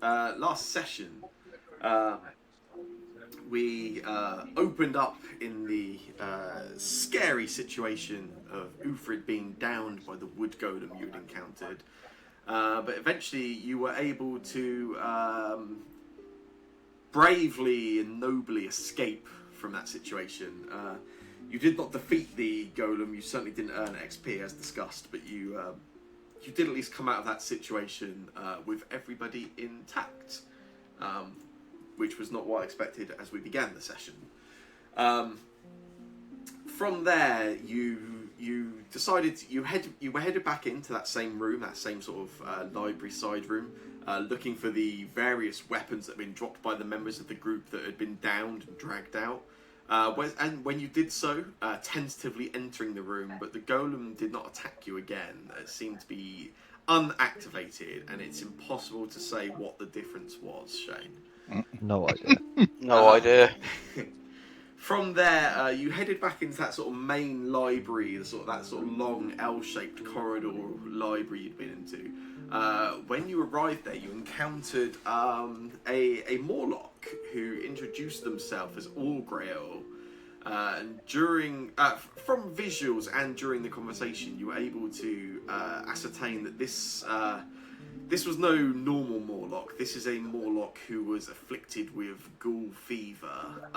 last session, we opened up in the scary situation of Ufrid being downed by the wood golem you'd encountered. But eventually you were able to bravely and nobly escape from that situation. You did not defeat the golem, you certainly didn't earn XP as discussed, but you did at least come out of that situation with everybody intact, which was not what I expected as we began the session. From there, you decided you were headed back into that same room, that same sort of library side room, looking for the various weapons that had been dropped by the members of the group that had been downed and dragged out. And when you did so, tentatively entering the room, but the golem did not attack you again. It seemed to be unactivated, and it's impossible to say what the difference was, Shane. No idea. No idea. From there, you headed back into that sort of main library, that sort of long L-shaped corridor library you'd been into. When you arrived there, you encountered a Morlock who introduced themselves as Allgrail. And from visuals and during the conversation, you were able to ascertain that this was no normal Morlock. This is a Morlock who was afflicted with ghoul fever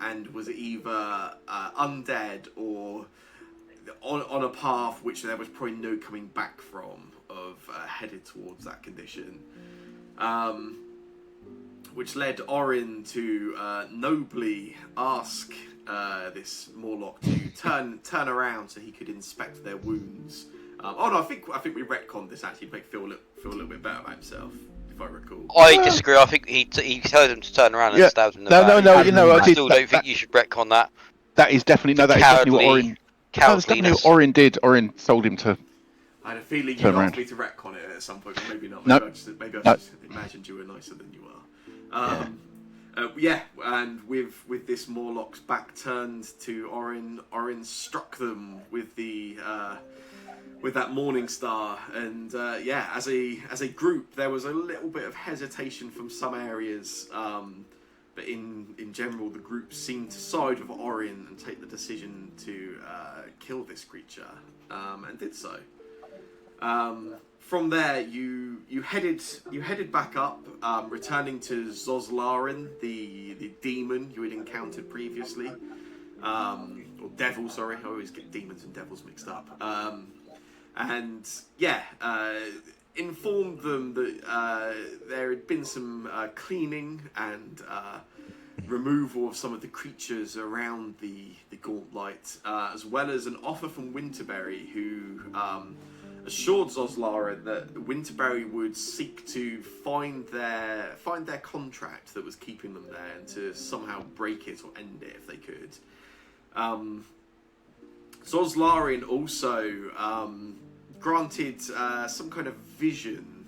and was either undead or on a path which there was probably no coming back from, headed towards that condition. Which led Orin to nobly ask this Morlock to turn around so he could inspect their wounds. I think we retconned this actually to make feel a little bit better about himself, if I recall. I disagree. I think he told him to turn around and stab him in the back. No. You know, I still don't think you should retcon that. That is definitely what Orin. That's definitely what Orin did. Orin told him to. I had a feeling you asked me to retcon it at some point, but maybe not. Maybe I just imagined you were nicer than you are. And with this Morlock's back turned to Orin struck them with that Morning Star, and as a group there was a little bit of hesitation from some areas, but in general the group seemed to side with Orin and take the decision to kill this creature, and did so. From there, you headed back up, returning to Zozlarin, the demon you had encountered previously, or devil. Sorry, I always get demons and devils mixed up. Informed them that there had been some cleaning and removal of some of the creatures around the Gauntlet, as well as an offer from Winterberry, who assured Zozlara that Winterberry would seek to find their contract that was keeping them there and to somehow break it or end it if they could. Zozlarin also granted some kind of vision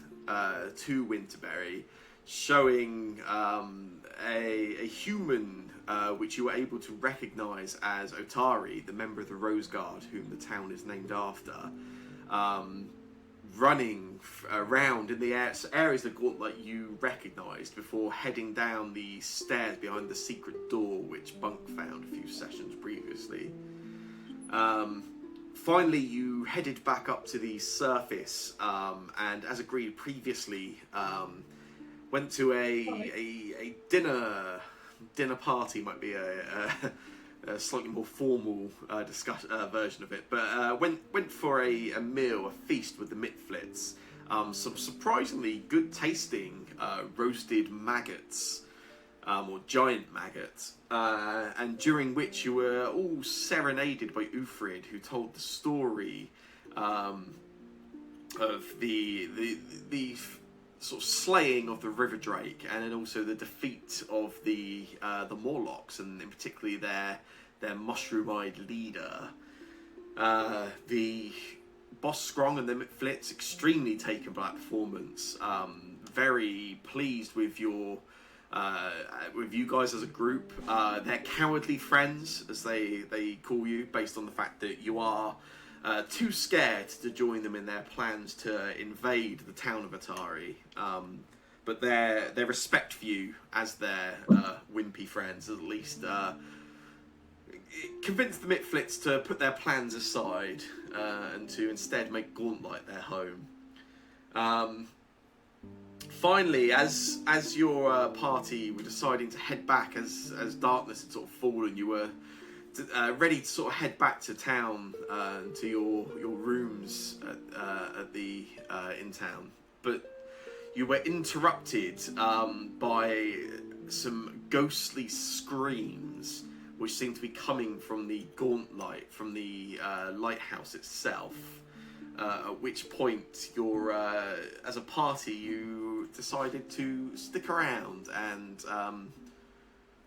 to Winterberry, showing a human which you were able to recognise as Otari, the member of the Rose Guard, whom the town is named after. Running around in the areas of the Gauntlet you recognised before heading down the stairs behind the secret door which Bunk found a few sessions previously. Finally, you headed back up to the surface, and as agreed previously, went to a dinner party, might be a slightly more formal version of it, but went for a meal, a feast with the Mitflits. Some surprisingly good tasting roasted maggots, or giant maggots, and during which you were all serenaded by Ufrid, who told the story of the sort of slaying of the River Drake, and then also the defeat of the Morlocks, and in particularly their mushroom-eyed leader. The Boss Scrong and the Mitflits extremely taken by that performance. Very pleased with you guys as a group. They're cowardly friends, as they call you, based on the fact that you are too scared to join them in their plans to invade the town of Atari. but their respect for you as their wimpy friends, at least, convinced the Mitflits to put their plans aside and to instead make Gauntlight their home. Finally, as your party were deciding to head back, as darkness had sort of fallen, you were ready to sort of head back to town, to your rooms at the in town, but you were interrupted by some ghostly screams, which seemed to be coming from the Gauntlight, from the lighthouse itself. At which point, as a party, you decided to stick around and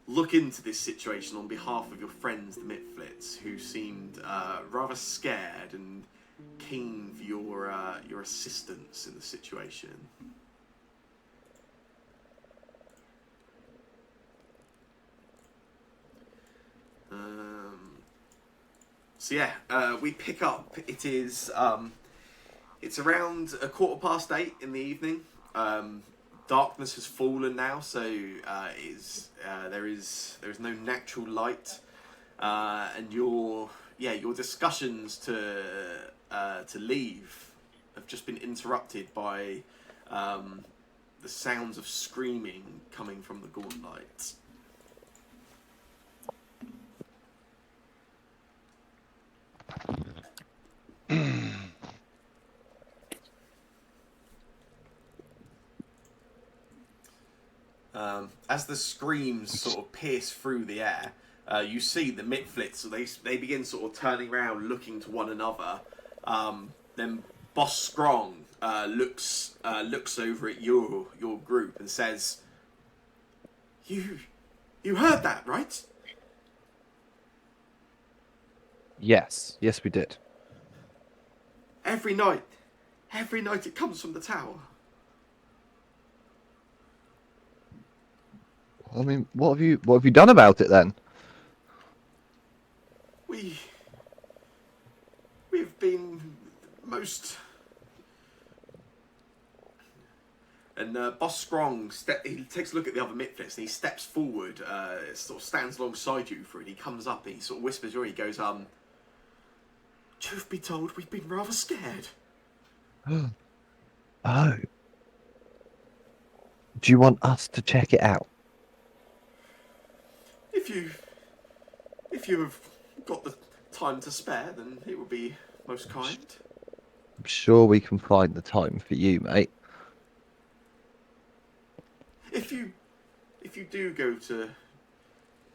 look into this situation on behalf of your friends, the Mitflits, who seemed rather scared and keen for your assistance in the situation. So yeah, we pick up. It is it's around 8:15 in the evening. Darkness has fallen now, so there is no natural light, and your discussions to leave have just been interrupted by the sounds of screaming coming from the Gauntlight. As the screams sort of pierce through the air, you see the Mitflits. So they begin sort of turning around, looking to one another. Then Boss Strong looks over at your group and says, "You heard that, right?" Yes, we did. Every night it comes from the tower. I mean, what have you done about it then? We've been most. And Boss Strong, he takes a look at the other Mitflits and he steps forward, sort of stands alongside you for it. He comes up and he sort of whispers, or he goes, "Truth be told, we've been rather scared." Oh. Do you want us to check it out? If you have got the time to spare, then it would be most kind. I'm sure we can find the time for you, mate. If you do go to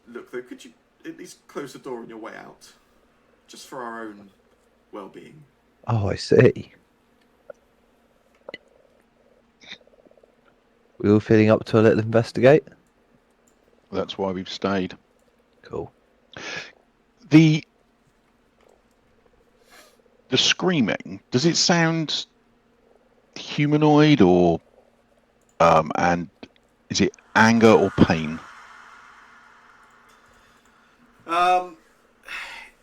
look, though, could you at least close the door on your way out, just for our own well-being? Oh, I see. We all feeling up to a little investigate? That's why we've stayed. Cool. The screaming, does it sound humanoid or and is it anger or pain?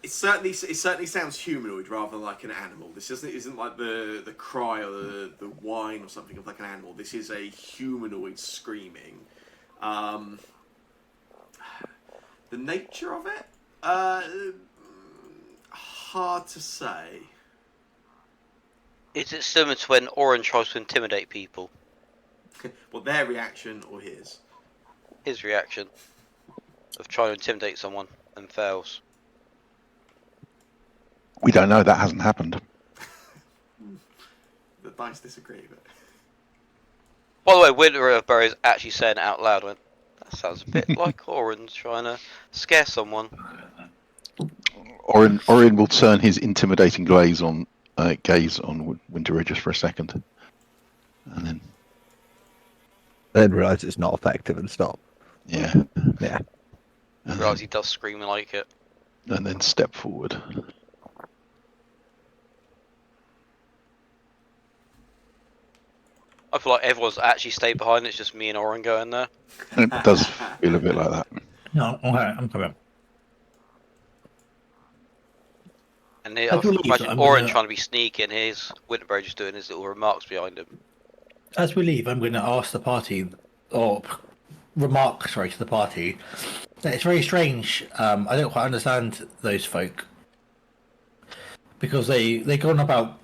It certainly sounds humanoid rather than like an animal. This isn't like the cry or the whine or something of like an animal. This is a humanoid screaming. The nature of it, hard to say. Is it similar to when Orange tries to intimidate people? Well, their reaction or his? His reaction of trying to intimidate someone and fails. We don't know. That hasn't happened. The dice disagree, but... By the way, Winterberry is actually saying it out loud. Went, that sounds a bit like Orange trying to scare someone. Orin will turn his intimidating gaze on Winter just for a second, and then realise it's not effective and stop. Yeah. Realise he does scream like it. And then step forward. I feel like everyone's actually stayed behind. It's just me and Oren going there. It does feel a bit like that. No, okay, I'm coming. And I imagine Oren trying to be sneaky and his Winterberry just doing his little remarks behind him. As we leave, I'm going to ask the party, or remark, sorry, to the party, that it's very strange. I don't quite understand those folk because they go on about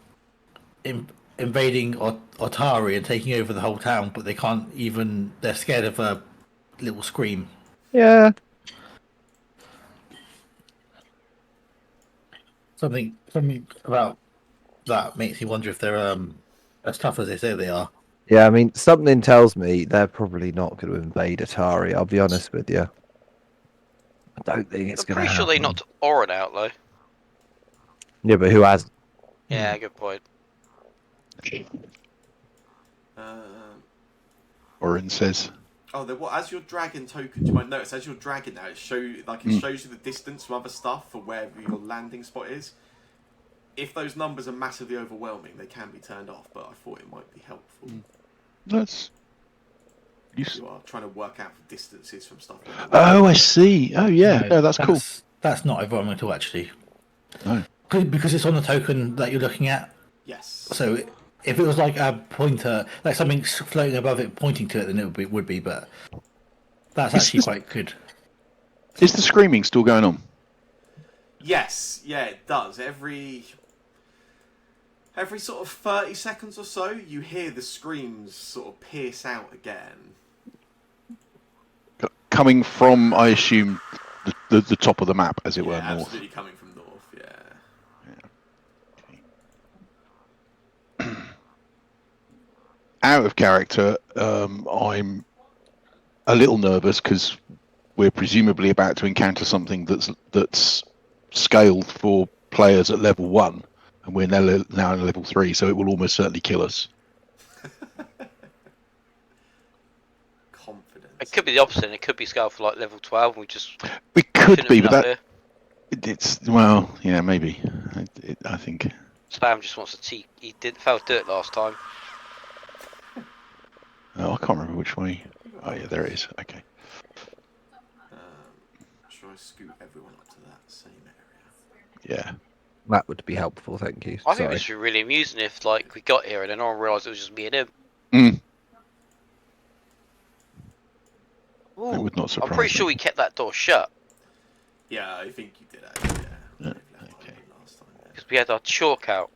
invading Otari and taking over the whole town, but they can't even. They're scared of a little scream. Yeah. Something about that makes me wonder if they're as tough as they say they are. Yeah, I mean, something tells me they're probably not going to invade Atari. I'll be honest with you. I don't think it's I'm going to pretty sure they happen. knocked Orin out though. Yeah, but who has? Yeah, good point. Orin says. Oh, as your dragon tokens, you might notice as you're dragging now, it shows you the distance from other stuff for wherever your landing spot is. If those numbers are massively overwhelming, they can be turned off. But I thought it might be helpful. That's. If you are trying to work out distances from stuff. Oh, I see. Oh, yeah. No, that's cool. That's not overwhelming at all, actually. No. Because it's on the token that you're looking at. Yes. So if it was like a pointer, like something floating above it pointing to it, then it would be. But that's actually quite good. Is the screaming still going on? Yes. Yeah, it does. Every sort of 30 seconds or so, you hear the screams sort of pierce out again. Coming from, I assume, the top of the map, as it were, north. Absolutely coming from north. Yeah. Out of character, I'm a little nervous because we're presumably about to encounter something that's scaled for players at level 1, and we're now in level 3, so it will almost certainly kill us. Confidence. It could be the opposite. It could be scaled for like level 12. And we could be, but here. It's well, yeah, maybe. I think Spam just wants to cheat. He failed to do it last time. Oh, I can't remember which way. Oh yeah, there it is. Okay. Should I scoot everyone up to that same area? Yeah. That would be helpful, thank you. I think this would be really amusing if, like, we got here and then I realised it was just me and him. Ooh, That would not surprise I'm pretty me. sure we kept that door shut. Yeah, I think you did actually. Yeah. Okay. Last time. Because we had our chalk out.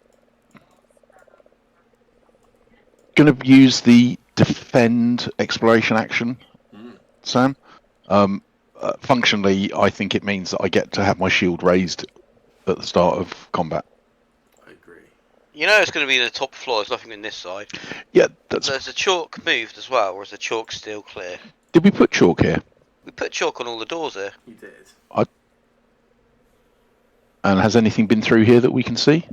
Going to use the defend exploration action, Sam. Functionally, I think it means that I get to have my shield raised at the start of combat. I agree. You know it's going to be the top floor. There's nothing in this side. Yeah, that's. There's a chalk moved as well, or is the chalk still clear? Did we put chalk here? We put chalk on all the doors here. You did. And has anything been through here that we can see?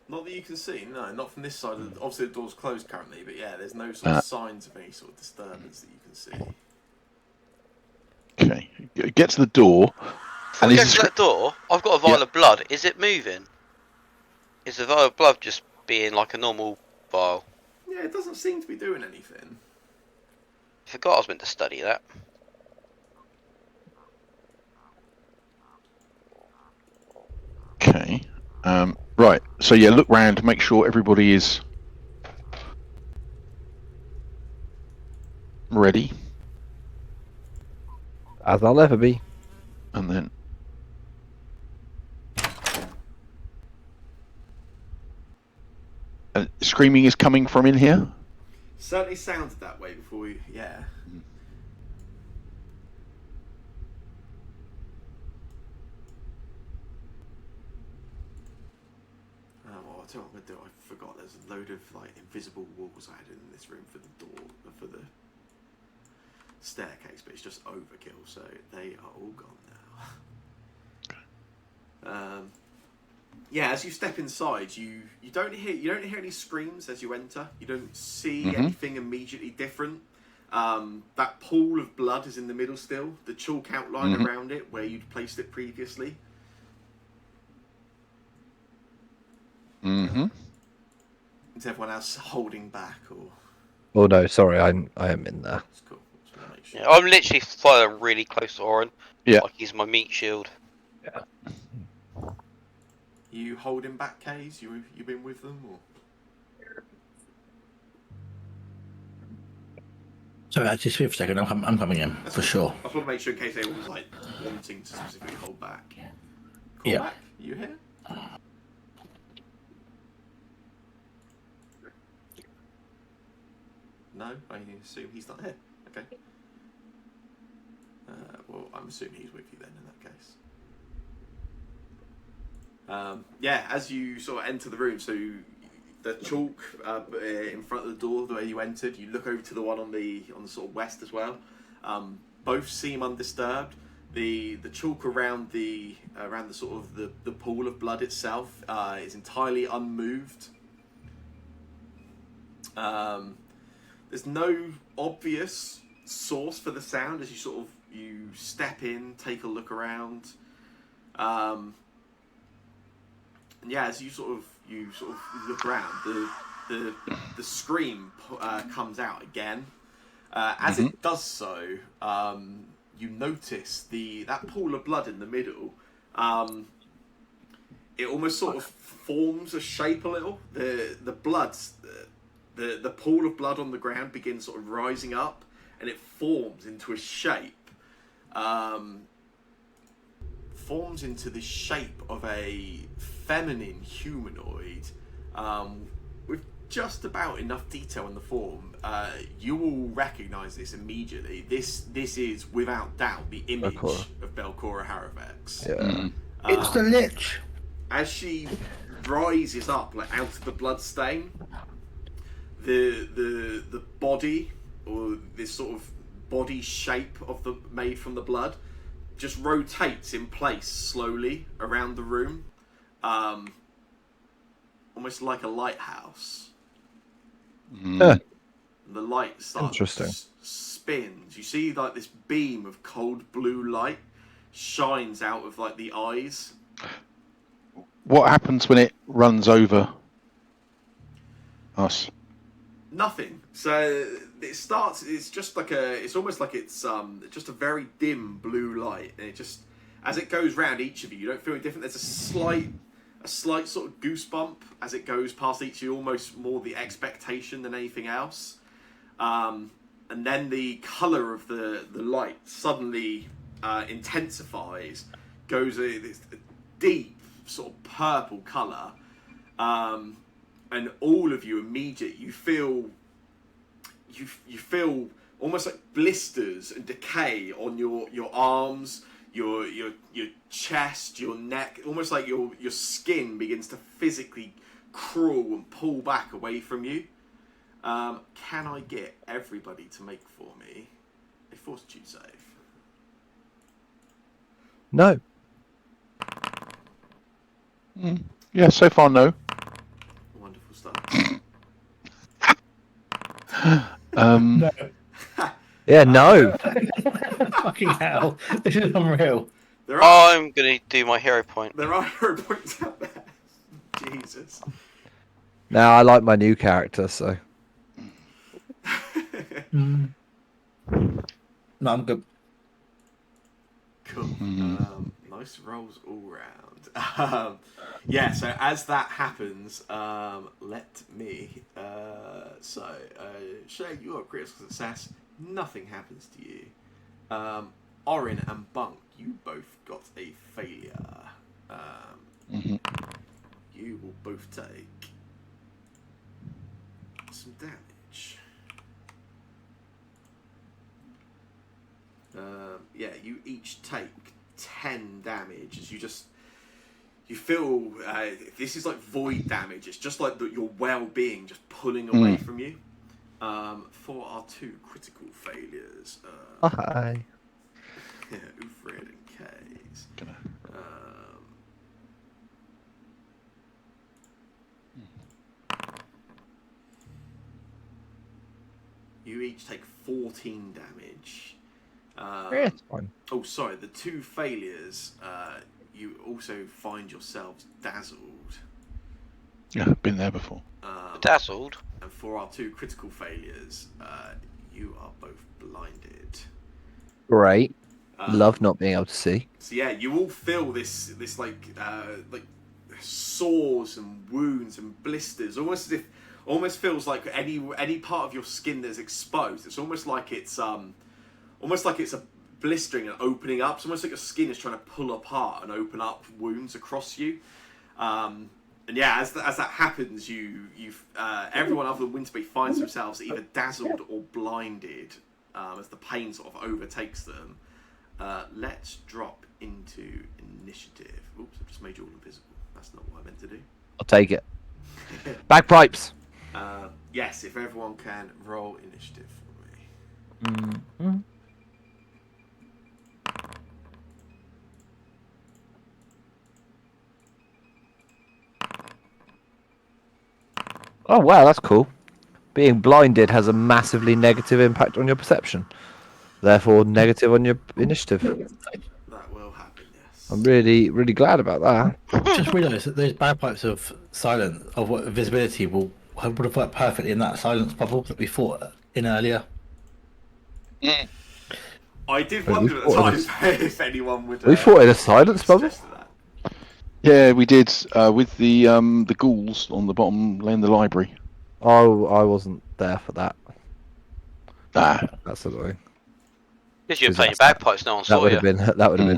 Not that you can see, no, not from this side. Obviously, the door's closed currently, but yeah, there's no sort of signs of any sort of disturbance that you can see. Okay, get to the door. Before we go to that door, I've got a vial of blood. Is it moving? Is the vial of blood just being like a normal vial? Yeah, it doesn't seem to be doing anything. I forgot I was meant to study that. Okay. Right. So yeah, look round, make sure everybody is ready, As I'll ever be. and then screaming is coming from in here. Certainly sounded that way before we. Yeah. Well, I'll tell you what I'm gonna do. I forgot. There's a load of like invisible walls I had in this room for the door, for the staircase, but it's just overkill. So they are all gone now. Yeah, as you step inside, you don't hear any screams as you enter. You don't see anything immediately different. That pool of blood is in the middle still. The chalk outline around it where you'd placed it previously. Is everyone else holding back or? Oh no, sorry, I am in there. That's cool. Just wanna make sure. Yeah, I'm literally following really close to Orin. Yeah. Like he's my meat shield. Yeah. You holding back, Kays? You been with them or? Sorry, just for a second. I'm coming in That's for all. sure. I just want to make sure in case anyone was like wanting to specifically hold back. Call Yeah. back? You here? No, I assume he's not here. Okay. Well, I'm assuming he's with you then in that case. Yeah, as you sort of enter the room, so the chalk in front of the door where you entered, you look over to the one on the sort of west as well. Both seem undisturbed. The chalk around the sort of the pool of blood itself is entirely unmoved. There's no obvious source for the sound as you step in, take a look around. And yeah, as you sort of look around, the scream comes out again. As it does so, you notice that pool of blood in the middle. It almost sort of forms a shape a little. The blood, the pool of blood on the ground begins sort of rising up, and it forms into a shape. Forms into the shape of a feminine humanoid, with just about enough detail in the form. You will recognise this immediately. This is without doubt the image of Belcora Haravex. Yeah. It's the Lich. As she rises up like out of the blood stain, the body, or this sort of body shape of made from the blood, just rotates in place slowly around the room, almost like a lighthouse. The light starts spins. You see like this beam of cold blue light shines out of like the eyes. What happens when it runs over us? Nothing. So it starts. It's just like it's almost like it's just a very dim blue light, and it just, as it goes round each of you, you don't feel any different. There's a slight sort of goosebump as it goes past each of you, almost more the expectation than anything else. And then the colour of the light suddenly intensifies, goes a deep sort of purple colour, and all of you immediately you feel almost like blisters and decay on your arms, your chest, your neck, almost like your skin begins to physically crawl and pull back away from you. Can I get everybody to make for me a fortitude save? No. Yeah, so far no. Wonderful stuff. No. Yeah, no. Fucking hell. This is unreal. I'm gonna do my hero point. There are hero points out there. Jesus. Now I like my new character, so No, I'm good. Cool. Nice rolls all round. Yeah, so as that happens, let me... Shay, you got critical success. Nothing happens to you. Orin and Bunk, you both got a failure. You will both take some damage. Yeah, you each take 10 damage as you feel this is like void damage. It's just like your well-being just pulling away from you. For our 2 critical failures, hi. Ufred and Kays. You each take 14 damage. Yeah, it's fine. Oh, sorry. The 2 failures, you also find yourselves dazzled. Yeah, been there before. Dazzled. And for our 2 critical failures, you are both blinded. Great. Love not being able to see. So yeah, you all feel this like sores and wounds and blisters, almost almost feels like any part of your skin that's exposed. It's almost like it's a blistering and opening up. It's almost like your skin is trying to pull apart and open up wounds across you. And yeah, as that happens, everyone other than Winterby finds themselves either dazzled or blinded as the pain sort of overtakes them. Let's drop into initiative. Oops, I've just made you all invisible. That's not what I meant to do. I'll take it. Bagpipes. Yes, if everyone can roll initiative for me. Mm-hmm. Oh wow, that's cool. Being blinded has a massively negative impact on your perception. Therefore, negative on your initiative. That will happen, yes. I'm really, really glad about that. Just realised that those bagpipes of visibility would have worked perfectly in that silence bubble that we fought in earlier. I did Wait, wonder at the time if anyone would. We fought in a silence bubble? suggested that. Yeah, we did with the ghouls on the bottom lane, the library. Oh, I wasn't there for that. Ah, That's annoying. Because you were Because playing your that's- bagpipes, no one That saw would you. have been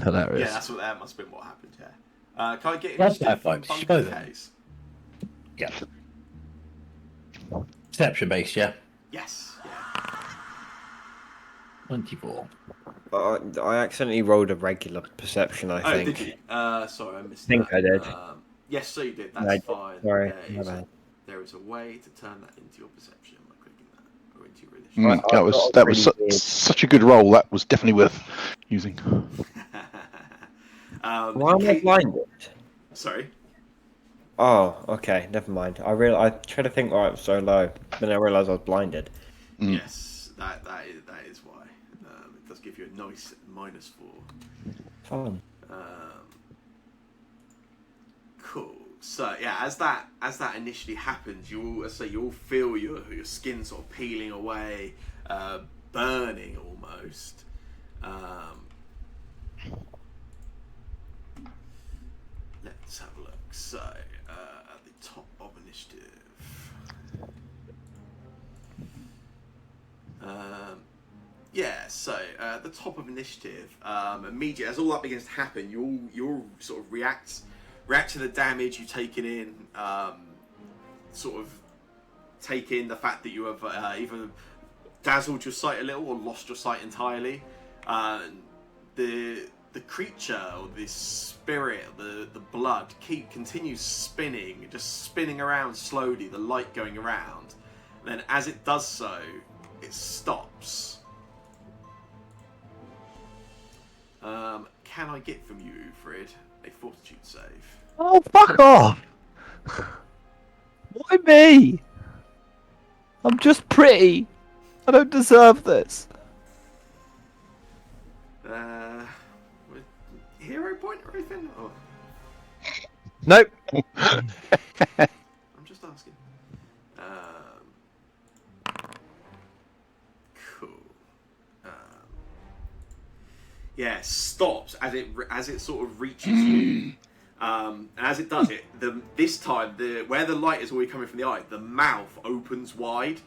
hilarious. Yeah, that must have been what happened. Yeah. Can I get That's initiative from bagpipes, you Bunker know them. Case? Yeah. Perception based, yeah. Yes. Yeah. 24. I accidentally rolled a regular perception, I Oh, think. did you? Sorry, I missed. Think that. I did. Yes, so you did. I That's did. fine. Sorry, There my bad. there is a way to turn that into your perception by clicking that or into your initiative. I that was really weird. such a good roll. That was definitely worth using. Why in am I case- blinded? Sorry. Oh, okay, never mind. I tried to think why it was so low, then I realised I was blinded. Mm. Yes, that is why. It does give you a nice -4. Fun. Cool. So yeah, as that initially happens, you'll feel your skin sort of peeling away, burning almost. Let's have a look. So at the top of initiative. Yeah, so at the top of initiative, immediately as all that begins to happen, you'll sort of react to the damage you've taken in, sort of take in the fact that you have either dazzled your sight a little or lost your sight entirely. The creature or the spirit, the blood continues spinning, just spinning around slowly, the light going around. And then as it does so, it stops. Can I get from you, Ufrid, a fortitude save? Oh, fuck off! Why me? I'm just pretty. I don't deserve this. With hero point or anything? Oh, Nope. I'm just asking. Cool. Yeah, stops as it sort of reaches you. And as it does it, this time where the light is always coming from the eye, the mouth opens wide,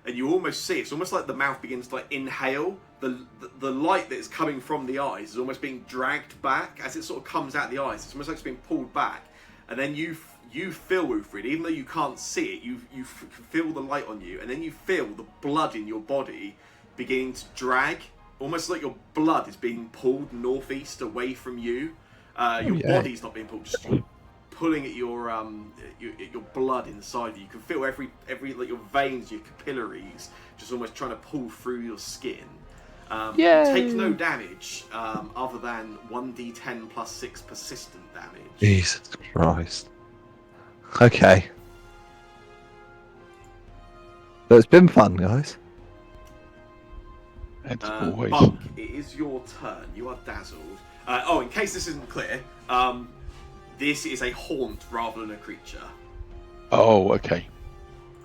and you almost see it's almost like the mouth begins to like inhale. The light that is coming from the eyes is almost being dragged back as it sort of comes out the eyes. It's almost like it's being pulled back, and then you feel, Ufrid, even though you can't see it, you feel the light on you, and then you feel the blood in your body beginning to drag, almost like your blood is being pulled northeast away from you. Your body's not being pulled, just pulling at your blood inside you. You can feel every like your veins, your capillaries, just almost trying to pull through your skin. You take no damage other than 1d10 plus 6 persistent damage. Jesus Christ. Okay. So it's been fun, guys. It's always. Bunk, it is your turn. You are dazzled. In case this isn't clear, this is a haunt rather than a creature. Oh, okay.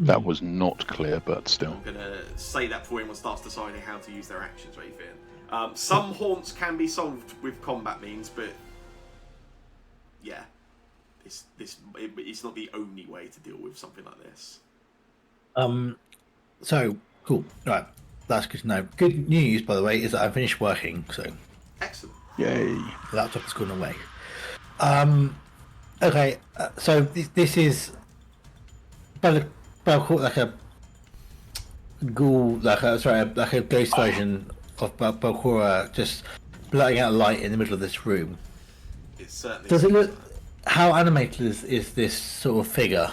That was not clear, but still. I'm gonna say that before anyone starts deciding how to use their actions or anything. Some haunts can be solved with combat means, but yeah, it's not the only way to deal with something like this. So cool. Right, that's good to know. Good news, by the way, is that I finished working, so Excellent. Yay. the laptop has gone away. Okay, so this is like a ghoul, like a ghost version of Belcora, just blotting out light in the middle of this room. It certainly Does it seems look? that. How animated is this sort of figure?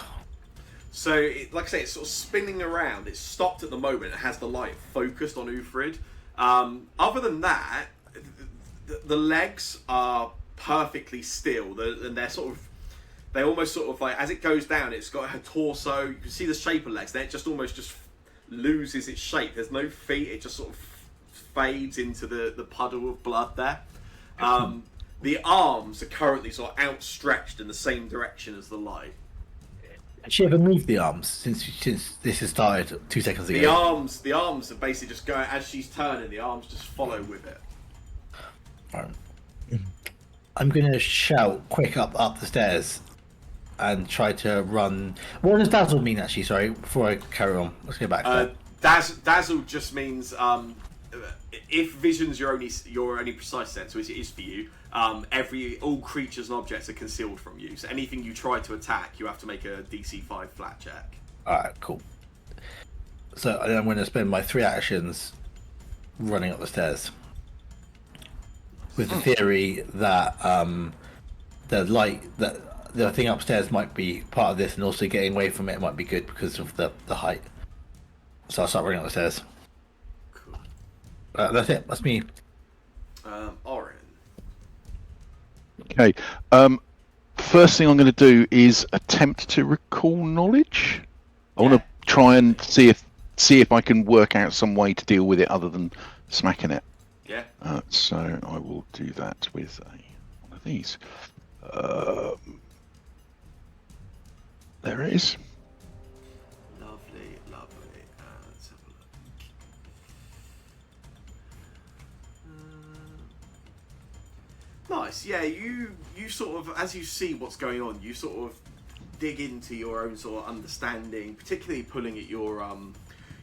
So, like I say, it's sort of spinning around. It's stopped at the moment. It has the light focused on Ufrid. Other than that, the legs are perfectly still, and they're sort of, they almost sort of like, as it goes down, it's got her torso. You can see the shape of legs. Then it just almost just loses its shape. There's no feet. It just sort of fades into the puddle of blood there. The arms are currently sort of outstretched in the same direction as the light. Has she ever moved the arms since this has started 2 seconds ago? The arms are basically just going as she's turning. The arms just follow with it. Right. I'm gonna shout quick up the stairs and try to run. What does dazzle mean actually? Sorry, before I carry on, let's go back to that. Dazzle just means if vision's your only precise sense, which it is for you. All creatures and objects are concealed from you. So anything you try to attack, you have to make a DC 5 flat check. Alright, cool. So I'm going to spend my 3 actions running up the stairs with the theory that the thing upstairs might be part of this, and also getting away from it might be good because of the height. So I'll start running up the stairs. Cool. That's it. That's me. Oren. Okay. First thing I'm going to do is attempt to recall knowledge. I want to try and see if I can work out some way to deal with it other than smacking it. Yeah. So I will do that with one of these. There it is. Lovely. Let's have a look. Nice. Yeah, you sort of, as you see what's going on, you sort of dig into your own sort of understanding, particularly pulling at your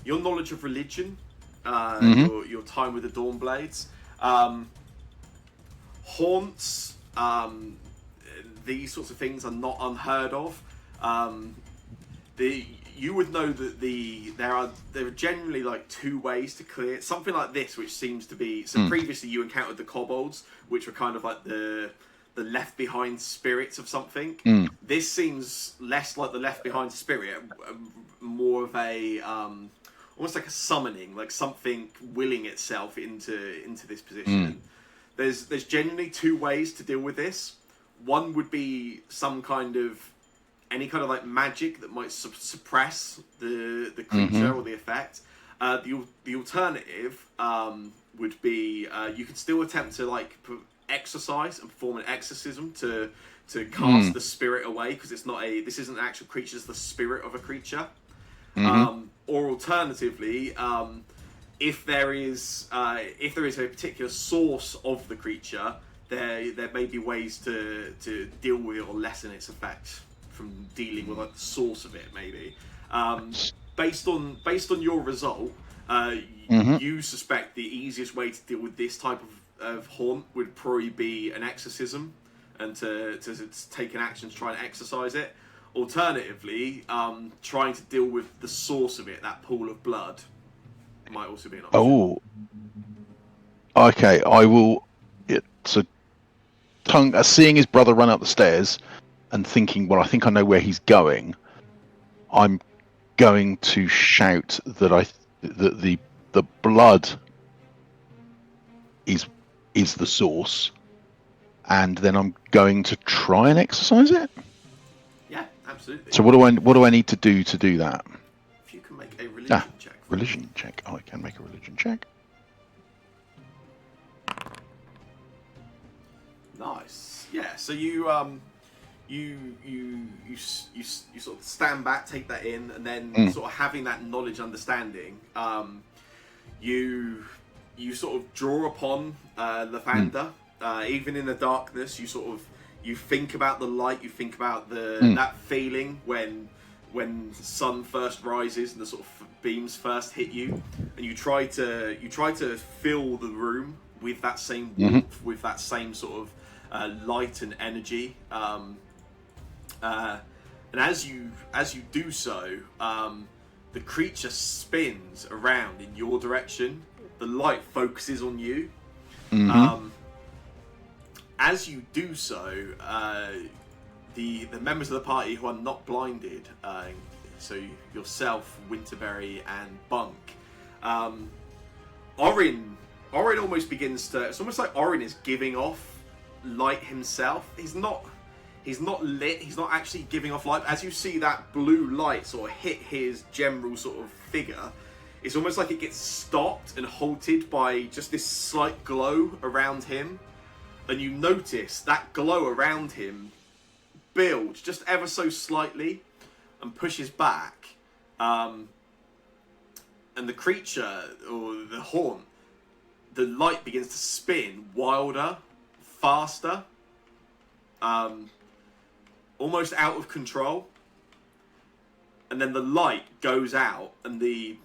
knowledge of religion, your time with the Dawnblades, haunts. These sorts of things are not unheard of. You would know that there are generally like 2 ways to clear something like this, which seems to be previously you encountered the kobolds, which were kind of like the left behind spirits of something. This seems less like the left behind spirit, more of a almost like a summoning, like something willing itself into this position. There's generally 2 ways to deal with this. One would be some kind of any kind of like magic that might suppress the creature or the effect. The alternative would be you could still attempt to like exorcise and perform an exorcism to cast the spirit away, because this isn't an actual creature, it's the spirit of a creature. Or alternatively, if there is a particular source of the creature, there may be ways to deal with it or lessen its effect from dealing with like the source of it, maybe. Based on your result, you suspect the easiest way to deal with this type of haunt would probably be an exorcism, and to take an action to try and exorcise it. Alternatively, trying to deal with the source of it, that pool of blood, might also be an option. Oh. Okay, I will. So, seeing his brother run up the stairs and thinking, well, I think I know where he's going. I'm going to shout that the blood is the source, and then I'm going to try and exercise it. Yeah, absolutely. So what do I need to do that? If you can make a religion check. Religion check. Oh, I can make a religion check. Nice. Yeah. So you sort of stand back, take that in, and then sort of having that knowledge, understanding, you sort of draw upon Lavanda. Even in the darkness, you think about the light, you think about that feeling when when the sun first rises and the sort of beams first hit you, and you try to fill the room with that same warmth, with that same sort of light and energy. And as you do so, the creature spins around in your direction. The light focuses on you. As you do so, the members of the party who are not blinded, so yourself, Winterberry, and Bunk, Orin almost begins to. It's almost like Orin is giving off light himself. He's not lit. He's not actually giving off light. As you see that blue light sort of hit his general sort of figure, it's almost like it gets stopped and halted by just this slight glow around him. And you notice that glow around him builds just ever so slightly and pushes back. And the creature, or the haunt, the light begins to spin wilder, faster, almost out of control. And then the light goes out, and the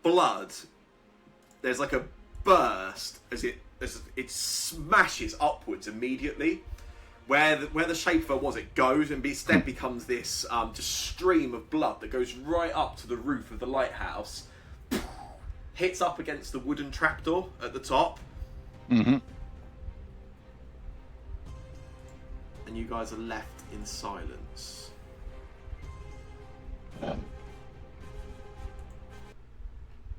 blood, there's like a burst as it smashes upwards immediately. Where the shaper was, it goes and instead becomes this just stream of blood that goes right up to the roof of the lighthouse, hits up against the wooden trapdoor at the top, and you guys are left in silence.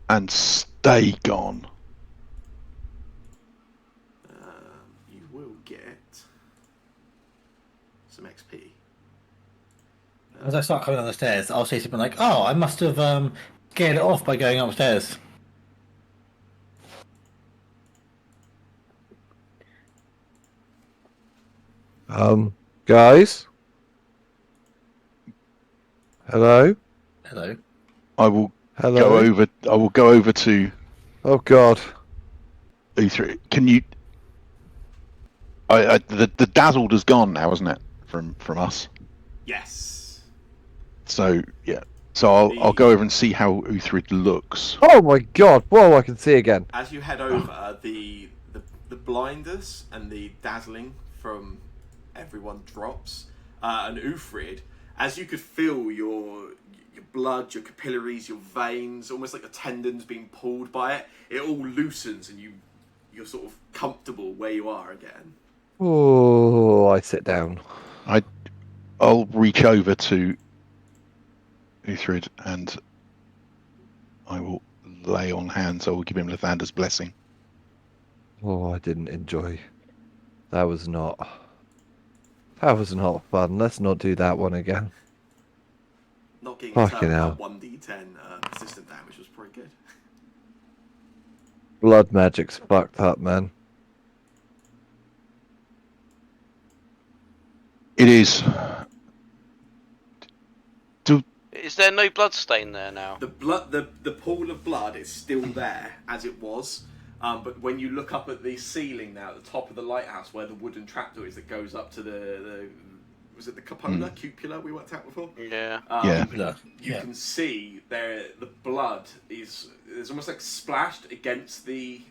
And stay gone. You will get some XP. As I start coming down the stairs, I'll say something like, "Oh, I must have scared it off by going upstairs." Guys? Hello? Hello. I will Hello? go over to Oh god. E3. Can you? The dazzled is gone now, isn't it? From us. Yes. So yeah. So I'll go over and see how Uthrid looks. Oh my god. Whoa, I can see again. As you head over, the blinders and the dazzling from everyone drops, and Uthrid, as you could feel your blood, your capillaries, your veins, almost like the tendons being pulled by it, it all loosens and you're sort of comfortable where you are again. Oh, I sit down. I'll reach over to Uthrid and I will lay on hands. I will give him Lathander's blessing. Oh, I didn't enjoy. That was not fun. Let's not do that one again. Not getting Fucking hurt hell. with that 1d10 persistent damage was pretty good. Blood magic's fucked up, man. It is. Is there no blood stain there now? The pool of blood is still there as it was, but when you look up at the ceiling now, at the top of the lighthouse, where the wooden trapdoor is that goes up to the was it the cupola we worked out before? Yeah. Yeah. You can see there the blood is almost like splashed against the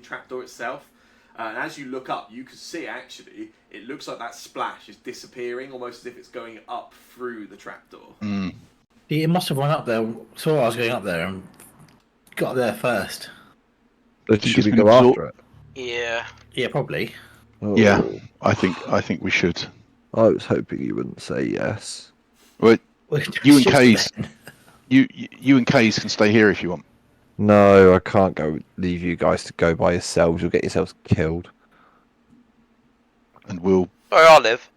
trapdoor itself. And as you look up, you can see actually it looks like that splash is disappearing, almost as if it's going up through the trapdoor. It must have run up there. Saw I was going up there and got there first. But think should it's we been go absorbed? after it? Yeah. Yeah, probably. Oh, Yeah. I think we should. I was hoping you wouldn't say yes. Well, Well, you and just Case, then. you and Case can stay here if you want. No, I can't go leave you guys to go by yourselves. You'll get yourselves killed. And we'll Where I live,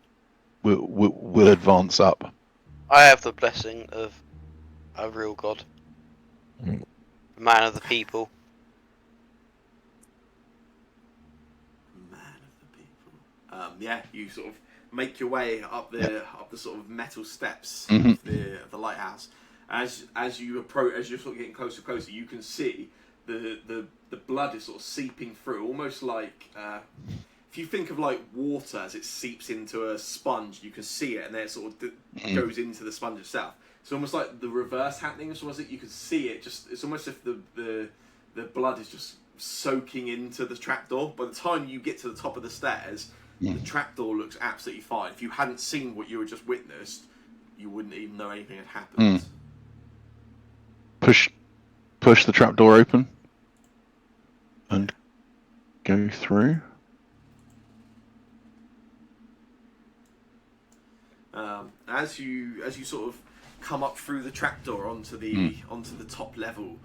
advance up. I have the blessing of a real god. Mm. Man of the people. Man of the people. Yeah, you sort of make your way up the sort of metal steps of the lighthouse. As you approach, as you're sort of getting closer and closer, you can see the blood is sort of seeping through, almost like if if you think of like water as it seeps into a sponge, you can see it, and then it sort of goes into the sponge itself. It's almost like the reverse happening. It's almost like you can see it. It's almost as if the blood is just soaking into the trapdoor. By the time you get to the top of the stairs, the trapdoor looks absolutely fine. If you hadn't seen what you had just witnessed, you wouldn't even know anything had happened. Push the trapdoor open and go through. As you sort of come up through the trapdoor onto the top level,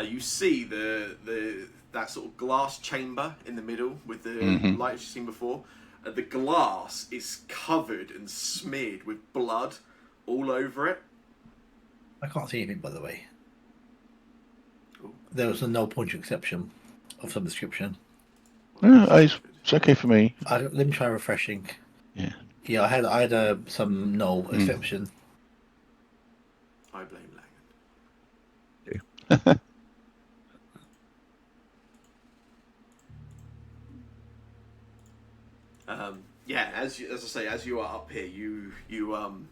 you see that sort of glass chamber in the middle with the light as you've seen before. The glass is covered and smeared with blood all over it. I can't see anything, by the way. Cool. There was a null pointer exception of some description. Yeah, it's okay for me. Let me try refreshing. Yeah. Yeah, I had some null exception. I blame Langan. Yeah, as I say, as you are up here, you can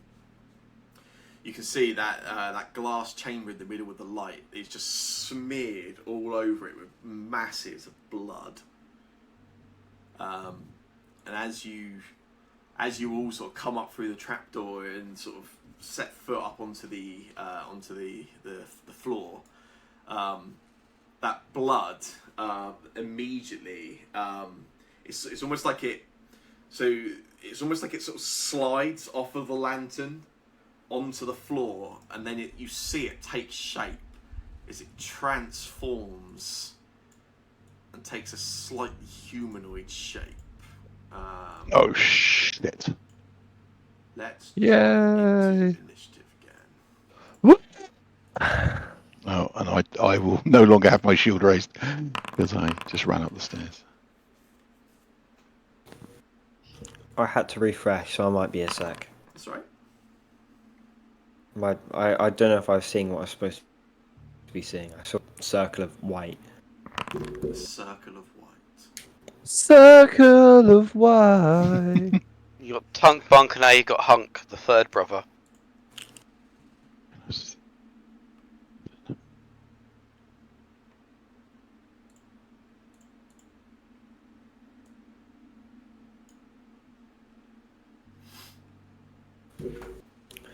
see that that glass chamber in the middle with the light is just smeared all over it with masses of blood. And as you all sort of come up through the trapdoor and sort of set foot up onto the floor, that blood immediately it's almost like it. So it's almost like it sort of slides off of the lantern onto the floor, and then you see it take shape as it transforms and takes a slightly humanoid shape. Oh shit! Let's Yay. into initiative again. Whoop. Oh, and I will no longer have my shield raised because I just ran up the stairs. I had to refresh, so I might be a sec. That's right. I don't know if I was seeing what I was supposed to be seeing. I saw a circle of white. A circle of white. Circle of white. You got Tunk Bunk, and now you got Hunk, the third brother.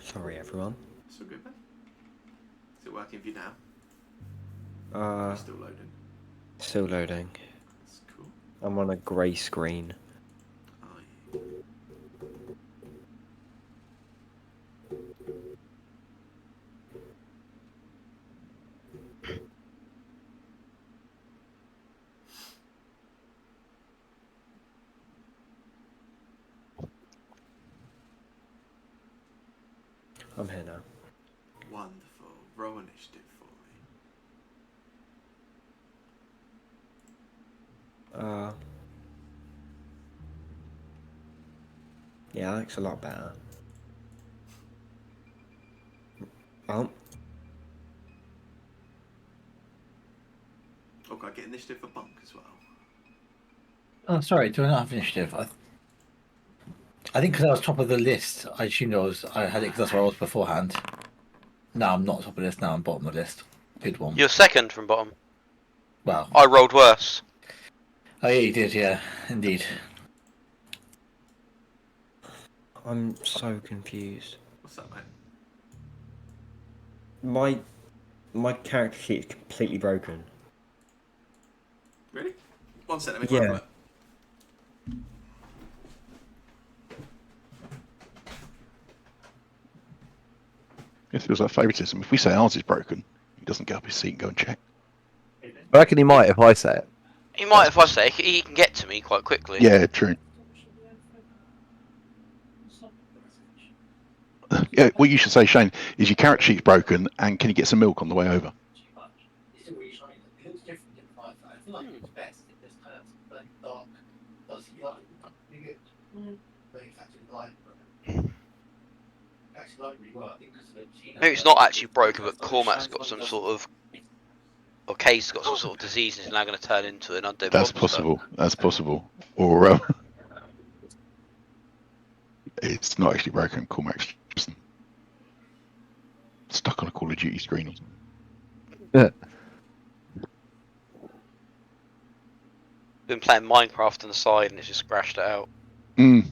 Sorry, everyone. So good, man. Is it working for you now? Still loading. Still loading. That's cool. I'm on a grey screen. Oh, yeah. I'm here now. Wonderful. Roll initiative for me. Yeah, that looks a lot better. Well, Okay, I get initiative for Bunk as well. Oh, sorry, do I not have initiative? I think because I was top of the list, I assumed I had it because that's where I was beforehand. No, I'm not top of the list now, I'm bottom of the list. Good one. You're second from bottom. Wow. I rolled worse. Oh yeah, you did, yeah, indeed. I'm so confused. What's that, mate? My character sheet is completely broken. Really? 1 second, let me Yeah. grab it. It feels like favouritism. If we say ours is broken, he doesn't get up his seat and go and check. I reckon he might if I say it. He might if I say it, he can get to me quite quickly. Yeah, true. Yeah, what you should say, Shane, is your character sheet's broken, and can you get some milk on the way over? Maybe it's not actually broken, but Cormac's got some sort of, or Kay's got some sort of disease and is now going to turn into an undead That's monster. possible. That's possible. Or It's not actually broken. Cormac's just stuck on a Call of Duty screen or something. Been playing Minecraft on the side and it's just scratched it out. Mm.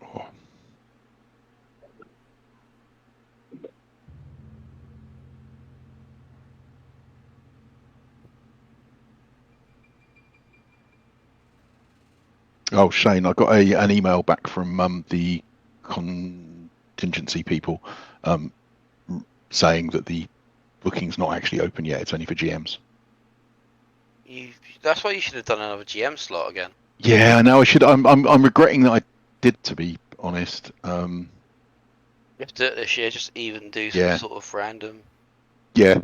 Oh. Oh, Shane, I got an email back from the contingency people saying that the booking's not actually open yet. It's only for GMs. That's why you should have done another GM slot again. Yeah, no, I should. I'm regretting that I did, to be honest. You have to do it this year, just even do some Yeah. sort of random. Yeah.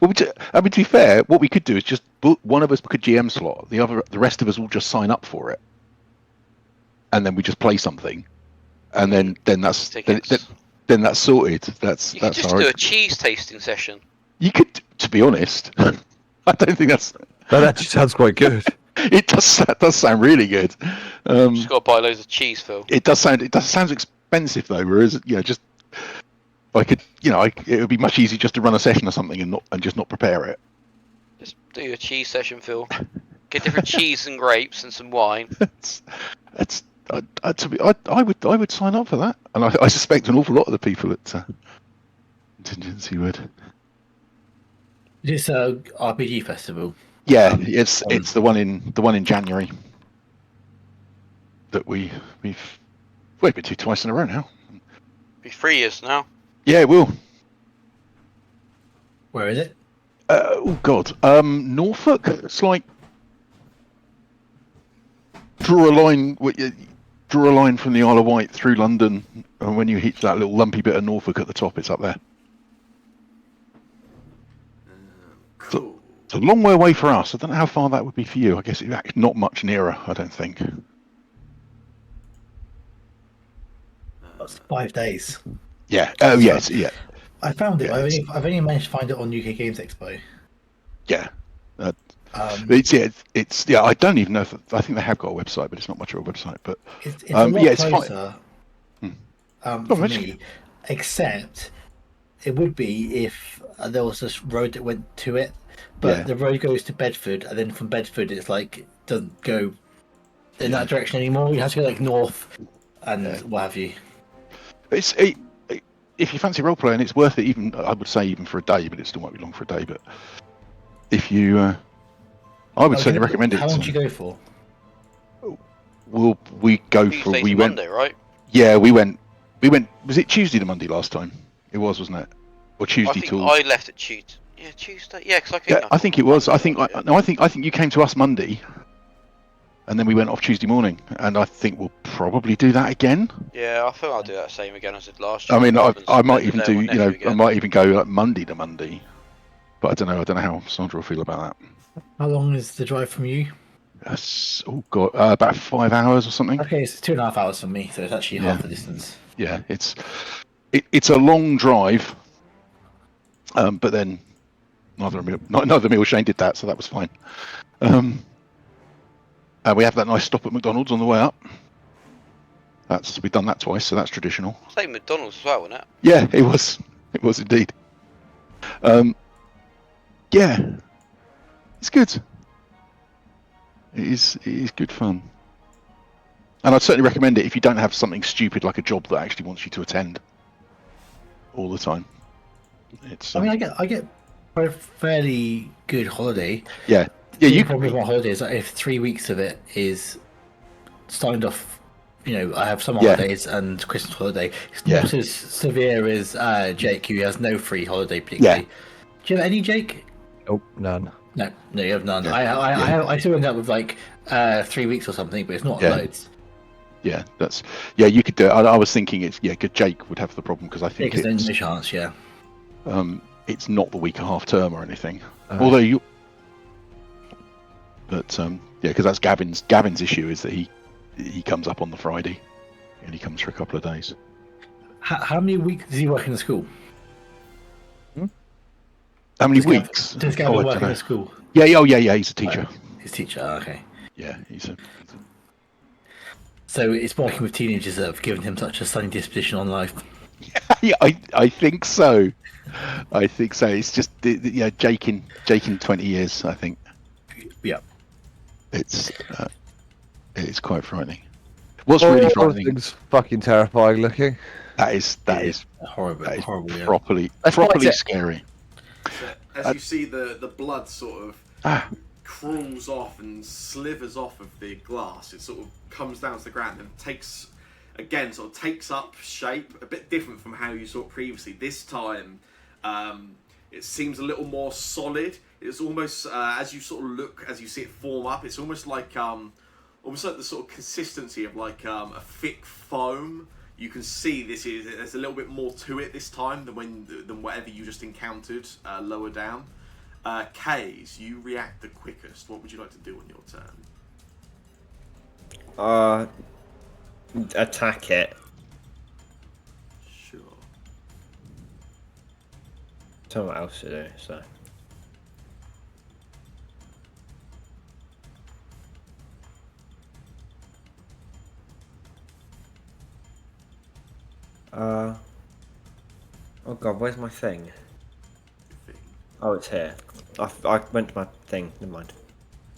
Well, I mean, to be fair, what we could do is just book one of us book a GM slot. The rest of us will just sign up for it, and then we just play something, and then that's Tickets. then that's sorted. That's You could just do a cheese tasting session. You could, to be honest. I don't think that's. That actually sounds quite good. It does. That does sound really good. Just got to buy loads of cheese, Phil. It does sound. It does sounds expensive though. Whereas just I could, it would be much easier just to run a session or something and just not prepare it. Just do a cheese session, Phil. Get different cheese and grapes and some wine. I would sign up for that, and I suspect an awful lot of the people at contingency would. It's a RPG festival. Yeah, it's the one in January that we've been to twice in a row now. Be 3 years now. Yeah, it will. Where is it? Oh God, Norfolk. It's like draw a line from the Isle of Wight through London, and when you hit that little lumpy bit of Norfolk at the top, it's up there. Cool. It's a long way away for us. I don't know how far that would be for you. I guess it's not much nearer. I don't think. That's 5 days. Yeah. Oh yes. Yeah. I found it. Yeah, I've only managed to find it on UK Games Expo. Yeah. It's yeah. I don't even know if I think they have got a website, but it's not much of a website. But it's a lot it's closer fine. for me, except it would be if there was this road that went to it, but the road goes to Bedford, and then from Bedford it's like doesn't go in that direction anymore. You have to go like north and what have you. If you fancy role playing, it's worth it. Even I would say even for a day, but it still might be long for a day. But if you, I would certainly recommend it. How long do you go for? We went Monday, right? Yeah, we went. Was it Tuesday to Monday last time? It was, wasn't it? Or Tuesday till? I left at Tuesday. Yeah, Tuesday. Yeah, because I came. Yeah, I think it was. I think you came to us Monday, and then we went off Tuesday morning. And I think we'll probably do that again. Yeah, I think I'll do that same again as I did last year. I mean, I might even do. I might even go like Monday to Monday. But I don't know. I don't know how Sandra will feel about that. How long is the drive from you? Oh God, about 5 hours or something. Okay, it's 2.5 hours from me, so it's actually half the distance. Yeah, it's a long drive, but then neither me or Shane did that, so that was fine. And we have that nice stop at McDonald's on the way up. We've done that twice, so that's traditional. Same McDonald's as well, wasn't it? Yeah, it was. It was indeed. Yeah, it's good. It is good fun. And I'd certainly recommend it if you don't have something stupid like a job that actually wants you to attend all the time. I mean, I get a fairly good holiday. Yeah. The problem with my holiday is that if 3 weeks of it is signed off, I have summer holidays and Christmas holiday. It's not as severe as Jake, who has no free holiday particularly. Yeah. Do you have any, Jake? Oh, none. No, you have none. Yeah. I still end up with like 3 weeks or something, but it's not loads. Yeah, you could do it. I was thinking good. Jake would have the problem because I think because there's no chance. Yeah. It's not the week of half term or anything. Although you, but because that's Gavin's issue is that he comes up on the Friday, and he comes for a couple of days. How many weeks does he work in the school? How many Does Gav- weeks? Does Gavin I work dunno. in a school? Yeah, yeah. He's a teacher. His teacher, okay. Yeah, So it's working with teenagers that have given him such a sunny disposition on life. yeah, I think so. I think so. It's just yeah, Jake in 20 years. I think Yeah. it's quite frightening. What's really frightening? Thing's fucking terrifying looking. That is Horrible, that is horrible. Yeah. properly Let's fight properly it. scary. So as you see the blood sort of Ah, crawls off and slivers off of the glass, it sort of comes down to the ground and takes up shape, a bit different from how you saw it previously. This time it seems a little more solid. It's almost as you sort of look, as you see it form up, it's almost like the sort of consistency of like a thick foam. You can see there's a little bit more to it this time than whatever you just encountered lower down. Kays, you react the quickest. What would you like to do on your turn? Attack it. Sure. Tell me what else to do. So. Oh god, where's my thing? Thing. Oh, it's here. I went to my thing. Never mind.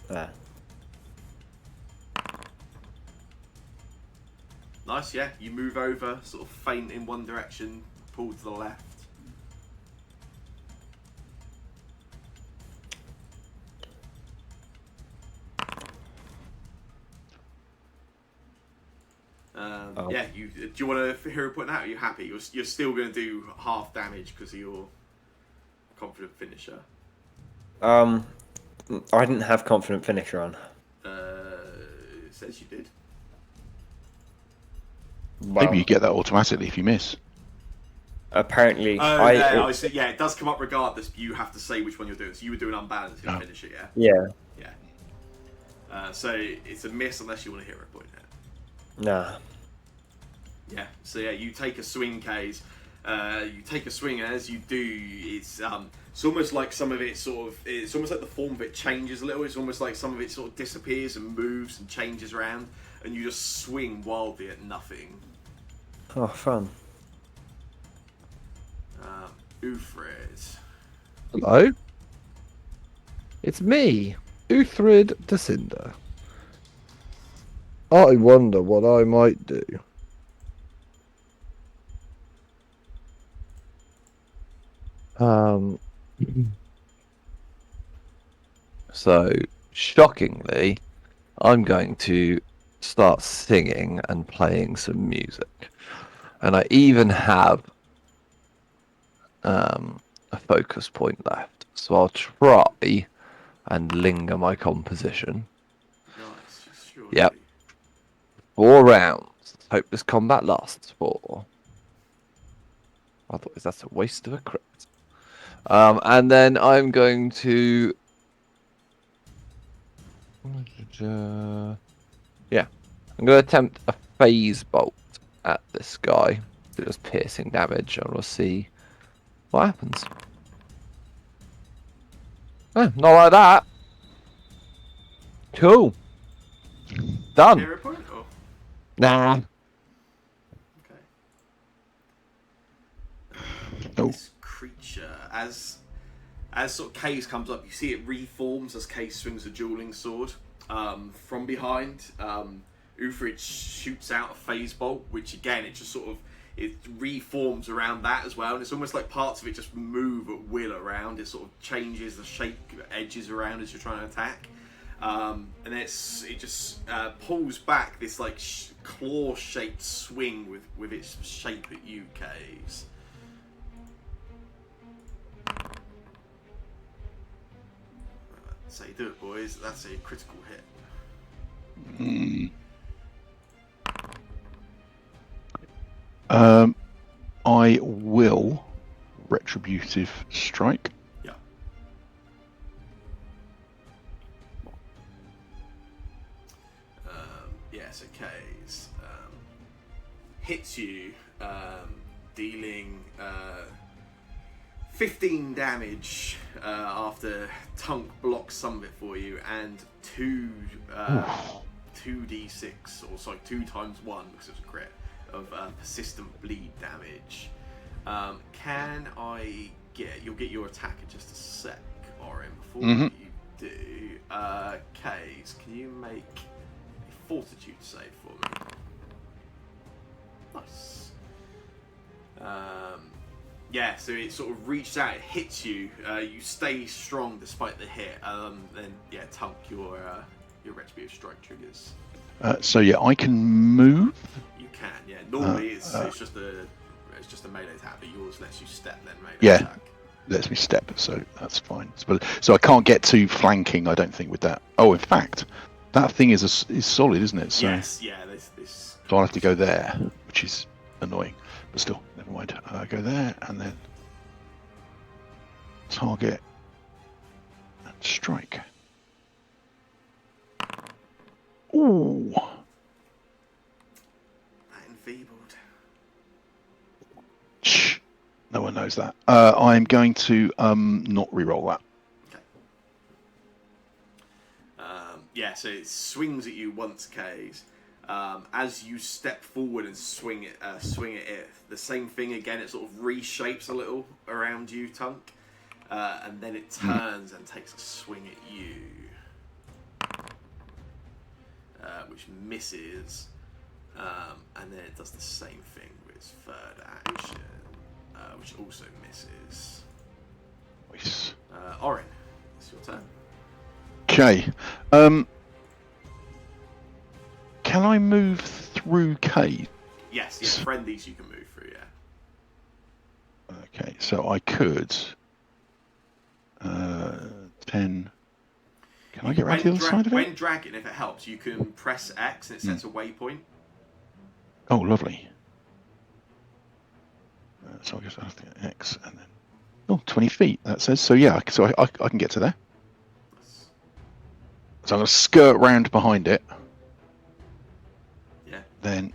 There. Nice, yeah. You move over, sort of feint in one direction, pull to the left. Oh. Yeah, do you want to hear a point out? Are you happy? You're still going to do half damage because of your confident finisher. I didn't have confident finisher on. It says you did. Well, maybe you get that automatically if you miss. apparently, I see. Yeah, it does come up regardless. You have to say which one you're doing. So you were doing unbalanced Oh. finisher, yeah? Yeah. Yeah. So it's a miss unless you want to hear a point out. Nah. Yeah. So yeah, you take a swing, Kays. You take a swing, and as you do, it's almost like some of it it's almost like the form of it changes a little. It's almost like some of it sort of disappears and moves and changes around, and you just swing wildly at nothing. Oh, fun. Ufred. Hello? It's me, Uthrid Descinder. I wonder what I might do. So, shockingly, I'm going to start singing and playing some music. And I even have a focus point left. So I'll try and linger my composition. Nice. Sure. Yep. 4 rounds. Let's hope this combat lasts for. Otherwise, that's a waste of a crit. And then I'm going to. Yeah. I'm going to attempt a phase bolt at this guy. It does piercing damage, and we'll see what happens. Not like that. Cool. Done. Hear a point? Or? Nah. Okay. Oh. This creature, as sort of Kays comes up, you see it reforms as Kays swings a dueling sword. From behind, Ufrid shoots out a phase bolt, which again, it just sort of it reforms around that as well, and it's almost like parts of it just move at will around. It sort of changes the shape, edges around as you're trying to attack, and it just pulls back this like claw-shaped swing with its shape at you, Kays. That's how you do it, boys. That's a critical hit. I will retributive strike. Yeah. Yes, Kays hits you, dealing 15 damage after Tunk blocks some of it for you, and 2d6, or sorry, 2 times 1 because it was a crit of persistent bleed damage. Can I get? You'll get your attack in just a sec, Orin. Before you do, Kays, can you make a fortitude save for me? Nice. Yeah, so it sort of reaches out, it hits you. You stay strong despite the hit. Then yeah, Tunk, your retributive strike triggers. So yeah, I can move. You can, yeah. Normally it's just a melee attack, but yours lets you step then melee attack. Lets me step, so that's fine. So I can't get to flanking, I don't think, with that. Oh, in fact, that thing is solid, isn't it? So, yes, yeah. This. So I'll have to go there, which is annoying, but still, never mind. Go there and then target and strike. Ooh. Enfeebled. Shh. No one knows that. I'm going to not re-roll that. Okay. Yeah, so it swings at you once, Kays. As you step forward and swing at it, the same thing again. It sort of reshapes a little around you, Tunk, and then it turns and takes a swing at you, which misses, and then it does the same thing with its third action, which also misses. Nice. Orin, it's your turn. Okay. Can I move through K? Yes, yeah, friendlies you can move through, yeah. Okay, so I could. 10. Can I get around to the other side of it? When dragging, if it helps, you can press X and it sets a waypoint. Oh, lovely. So I guess I have to get X and then. Oh, 20 feet, that says. So yeah, so I can get to there. So I'm going to skirt round behind it. Yeah. Then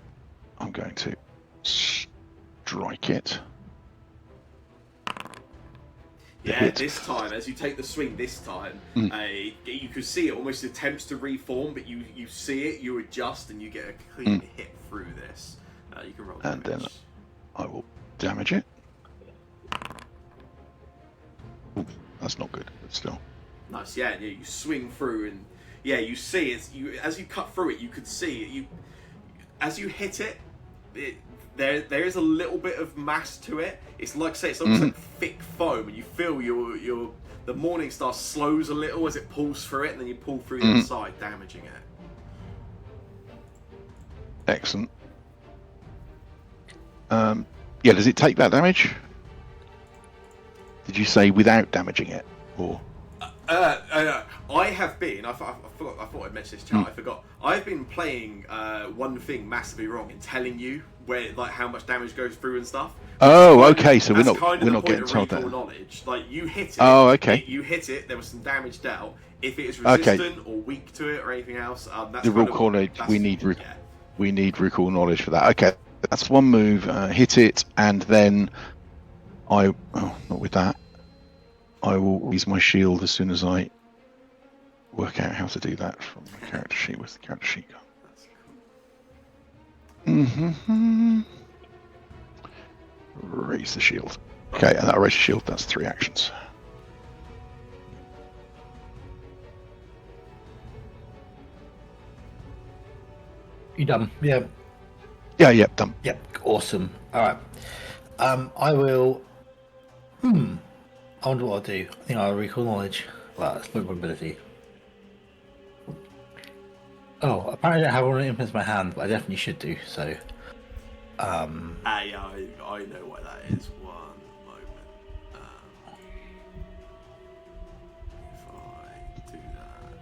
I'm going to strike it. Yeah, hit. this time, as you take the swing this time, you can see it almost attempts to reform, but you see it, you adjust, and you get a clean hit through this. You can roll And damage. then I will damage it. Ooh, that's not good, but still. Nice, yeah, you swing through, and yeah, you see it. As you cut through it, you could see it. As you hit it, there is a little bit of mass to it. It's like, say, it's almost like thick foam, and you feel the Morning Star slows a little as it pulls through it, and then you pull through the other side, damaging it. Excellent. Yeah, does it take that damage? Did you say without damaging it, or? I have been. I thought I'd mention this, chat. I forgot. I've been playing one thing massively wrong in telling you where, like, how much damage goes through and stuff. Oh, okay. So we're not getting getting told that. Knowledge. Like, you hit it. Oh, okay. You hit it. There was some damage dealt. If it is resistant or weak to it or anything else, that's the recall knowledge. We need recall knowledge for that. Okay, that's one move. Hit it, and then not with that. I will use my shield as soon as I work out how to do that from the character sheet. Where's the character sheet gone? Raise the shield. Okay, and that raise the shield. That's 3 actions. You done? Yeah. Yeah, done. Yep. Awesome. All right. I will. I wonder what I'll do. I think I'll recall knowledge. Well, that's my ability. Oh, apparently I don't have one implements in my hand, but I definitely should do so. I know what that is. One moment. If I do that.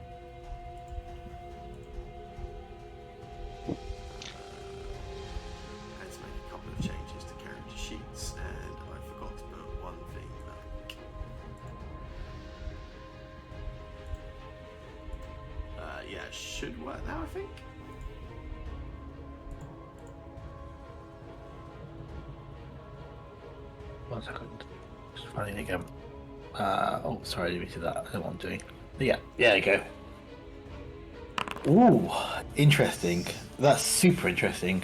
I had to make a couple of changes to character sheets, and I forgot to put one thing back. Yeah, it should work now, I think. One second. Just finding it again. Oh, sorry, I deleted that. I don't know what I'm doing. But yeah, there you go. Ooh, interesting. That's super interesting.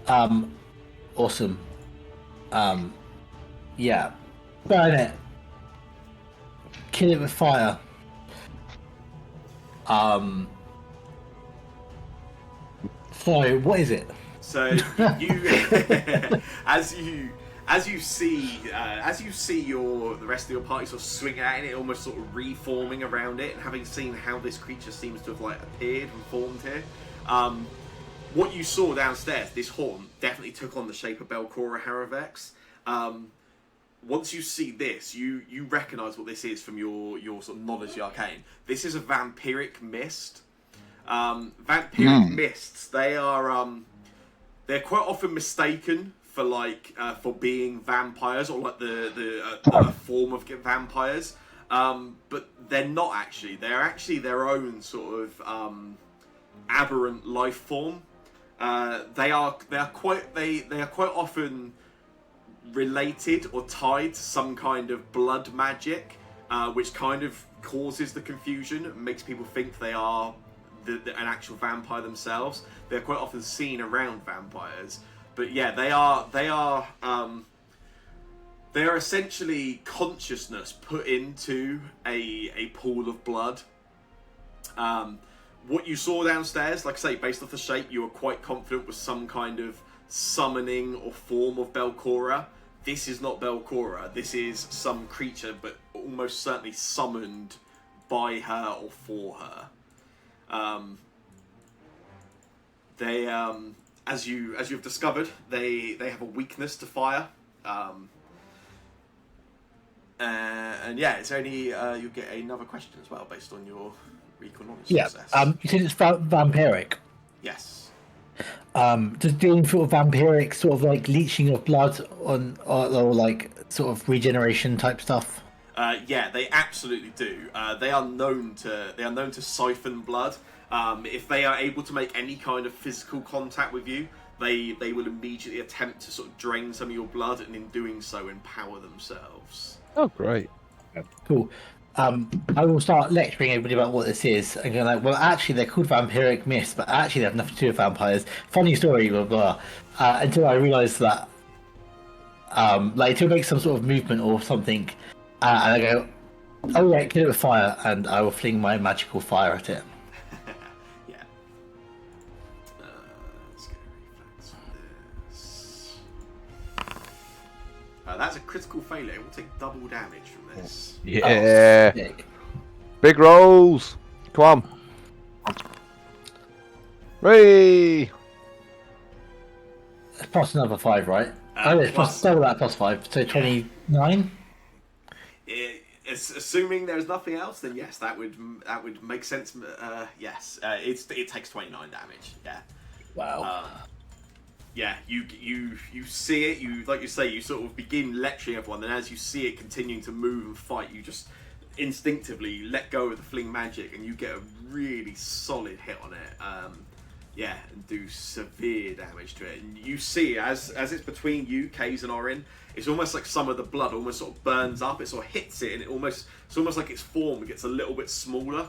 Awesome. Yeah. Burn it. Kill it with fire. So what is it? So you as you see the rest of your party sort of swing out and it almost sort of reforming around it, and having seen how this creature seems to have like appeared and formed here, what you saw downstairs, this horn definitely took on the shape of Belcora Haravex. Once you see this, you recognise what this is from your sort of knowledge of the arcane. This is a vampiric mist. Vampiric mists, they're quite often mistaken for for being vampires, or like the form of vampires, but they're not actually. They're actually their own sort of aberrant life form. They are quite often related or tied to some kind of blood magic, which kind of causes the confusion and makes people think they are an actual vampire themselves. They're quite often seen around vampires, but yeah, they are essentially consciousness put into a pool of blood. What you saw downstairs, like I say, based off the shape, you were quite confident was some kind of summoning or form of Belcora. This is not Belcora. This is some creature, but almost certainly summoned by her or for her. They, as you've discovered, they have a weakness to fire. And yeah, it's only you'll get another question as well based on your recall knowledge success. You said it's vampiric. Yes. Does doing sort of vampiric sort of like leeching of blood or like sort of regeneration type stuff? Yeah, they absolutely do. They are known to siphon blood. If they are able to make any kind of physical contact with you, they will immediately attempt to sort of drain some of your blood, and in doing so, empower themselves. Oh, great. Cool. I will start lecturing everybody about what this is, and going like, well, actually, they're called vampiric mists, but actually, they have nothing to do with vampires. Funny story, blah blah. Until I realised that, like, to make some sort of movement or something, and I go, oh yeah, kill it with fire, and I will fling my magical fire at it. Yeah. Let's get a reflex on this. That's a critical failure. It will take double damage from this. Yeah. Oh, sick. Big rolls. Come on. Hooray! Plus another 5, right? It's plus double that plus 5, so 29. It's assuming there's nothing else, then yes, that would make sense. Yes, it takes 29 damage. Yeah. Wow. Yeah, you see it. You, like you say, you sort of begin lecturing everyone, and as you see it continuing to move and fight, you just instinctively let go of the fling magic, and you get a really solid hit on it. Yeah, and do severe damage to it. And you see, as it's between you, Kaze, and Orin, it's almost like some of the blood almost sort of burns up. It sort of hits it, and it's almost like its form gets a little bit smaller.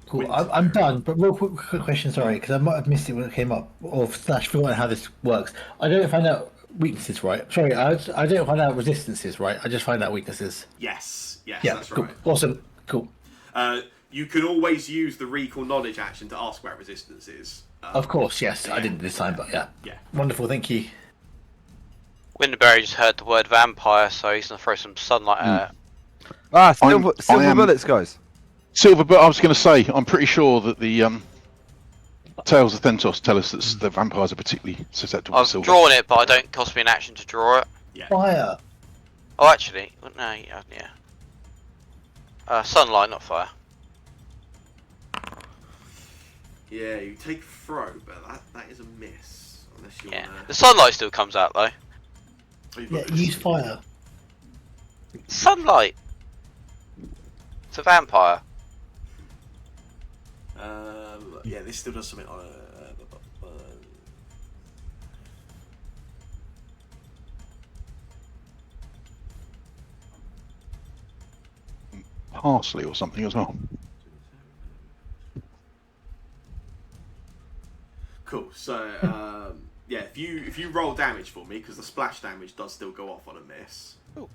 Cool. I'm done, but real quick question, sorry, because I might have missed it when it came up, or forgotten how this works. I don't find out weaknesses, right? Sorry, I don't find out resistances, right? I just find out weaknesses. Yes, Yeah, that's cool. right. Awesome, cool. You can always use the recall knowledge action to ask where resistance is. Of course, yes. I didn't this time, but yeah. Yeah. Wonderful, thank you. Winterberry just heard the word vampire, so he's gonna throw some sunlight at it. Ah, silver I am- bullets, guys. Silver, but I was going to say, I'm pretty sure that the Tales of Thentos tell us that the vampires are particularly susceptible to I've silver. drawn it, but it don't cost me an action to draw it. Fire. Oh, actually, no, yeah. Sunlight, not fire. Yeah, you take throw, but that is a miss. Unless you Yeah, wanna... the sunlight still comes out though. Oh, you've Yeah, got use fire. Sunlight. It's a vampire. Yeah, this still does something on parsley or something as well. Cool. So yeah, if you roll damage for me, because the splash damage does still go off on a miss. Cool.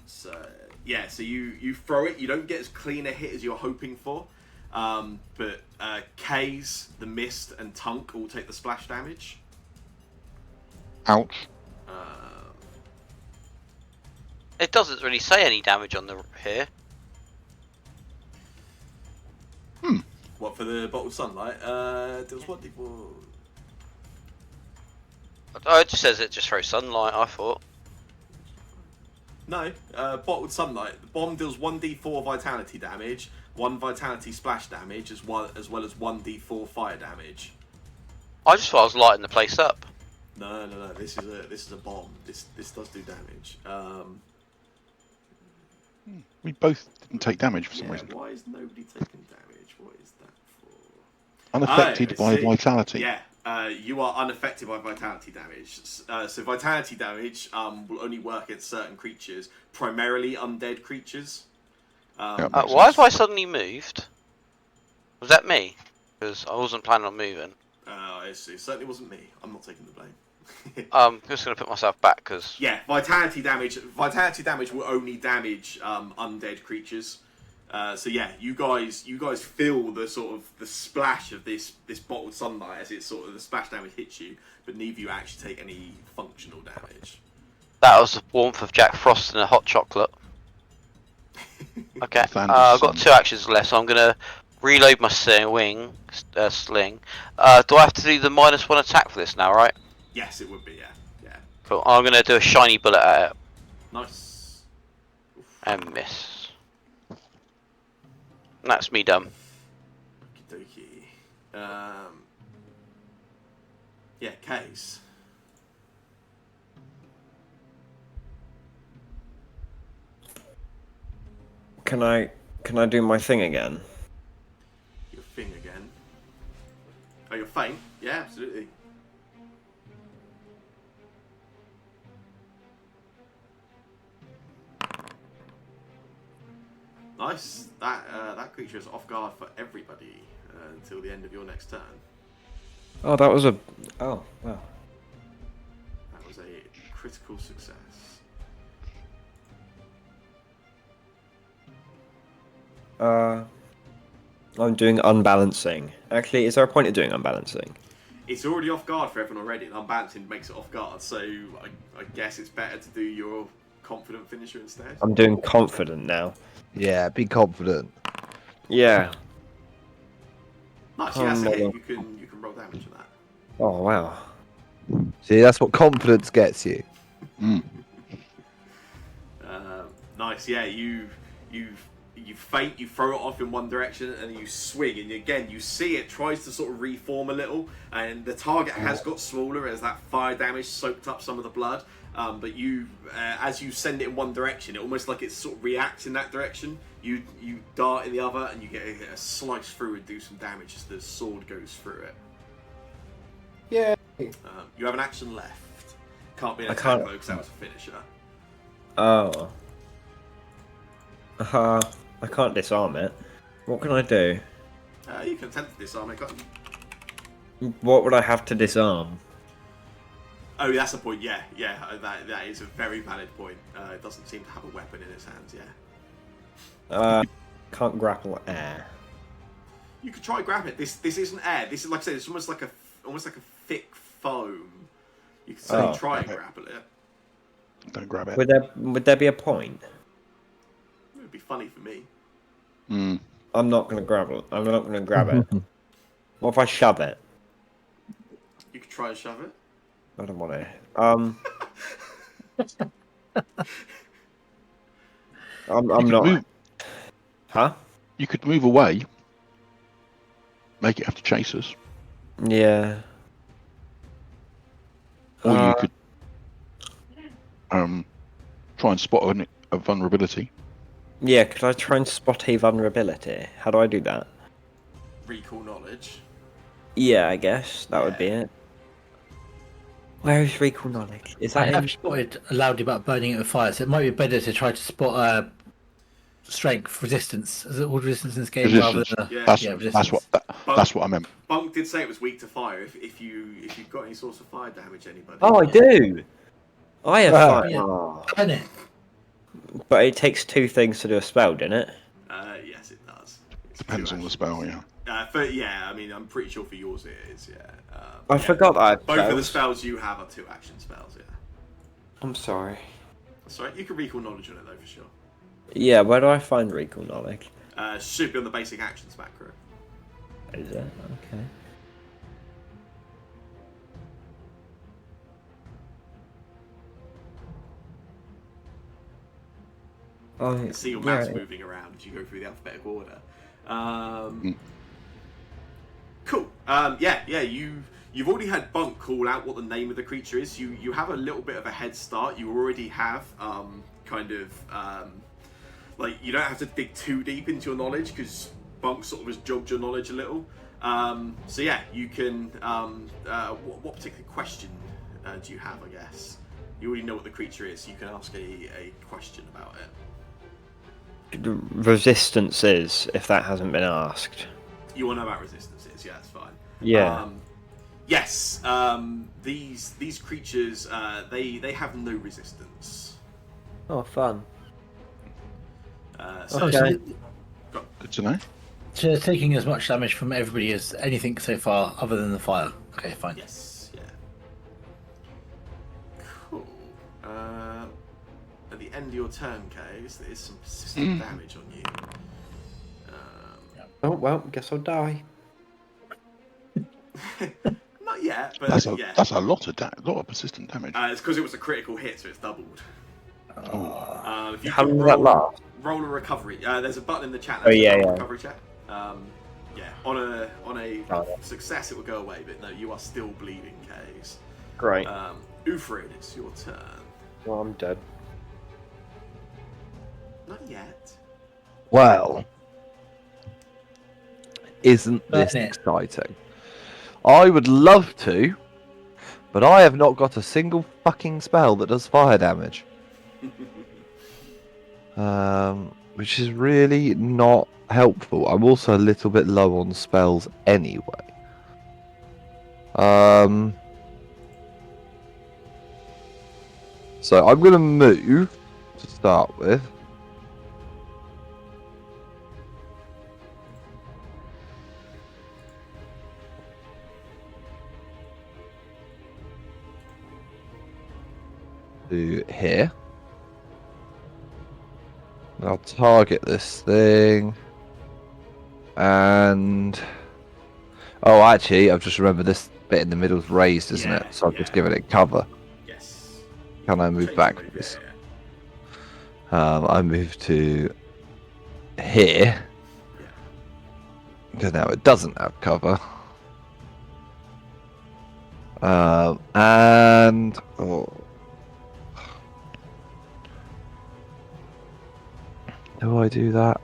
So yeah, so you throw it. You don't get as clean a hit as you're hoping for, but Kaze, the Mist, and Tunk all take the splash damage. Ouch. It doesn't really say any damage on the here. What for the bottled sunlight? There was 1d4. Oh, it just says it just throws sunlight. I thought. No, bottled sunlight. The bomb deals 1d4 vitality damage, 1 vitality splash damage, as well as 1d4 fire damage. I just thought I was lighting the place up. No. This is a bomb. This does do damage. We both didn't take damage for some Yeah, reason. why is nobody taking damage? What is that for? Unaffected Oh, I by see. vitality. Yeah, you are unaffected by vitality damage. So vitality damage will only work at certain creatures, primarily undead creatures. Yeah. Why have I suddenly moved? Was that me? Because I wasn't planning on moving. It certainly wasn't me. I'm not taking the blame. I'm just gonna put myself back because Yeah, vitality damage. Vitality damage will only damage undead creatures. So yeah, you guys feel the sort of the splash of this bottled sunlight as it sort of the splash damage hits you, but neither of you actually take any functional damage. that was the warmth of Jack Frost and a hot chocolate. Okay, Thunder I've got sun. 2 actions left, so I'm gonna reload my sling. Do I have to do the -1 attack for this now, right? Yes, it would be. Yeah. Cool. I'm gonna do a shiny bullet at it Nice. and miss. That's me done. Okie dokie. Yeah, Case. Can I do my thing again? Your thing again. Oh, your feint? Yeah, absolutely. Nice. That creature is off guard for everybody until the end of your next turn. Oh, that was a. Oh, wow. That was a critical success. I'm doing unbalancing. Actually, is there a point of doing unbalancing? It's already off guard for everyone already, and unbalancing makes it off guard, so I guess it's better to do your confident finisher instead. I'm doing confident now. Yeah, be confident. Yeah. Nice, yeah, that's a hit. Oh. You can roll damage for that. Oh wow. See, that's what confidence gets you. Nice, yeah. You feint, you throw it off in one direction, and you swing, and again you see it tries to sort of reform a little, and the target has got smaller as that fire damage soaked up some of the blood. But you, as you send it in one direction, it almost like it sort of reacts in that direction. You dart in the other, and you get a slice through and do some damage as the sword goes through it. Yeah. You have an action left. Can't be an I attack can't- though, because that was a finisher. Oh. I can't disarm it. What can I do? You can attempt to disarm it, can't you? What would I have to disarm? Oh, that's a point. Yeah. That is a very valid point. It doesn't seem to have a weapon in its hands. Yeah. Can't grapple air. You could try grab it. This isn't air. This is, like I said, it's almost like a thick foam. You could certainly try and grapple it. Don't grab it. Would there be a point? It would be funny for me. I'm not gonna grab it. I'm not gonna grab it. What if I shove it? You could try and shove it. I don't want to. I'm not. Move, Huh? you could move away. Make it have to chase us. Yeah. Or you could try and spot a vulnerability. Yeah, could I try and spot a vulnerability? How do I do that? Recall knowledge. Yeah, I guess that would be it. Where is recall knowledge? Is I that have in? spotted loudly about burning it with fire, so it might be better to try to spot strength, resistance. Is it all resistance in this game rather Resistance. than Yeah. That's resistance? that's what I meant. Bunk did say it was weak to fire. If you've got any source of fire damage, anybody? Oh, I do. I have Ah. fire. Yeah. Oh. Burn it. But it takes 2 things to do a spell, doesn't it? Yes, it does. It's Depends 2 on the actions. spell, yeah. I mean, I'm pretty sure for yours it is. Yeah. I forgot that I had Both of the spells. spells you have are 2 action spells. Yeah. I'm sorry. That's right. You can recall knowledge on it though for sure. Yeah, where do I find recall knowledge? Should be on the basic actions macro. Is it? Okay. Oh, You can see your mouse moving around as you go through the alphabetical order. Cool. You've already had Bunk call out what the name of the creature is. You have a little bit of a head start. You already have like you don't have to dig too deep into your knowledge because Bunk sort of has jogged your knowledge a little. So yeah, you can. What particular question do you have? I guess you already know what the creature is. So you can ask a question about it. Resistance is, if that hasn't been asked. You want to know about resistances? Yeah, that's fine. Yeah. Yes. These creatures they have no resistance. Oh, fun. So Okay. Good to know. So taking as much damage from everybody as anything so far, other than the fire. Okay, fine. yes, yeah. Cool. At the end of your turn, Case, there is some persistent damage on you. Oh, well, guess I'll die. Not yet, but That's yeah. a lot of persistent damage. It's because it was a critical hit, so it's doubled. If you How can long does that last? roll a recovery. There's a button in the chat. Oh, That says yeah, roll a yeah. recovery check. On a Oh. success, it will go away, but no, you are still bleeding, Case. Great. Ufrid, it's your turn. Well, I'm dead. Not yet. Well, isn't this Burn it. exciting? I would love to, but I have not got a single fucking spell that does fire damage. Which is really not helpful. I'm also a little bit low on spells anyway. So I'm going to move to start with. To here. I'll target this thing. And oh, actually, I've just remembered this bit in the middle is raised, isn't Yeah, it? So I've just yeah. given it cover. Yes. Can I move Change back, the move, please? yeah. I move to here Yeah. because now it doesn't have cover. And do I do that?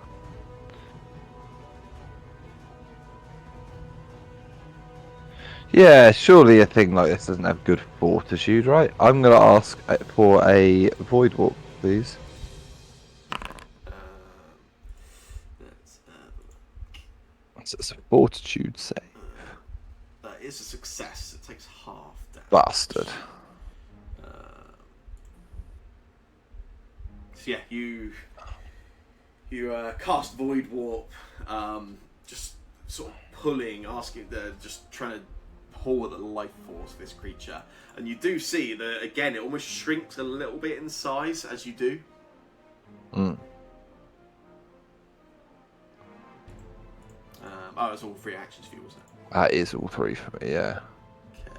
Yeah, surely a thing like this doesn't have good fortitude, right? I'm going to ask for a void walk, please. Let's So it's a fortitude save. that is a success. It takes half damage. Bastard. So yeah, you cast Void Warp, just sort of pulling, just trying to pull at the life force of this creature, and you do see that again it almost shrinks a little bit in size as you do. It's all 3 actions for you, wasn't it? That is all 3 for me, yeah. Okay,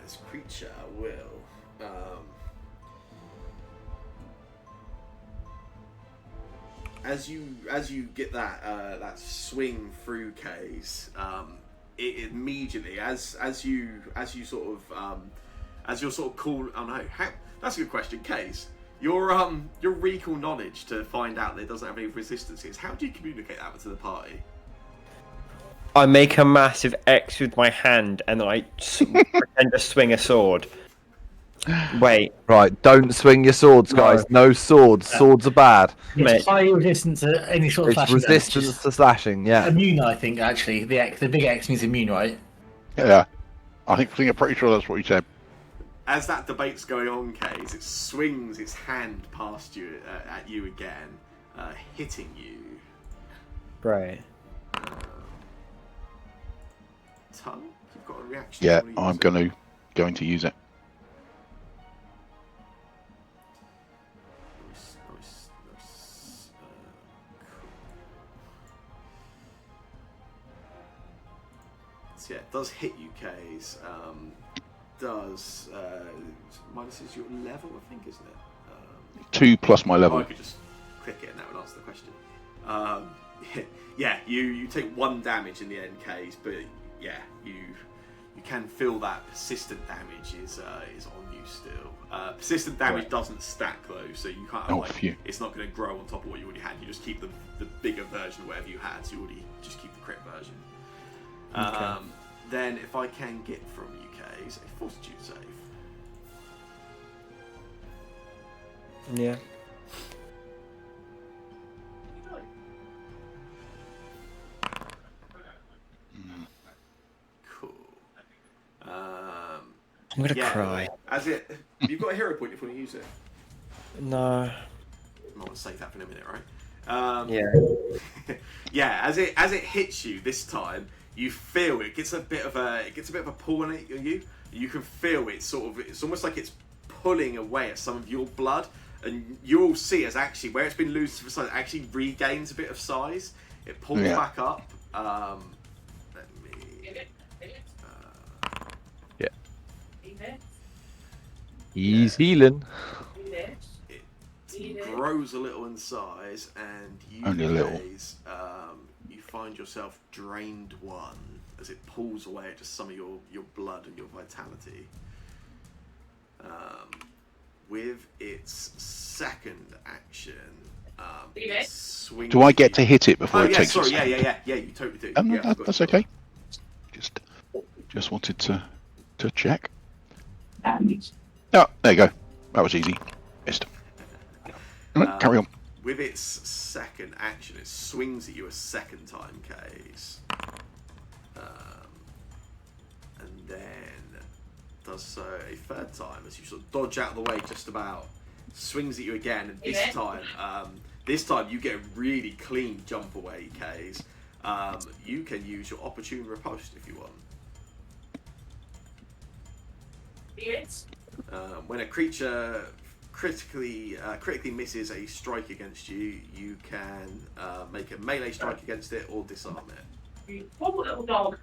this creature will. As you get that swing through K's, it immediately as you're sort of cool. Oh no, that's a good question, K's. Your recall knowledge to find out that it doesn't have any resistances. How do you communicate that to the party? I make a massive X with my hand and then I pretend to swing a sword. Wait, Right, don't swing your swords, guys. No swords. Swords are bad. It's high resistance to any sort of It's slashing damage. resistance to slashing, yeah. Immune, I think, actually. The big X means immune, right? Yeah, I think I'm pretty sure that's what he said. As that debate's going on, Kays, it swings its hand past you at you again, hitting you. right. Tongue, you've got a reaction. Yeah, You wanna I'm use it? going to use it. Nice. Cool. So yeah, it does hit you, Kays. Minuses your level, I think, isn't it? 2 plus my Oh, level. I could just click it and that would answer the question. Yeah, you take 1 damage in the end, Kays, but yeah, you can feel that persistent damage is on you still. Persistent damage doesn't stack though, so you can't. Oh, phew. It's not going to grow on top of what you already had. You just keep the bigger version of whatever you had. So you already just keep the crit version. Then, if I can get from you, Kays, a Fortitude save. Yeah. Cool. I'm gonna cry. As it, you've got a hero point if you want to use it. No. I want to save that for a minute, right? Yeah. Yeah. As it hits you this time, you feel it gets a bit of a pull on you. You can feel it it's almost like it's pulling away at some of your blood, and you'll see as actually where it's been losing for size, it actually regains a bit of size. It pulls back up. Let me. He's healing. It grows a little in size, and you Only a little. guys, you find yourself drained 1 as it pulls away at just some of your blood and your vitality. With its second action, it swings. Do I get to hit it before Oh it yeah, takes sorry, its... yeah, you totally do. No, Yeah, I forgot that's to- okay. Just wanted to check. Oh, there you go. That was easy. Missed. Right, carry on. With its second action, it swings at you a second time, Kays. And then does so a third time as you sort of dodge out of the way just about. Swings at you again, and this time you get a really clean jump away, Kays. You can use your opportune riposte if you want. When a creature critically misses a strike against you, you can make a melee strike against it or disarm it. Little dog.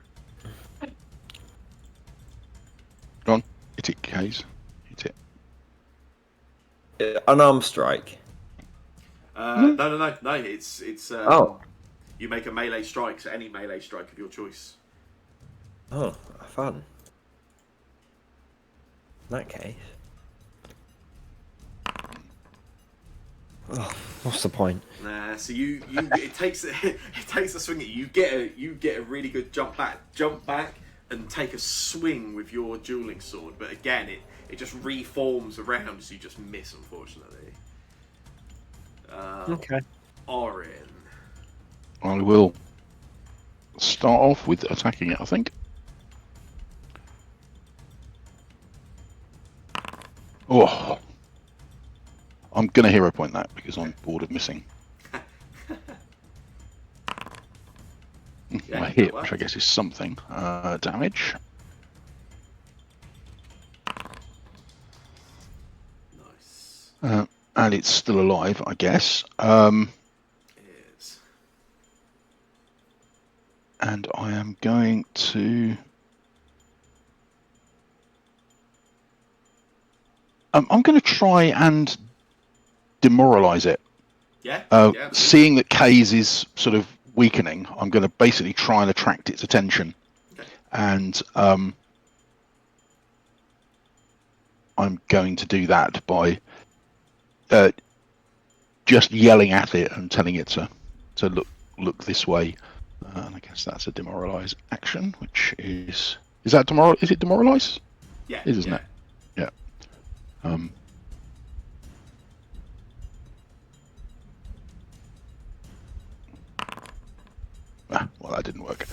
Go on. Hit it, Kays. Hit it. Unarmed strike. No. It's Oh. You make a melee strike, so any melee strike of your choice. Oh, fun. In that case. Oh, what's the point? Nah, so it takes a swing at you. You get a really good jump back, and take a swing with your dueling sword. But again, it just reforms around, so you just miss, unfortunately. Okay. Orin. I will start off with attacking it, I think. Oh, I'm going to hero point that because I'm bored of missing. Yeah, I hit, that which I guess is something. Damage. Nice. And it's still alive, I guess. It is. And I am going to... I'm going to try and demoralize it. Yeah. Yeah. Seeing that Kays is sort of weakening, I'm going to basically try and attract its attention. Okay. And I'm going to do that by just yelling at it and telling it to look this way. And I guess that's a demoralize action, which is that is it demoralize? Yeah. It is, isn't yeah. it? Yeah. Um, well, that didn't work.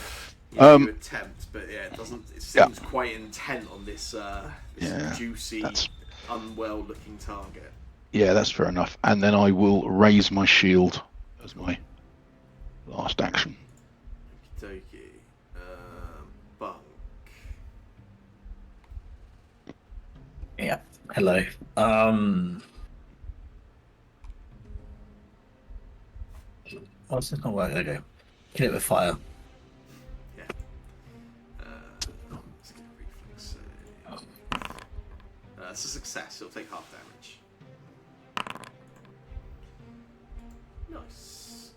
Yeah, you attempt, but yeah, it doesn't. It Yeah. seems quite intent on this Yeah, juicy, that's- unwell-looking target. Yeah, that's fair enough. And then I will raise my shield as my last action. Okey-dokey. Bunk. Yeah. Hello. Oh, it's not gonna work. There you go. Kill it with fire. Yeah. Let's get a reflex save. It's a success. It'll take half damage. Nice.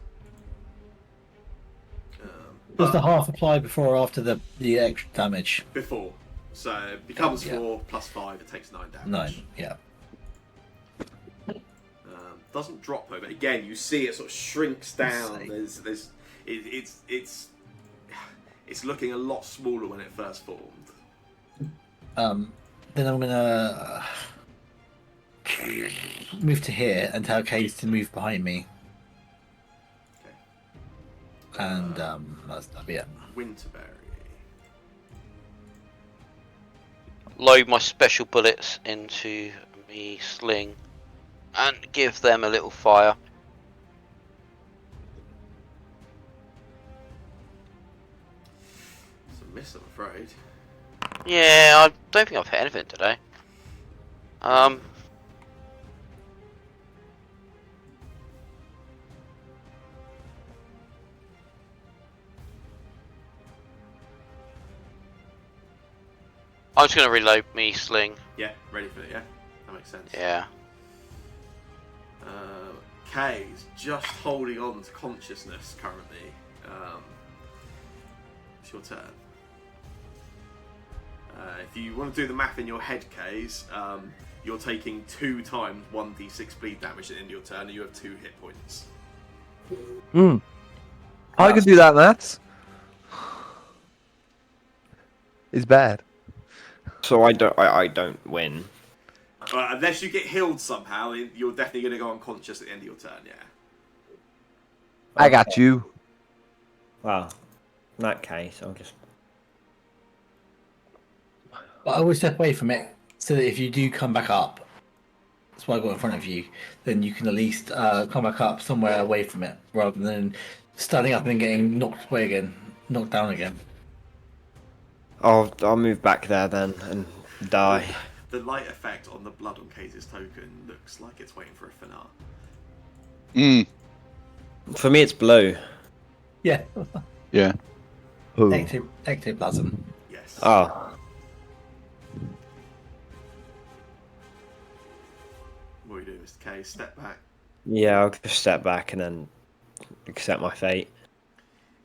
Does the But half apply before or after the extra damage? before, so it becomes Yeah. 4 plus 5. It takes 9 damage. 9. Yeah. Doesn't drop though, but again, you see it sort of shrinks down. Let's It's looking a lot smaller when it first formed. Then I'm gonna move to here and tell Case to move behind me, Okay. and that'll be it. Winterberry. Load my special bullets into me sling and give them a little fire. It's a miss, I'm afraid. Yeah, I don't think I've hit anything today. I'm just gonna reload me sling. Yeah, ready for it. Yeah, that makes sense. Yeah. Kay's just holding on to consciousness currently. It's your turn. If you want to do the math in your head, Kays, you're taking 2 times 1d6 bleed damage at the end of your turn, and you have 2 hit points. I can do that, Matt. It's bad. So I don't win. Unless you get healed somehow, you're definitely going to go unconscious at the end of your turn. Yeah. I got you. Well, in that case, I'll just. But I always step away from it so that if you do come back up, that's why I got in front of you. Then you can at least come back up somewhere away from it, rather than standing up and then getting knocked away again, knocked down again. I'll move back there then and die. The light effect on the blood on Kays' token looks like it's waiting for a finale. For me, it's blue. Yeah. Yeah. Ooh. Ectoplasm. Yes. Oh, What are you doing, Mr. K? Step back. yeah. I'll just step back and then accept my fate.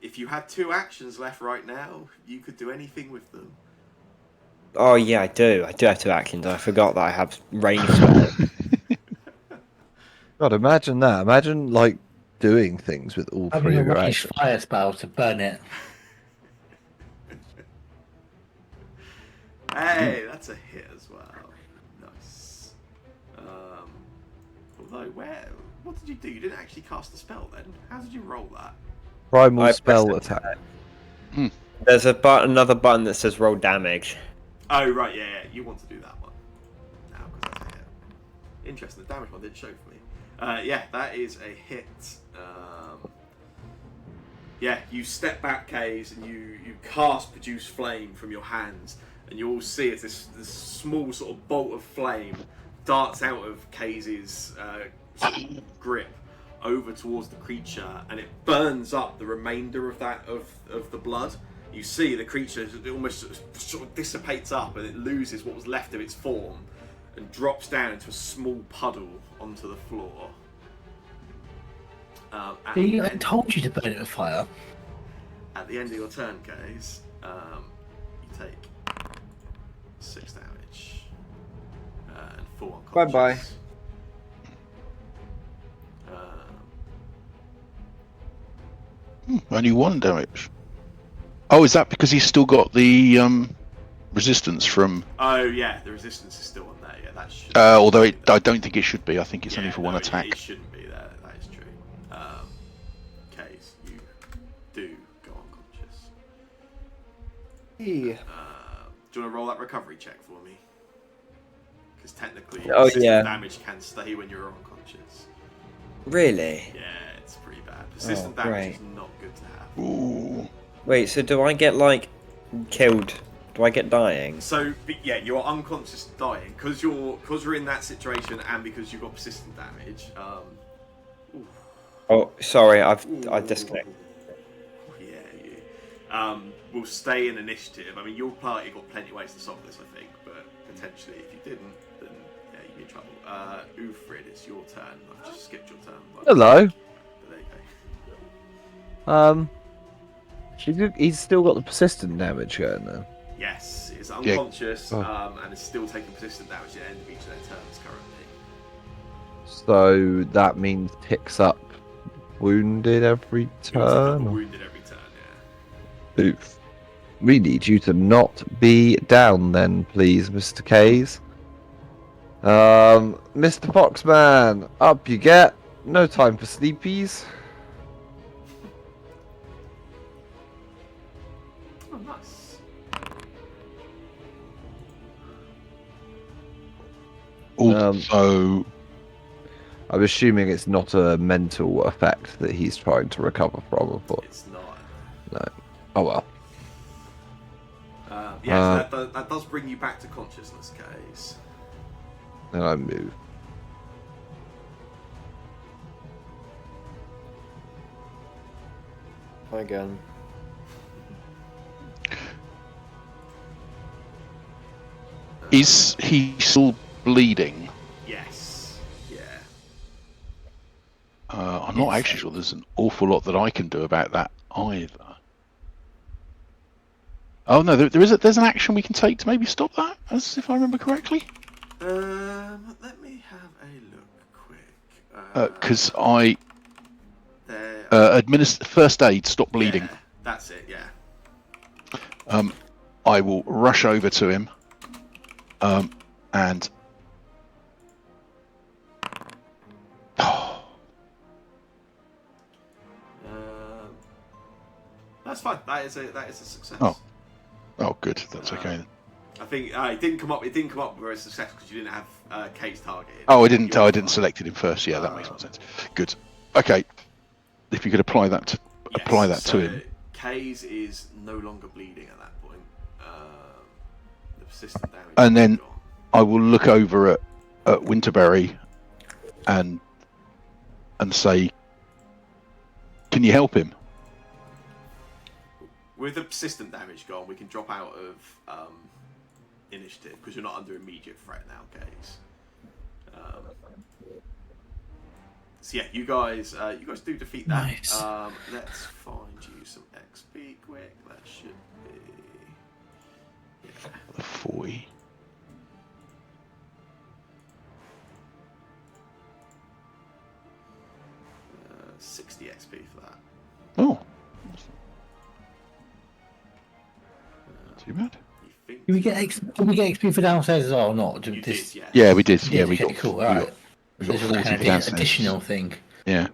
If you had 2 actions left right now, you could do anything with them. Oh yeah, I do. I do have 2 actions. I forgot that I have range spell. God, imagine that. Imagine like doing things with all Having 3 a of your ranged actions. fire spell to burn it. Hey, that's a hit as well. Nice. Although, what did you do? You didn't actually cast a spell then. How did you roll that? Primal I spell pressed it. attack. There's another button that says roll damage. Oh, right, yeah. You want to do that one. Now, because that's a hit. Interesting, the damage one didn't show for me. Yeah, that is a hit. Yeah, you step back, Kays, and you cast Produce Flame from your hands, and you all see as this small sort of bolt of flame darts out of Kays' grip over towards the creature, and it burns up the remainder of that of the blood. You see the creature almost sort of dissipates up, and it loses what was left of its form and drops down into a small puddle onto the floor. See, I told you to burn it with fire. At the end of your turn, Kays, you take 6 damage and 4 unconscious. Bye-bye. Only 1 damage. Oh, is that because he's still got the resistance from. Oh yeah, the resistance is still on there. Yeah, that should. Although be there. I don't think it should be. I think it's only for one no, attack. It shouldn't be there. That is true. Case, you do go unconscious. Yeah. Do you want to roll that recovery check for me? Because technically, Oh, resistant yeah. damage can stay when you're unconscious. Really? Yeah, it's pretty bad. Resistant damage great. is not good to have. Ooh. Wait, so do I get, like, killed? Do I get dying? So yeah, you're unconscious dying because you're in that situation and because you've got persistent damage. Oh, sorry, I've disconnected. Yeah, you will stay in initiative. I mean, your party got plenty of ways to solve this, I think, but potentially if you didn't, then yeah, you'd be in trouble. Ufrid, it's your turn. I've just skipped your turn. Hello. But there you go. He's still got the persistent damage going then. Yes, it's unconscious Oh. and is still taking persistent damage at the end of each of their turns currently. So that means ticks up wounded every You'll take up a turn. wounded every turn, yeah. Oof. We need you to not be down then, please, Mr. Kays. Mr. Foxman, up you get. No time for sleepies. Oh, nice. Also, I'm assuming it's not a mental effect that he's trying to recover from, but It's not. no. Oh well. So that does bring you back to consciousness, Case. Then I move. Again. is he still bleeding? Yes. Yeah. I'm not actually sure there's an awful lot that I can do about that either. Oh no, there's an action we can take to maybe stop that, as if I remember correctly. Let me have a look quick. Because I there. administer first aid, stop bleeding. Yeah, that's it. Yeah. I will rush over to him, and That's fine. That is a success. Oh, good. That's okay then. I think it didn't come up. It didn't come up with a success because you didn't have Kate's target. Oh, I didn't select it in first. Yeah, that makes more sense. Good. Okay. If you could apply that to him. Kay's is no longer bleeding at that point. The persistent damage. And then is gone. I will look over at Winterberry and say, "Can you help him?" With the persistent damage gone, we can drop out of initiative because you're not under immediate threat now, Kays. So yeah, you guys do defeat that. Nice. Let's find you some XP quick. That should be 40. 60 XP for that. Oh, too bad. You think? Did we get XP for downstairs as well or not? You did, yeah. Yeah, we did. Yeah, we okay, got. cool. we All got- right. we got This is 40 like for an downstairs. additional thing. Yeah.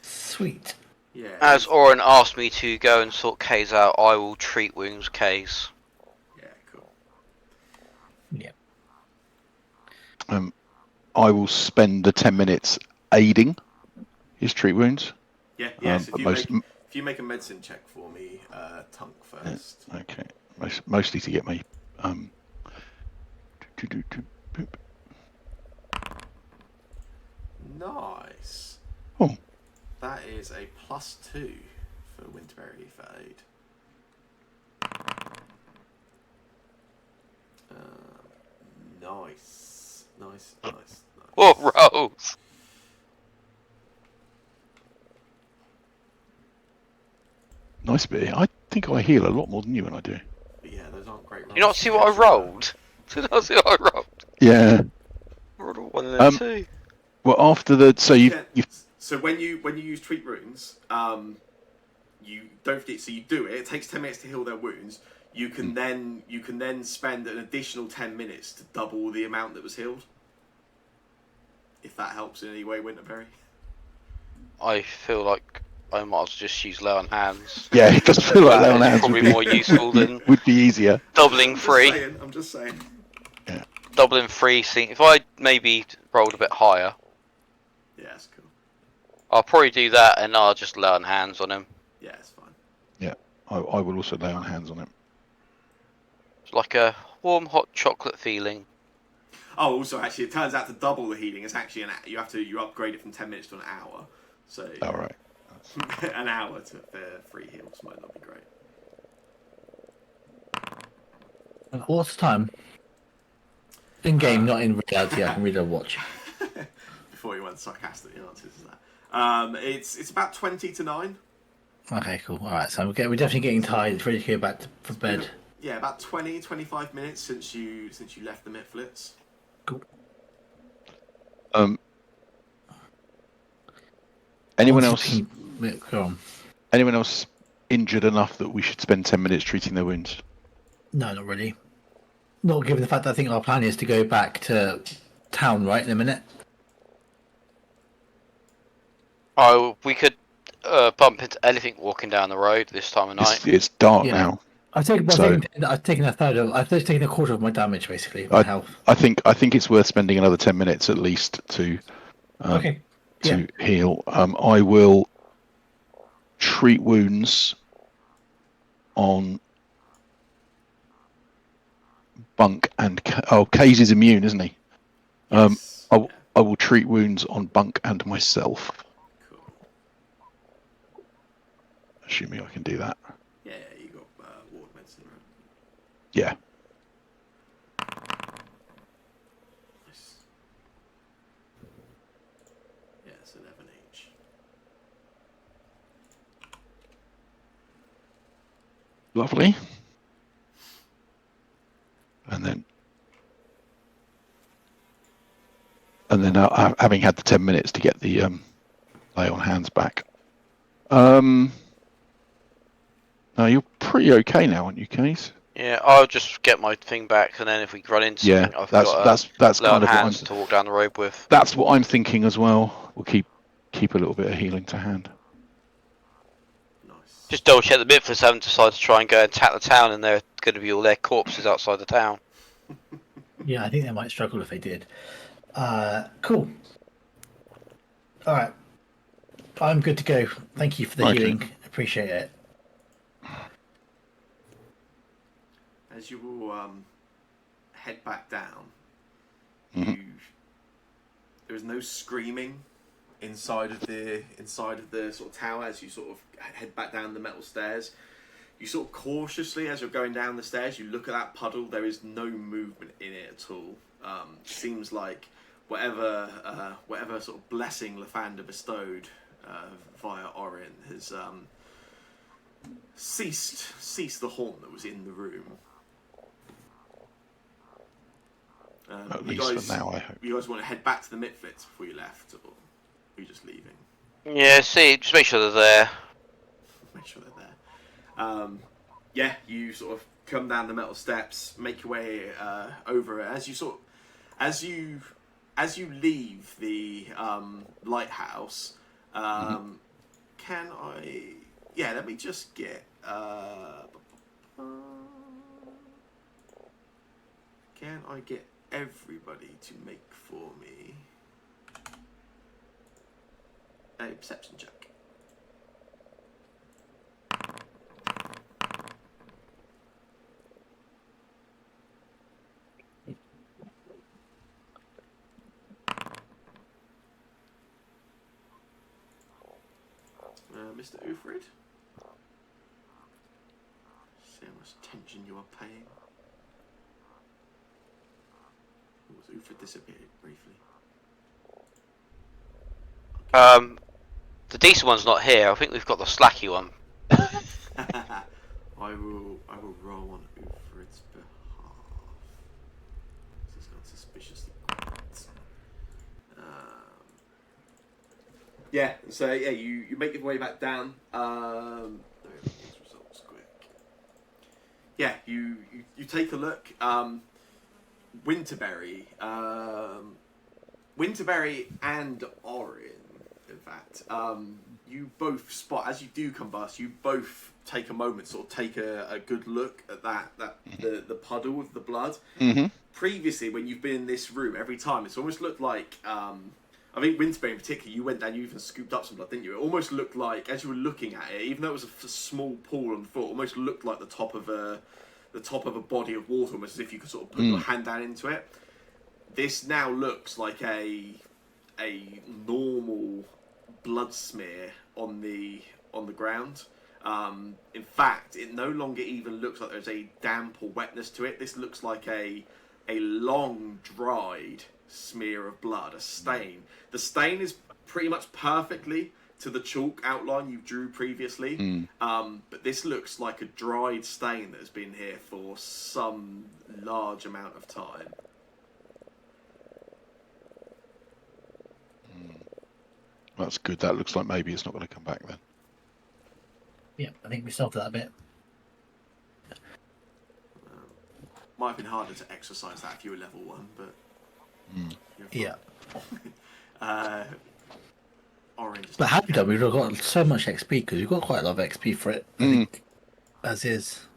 Sweet. Yeah. As Oren asked me to go and sort Kays out, I will treat wounds Kays. Yeah, cool. Yeah. I will spend the 10 minutes aiding his treat wounds. Yeah, yes. but If you make a medicine check for me, Tunk first. Okay. Mostly to get me. Boop. Nice. Oh. That is a +2 for Winterberry for aid. Nice. What rolls? Nice bit. I think I heal a lot more than you when I do. But yeah, those aren't great rolls. Did you not see what I rolled? Did you not see what I rolled? Yeah. I rolled a 1 and a 2. Well, after the you So when you use treat runes, you don't forget. So you do it. It takes 10 minutes to heal their wounds. you can then spend an additional 10 minutes to double the amount that was healed. If that helps in any way, Winterberry. I feel like I might as well just use lay on hands. Yeah, it does feel like lay on That is hands probably would be, more useful than would be easier. doubling free. I'm just saying. Yeah. Doubling free. If I maybe rolled a bit higher, Yeah, that's cool. I'll probably do that, and I'll just lay on hands on him. Yeah, it's fine. Yeah, I will also lay on hands on it. It's like a warm, hot chocolate feeling. Oh, also, actually, it turns out to double the healing. It's actually you upgrade it from 10 minutes to an hour. So All right. an hour to free heals might not be great. What's the time? In game, not in reality. I can read a watch. Before you went sarcastic, the answer is that. It's about 20 to 9. Okay, cool. All right, so we're definitely getting tired. It's ready to go back for bed. Yeah, about 20, 25 minutes since you left the Mitflits. Cool. Anyone else? Go on. Anyone else injured enough that we should spend 10 minutes treating their wounds? No, not really. Not given the fact that I think our plan is to go back to town, right, in a minute. Oh, we could bump into anything walking down the road this time of night. It's dark Yeah. now. I've taken a quarter of my damage, basically, my health. I think it's worth spending another 10 minutes at least to Okay. to heal. I will treat wounds on Bunk and Kaze is immune, isn't he? Yes. I will treat wounds on Bunk and myself, Cool. assuming I can do that. Yeah, you got ward medicine, right? Yeah. Nice. Yeah, it's 11 each. Lovely. And then having had the 10 minutes to get the lay on hands back. No, you're pretty okay now, aren't you, Case? Yeah, I'll just get my thing back, and then if we run into something, I've got that's lay on kind of hands to walk down the road with. that's what I'm thinking as well. We'll keep a little bit of healing to hand. Nice. Just double check the Mitflits haven't decided to try and go and attack the town, and they're going to be all their corpses outside the town. Yeah, I think they might struggle if they did. Cool. All right. I'm good to go. Thank you for the Okay. healing. Appreciate it. As you will head back down, Mhm. there is no screaming inside of the sort of tower as you sort of head back down the metal stairs. You sort of cautiously, as you're going down the stairs, you look at that puddle. There is no movement in it at all. Seems like whatever sort of blessing Lathander bestowed via Orin has ceased the haunt that was in the room. At least for now, I hope. You guys want to head back to the Mitflits before you left, or are you just leaving? Yeah, see, just make sure they're there. Make sure they're there. Yeah, you sort of come down the metal steps, make your way over it. As you leave the lighthouse. Can I? Yeah, let me just get. Can I get everybody to make for me a perception check? Mr. Ufrid? See how much attention you are paying. Was Ufrid disappeared briefly? The decent one's not here. I think we've got the slacky one. I will roll on Ufrid's behalf. This is not suspiciously quiet. Yeah, so yeah, you make your way back down. Let me make these results quick. yeah, you take a look. Winterberry, Winterberry and Orin, in fact, you both spot as you do combust. You both take a moment, sort of take a good look at the puddle of the blood. Mm-hmm. Previously, when you've been in this room, every time it's almost looked like. I think Winterberry in particular, you went down, you even scooped up some blood, didn't you? It almost looked like, as you were looking at it, even though it was a small pool on the floor, it almost looked like the top of a body of water, almost as if you could sort of put your hand down into it. This now looks like a normal blood smear on the ground. In fact, it no longer even looks like there's a damp or wetness to it. This looks like a long dried smear of blood, a stain. The stain is pretty much perfectly to the chalk outline you drew previously, but this looks like a dried stain that has been here for some large amount of time. That's good. That looks like maybe it's not going to come back then. Yeah, I think we solved that a bit. Might have been harder to exercise that if you were level 1, but Yeah. Orange. But happy done. We've got so much XP because we've got quite a lot of XP for it. I think, as is.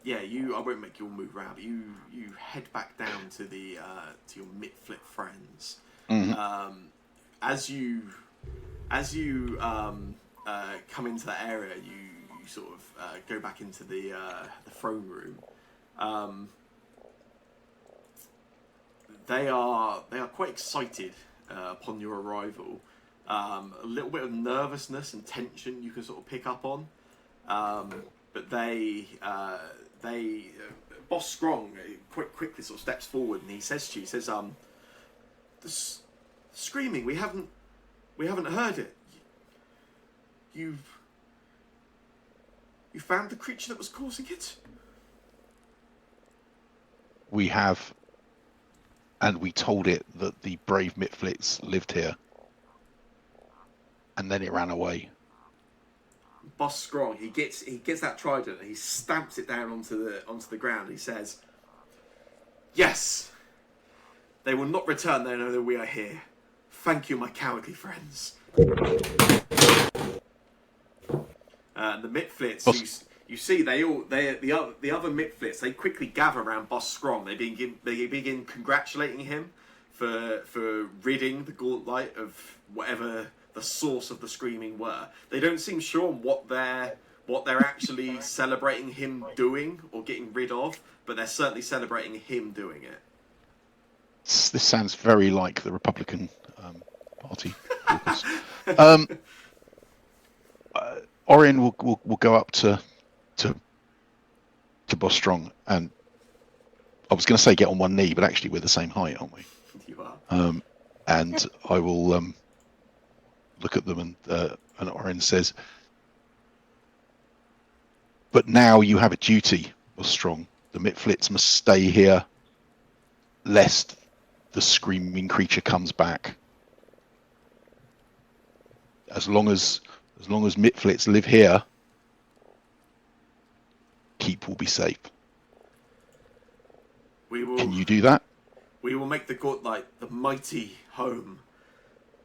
Yeah, I won't make you all move around, but you head back down to the to your Mitflit friends. As you come into that area, you sort of go back into the throne room. They are quite excited upon your arrival. A little bit of nervousness and tension you can sort of pick up on, but they Boss Strong quickly sort of steps forward and he says to you, the screaming, we haven't heard it. You found the creature that was causing it? We have, and we told it that the brave Mitflits lived here, and then it ran away. Boss Strong, he gets that trident and he stamps it down onto the ground. He says, "Yes, they will not return. They know that we are here. Thank you, my cowardly friends." The Mitflits, you see, the other Mitflits, they quickly gather around Boss Strong. They begin congratulating him for ridding the Gauntlet of whatever the source of the screaming were. They don't seem sure on what they're actually celebrating him doing or getting rid of, but they're certainly celebrating him doing it. This sounds very like the Republican Party caucus. Orion will go up to Boss Strong, and I was going to say get on one knee, but actually we're the same height, aren't we? You are. And I will look at them, and Orion says, "But now you have a duty, Boss Strong. The Mitflits must stay here, lest the screaming creature comes back. As long as Mitflits live here, Keep will be safe. Can you do that?" We will make the Gauntlet the mighty home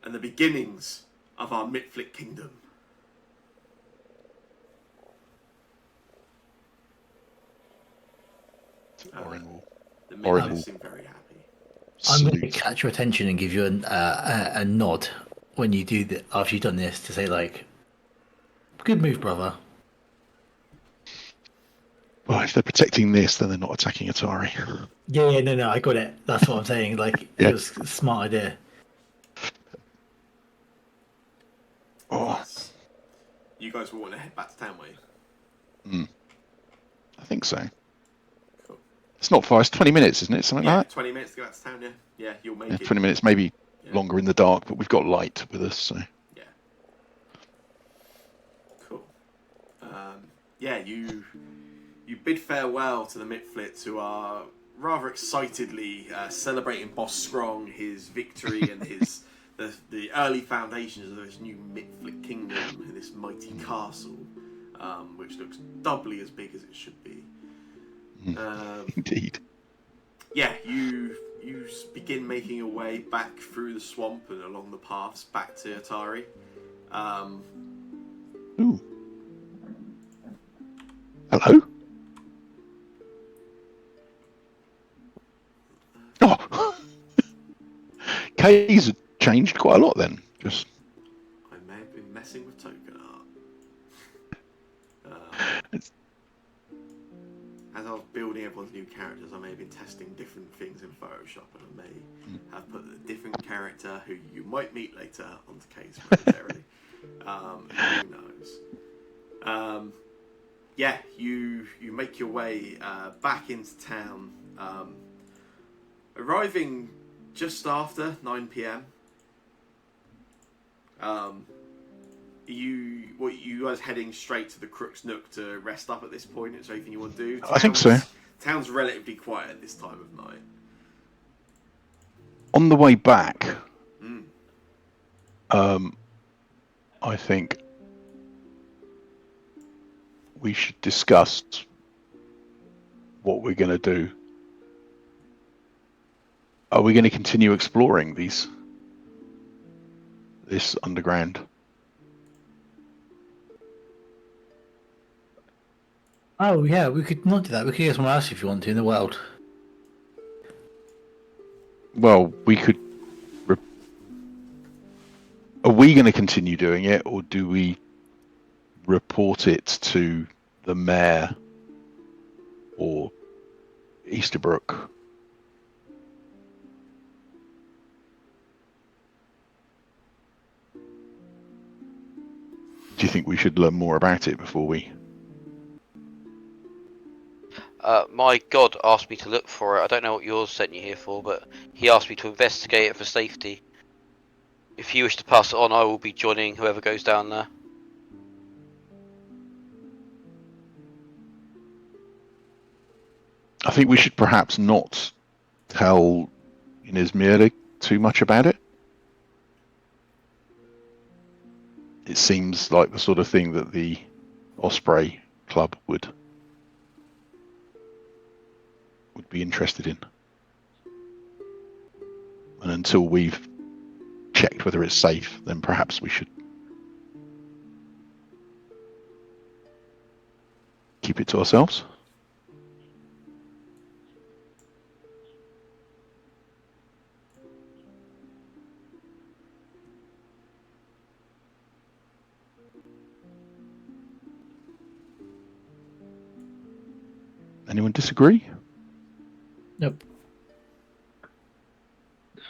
and the beginnings of our Mitflit kingdom. The Mitflits seem very happy. I'm going to catch your attention and give you a nod when you do that after you've done this to say like, "Good move, brother." Well, if they're protecting this, then they're not attacking Atari. Yeah, no, I got it. That's what I'm saying. Like, Yeah. It was a smart idea. Oh, Yes. You guys will want to head back to town, will you? I think so. Cool. It's not far. It's 20 minutes, isn't it? Something Yeah, like 20 minutes to go back to town, yeah. Yeah, you'll make that. Yeah, it. 20 minutes, maybe Yeah. longer in the dark, but we've got light with us, so. Yeah. Cool. Yeah, you bid farewell to the Mitflits, who are rather excitedly celebrating Boss Strong, his victory and his the early foundations of this new Mitflit kingdom, this mighty castle. which looks doubly as big as it should be. Indeed. Yeah, you begin making your way back through the swamp and along the paths back to Atari. Ooh. Hello? Oh! K's changed quite a lot then. Just I may have been messing with token art. As I was building everyone's new characters, I may have been testing different things in Photoshop, and I may have put a different character who you might meet later onto K's momentarily. Who knows? Yeah, you make your way back into town, arriving just after 9 p.m. You guys heading straight to the Crook's Nook to rest up at this point? Is there anything you want to do? I think so. Town's relatively quiet at this time of night. on the way back, I think we should discuss what we're going to do. Are we going to continue exploring this underground? Oh yeah, we could not do that. We could get someone else if you want to in the world. Well, we could. Are we going to continue doing it, or do we report it to the mayor or Easterbrook? Do you think we should learn more about it before we? My god asked me to look for it. I don't know what yours sent you here for, but he asked me to investigate it for safety. If you wish to pass it on, I will be joining whoever goes down there. I think we should perhaps not tell Inez too much about it. It seems like the sort of thing that the Osprey Club would be interested in. And until we've checked whether it's safe, then perhaps we should keep it to ourselves. Anyone disagree? Nope.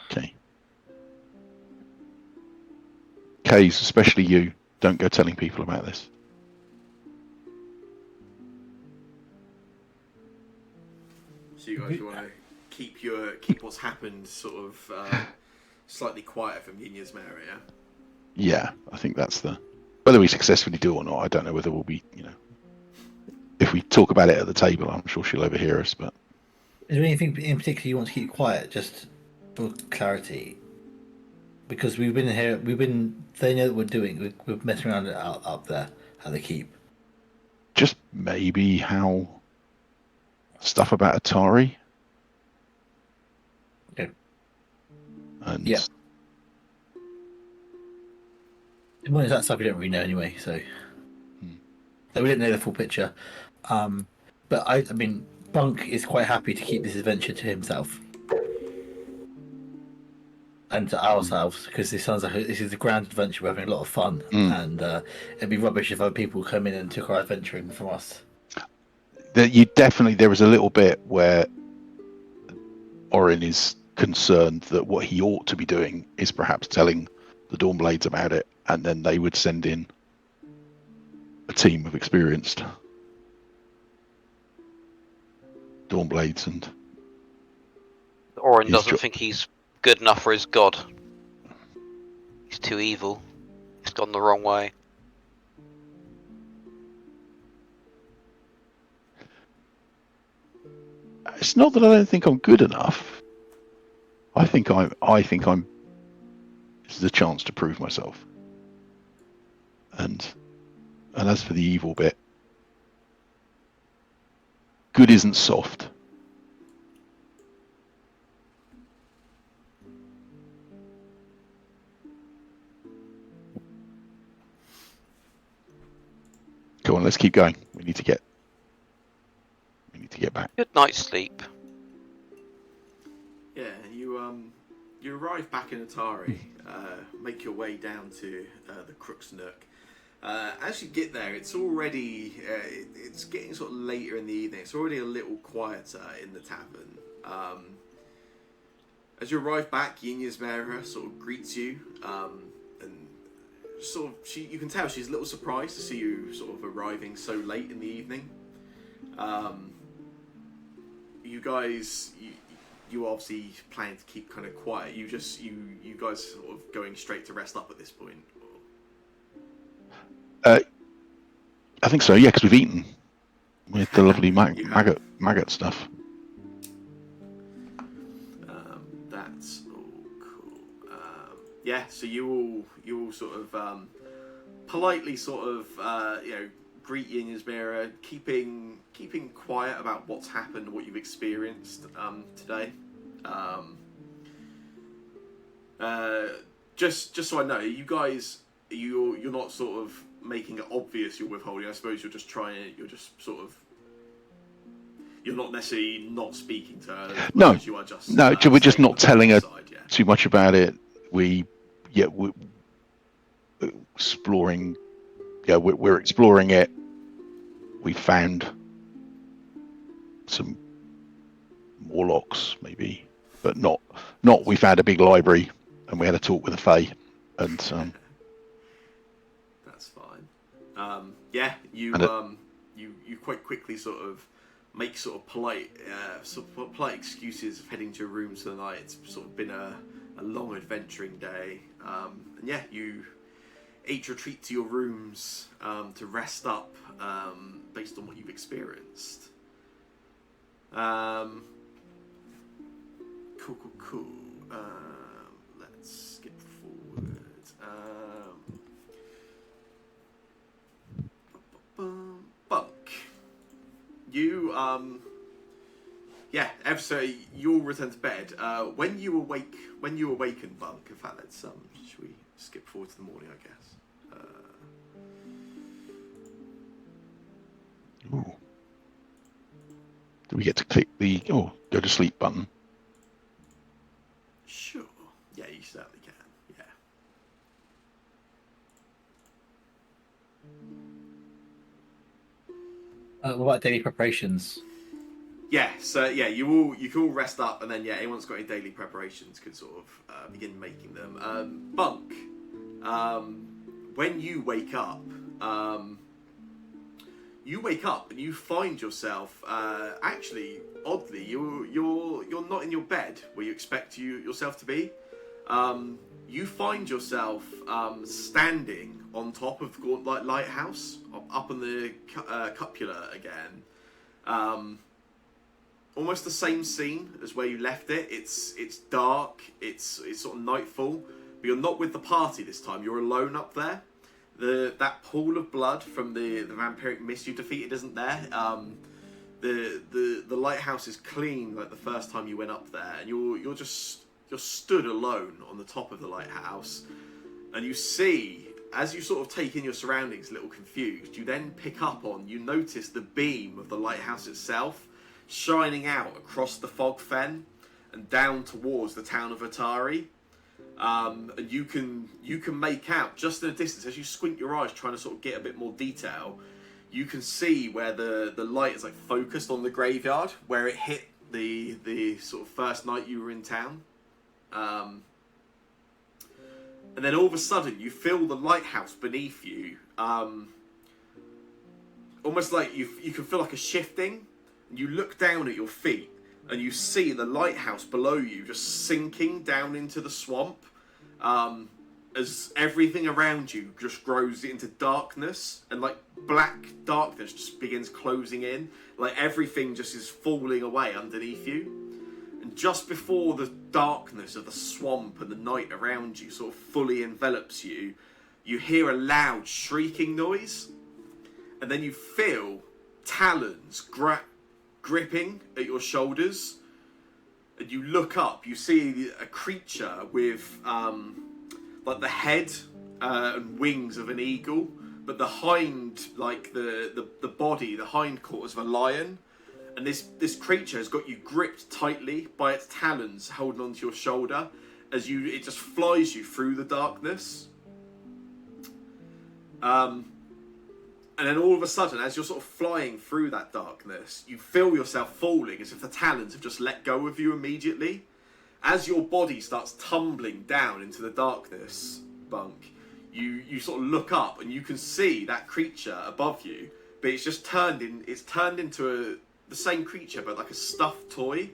Okay. Kays, especially you, don't go telling people about this. So you guys want to keep what's happened sort of slightly quiet from Yinya's Mare, yeah? Yeah, I think that's whether we successfully do or not, I don't know whether we'll be, if we talk about it at the table, I'm sure she'll overhear us, but. Is there anything in particular you want to keep quiet, just for clarity? Because we've been here, they know that we're messing around up there at the keep. Just maybe how stuff about Atari. Okay. And yeah. Well, it's that stuff we don't really know anyway, so. So we didn't know the full picture. But I mean, Bunk is quite happy to keep this adventure to himself. And to ourselves, because this sounds like this is a grand adventure. We're having a lot of fun, and it'd be rubbish if other people come in and took our adventuring from us. There was a little bit where Orin is concerned that what he ought to be doing is perhaps telling the Dawnblades about it, and then they would send in a team of experienced Dawnblades, and Orin doesn't think he's good enough for his god. He's too evil. He's gone the wrong way. It's not that I don't think I'm good enough. I think I'm. This is a chance to prove myself, and And as for the evil bit, good isn't soft. Go on, let's keep going. We need to get back. Good night's sleep. Yeah, you arrive back in Atari, make your way down to the Crook's Nook. As you get there, it's already it's getting sort of later in the evening. It's already a little quieter in the tavern. As you arrive back, Yinya's Mera sort of greets you, and sort of you can tell she's a little surprised to see you sort of arriving so late in the evening. You guys, you obviously plan to keep kind of quiet. You guys sort of going straight to rest up at this point. I think so, yeah, because we've eaten with the lovely You have. maggot stuff. That's all cool. Yeah, so you all sort of politely sort of greet Yinya's Mirror, keeping quiet about what's happened, what you've experienced today. Just so I know, you guys, you're not sort of making it obvious you're withholding. I suppose you're just you're not necessarily not speaking to her. No, you are just we're just not telling her side, yeah. too much about it. We're exploring. Yeah, we're exploring it. We found some Morlocks, maybe, but not. We found a big library, and we had a talk with the Fae, and That's fine. Yeah, you quite quickly sort of make sort of polite excuses of heading to your rooms for the night. It's sort of been a long adventuring day, and yeah, you each retreat to your rooms to rest up based on what you've experienced. Cool. Let's skip forward. Bunk. You so you'll return to bed. When you awaken, Bunk. In fact, let's should we skip forward to the morning? I guess. ooh. Do we get to click the go to sleep button? Sure. Yeah, you certainly can. Yeah. What about daily preparations? Yeah, so yeah, you can all rest up, and then yeah, anyone's got any daily preparations could sort of begin making them. Bunk, when you wake up, and you find yourself actually oddly you're not in your bed where you expect yourself to be. You find yourself standing on top of the Gauntlet Lighthouse, up on the cupola again. Almost the same scene as where you left it. It's dark. It's sort of nightfall, but you're not with the party this time. You're alone up there. That pool of blood from the vampiric mist you defeated isn't there. The lighthouse is clean like the first time you went up there, and you're stood alone on the top of the lighthouse, and you see, as you sort of take in your surroundings, a little confused, you then you notice the beam of the lighthouse itself shining out across the fog fen and down towards the town of Atari. And you can make out just in a distance, as you squint your eyes trying to sort of get a bit more detail, you can see where the light is like focused on the graveyard where it hit the sort of first night you were in town. And then all of a sudden you feel the lighthouse beneath you, almost like you can feel like a shifting. You look down at your feet and you see the lighthouse below you just sinking down into the swamp, as everything around you just grows into darkness, and like black darkness just begins closing in, like everything just is falling away underneath you. And just before the darkness of the swamp and the night around you sort of fully envelops you, you hear a loud shrieking noise, and then you feel talons gripping at your shoulders, and you look up. You see a creature with like the head and wings of an eagle, but the hind, like the body, the hindquarters of a lion. And this creature has got you gripped tightly by its talons, holding onto your shoulder as it just flies you through the darkness. And then all of a sudden, as you're sort of flying through that darkness, you feel yourself falling as if the talons have just let go of you immediately. As your body starts tumbling down into the darkness, Bunk, you sort of look up and you can see that creature above you, but it's just turned into the same creature, but like a stuffed toy.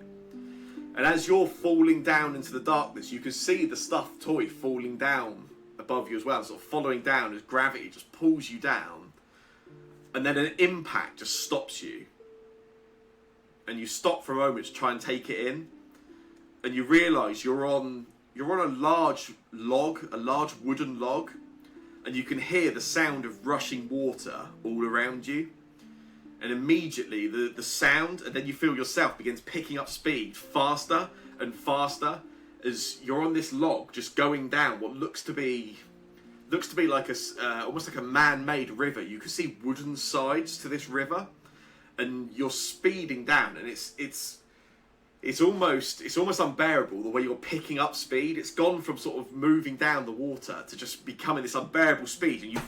And as you're falling down into the darkness, you can see the stuffed toy falling down above you as well, sort of following down as gravity just pulls you down. And then an impact just stops you. And you stop for a moment to try and take it in. And you realise you're on a large wooden log. And you can hear the sound of rushing water all around you. And immediately the sound, and then you feel yourself begins picking up speed faster and faster as you're on this log just going down what looks to be like almost like a man-made river. You can see wooden sides to this river, and you're speeding down, and it's almost unbearable the way you're picking up speed. It's gone from sort of moving down the water to just becoming this unbearable speed, and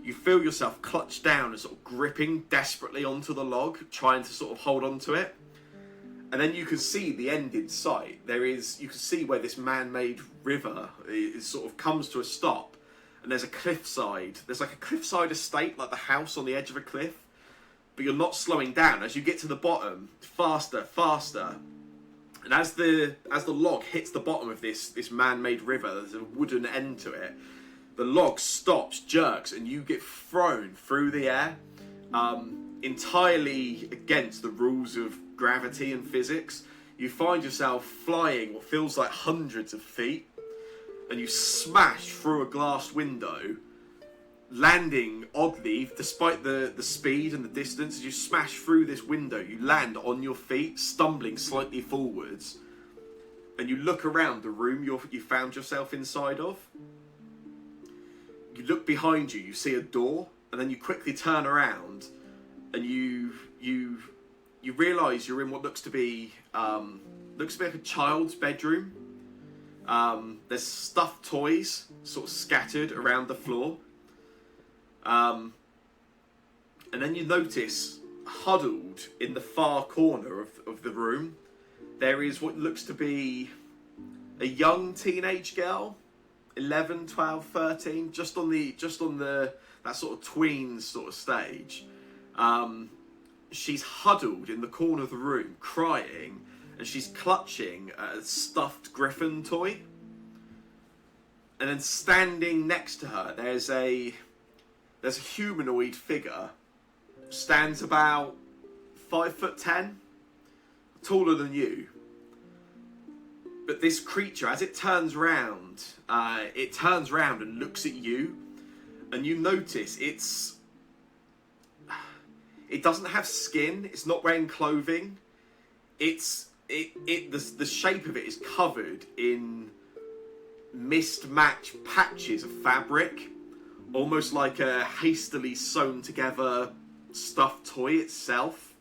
you feel yourself clutched down and sort of gripping desperately onto the log, trying to sort of hold on to it. And then you can see the end in sight. You can see where this man-made river sort of comes to a stop, and there's a cliffside. There's like a cliffside estate, like the house on the edge of a cliff, but you're not slowing down. As you get to the bottom, faster, faster. And as the log hits the bottom of this man-made river, there's a wooden end to it. The log stops, jerks, and you get thrown through the air, entirely against the rules of gravity and physics. You find yourself flying what feels like hundreds of feet, and you smash through a glass window, landing oddly, despite the speed and the distance. As you smash through this window, you land on your feet, stumbling slightly forwards, and you look around the room you found yourself inside of. You look behind you, you see a door, and then you quickly turn around, and you realise you're in what looks to be like a child's bedroom. There's stuffed toys sort of scattered around the floor. And then you notice, huddled in the far corner of the room, there is what looks to be a young teenage girl. 11, 12, 13, just on that sort of tween sort of stage. She's huddled in the corner of the room, crying, and she's clutching a stuffed griffin toy. And then standing next to her, there's a humanoid figure, stands about 5'10", taller than you. But this creature, as it turns round and looks at you, and you notice it doesn't have skin. It's not wearing clothing. The shape of it is covered in mismatched patches of fabric, almost like a hastily sewn together stuffed toy itself.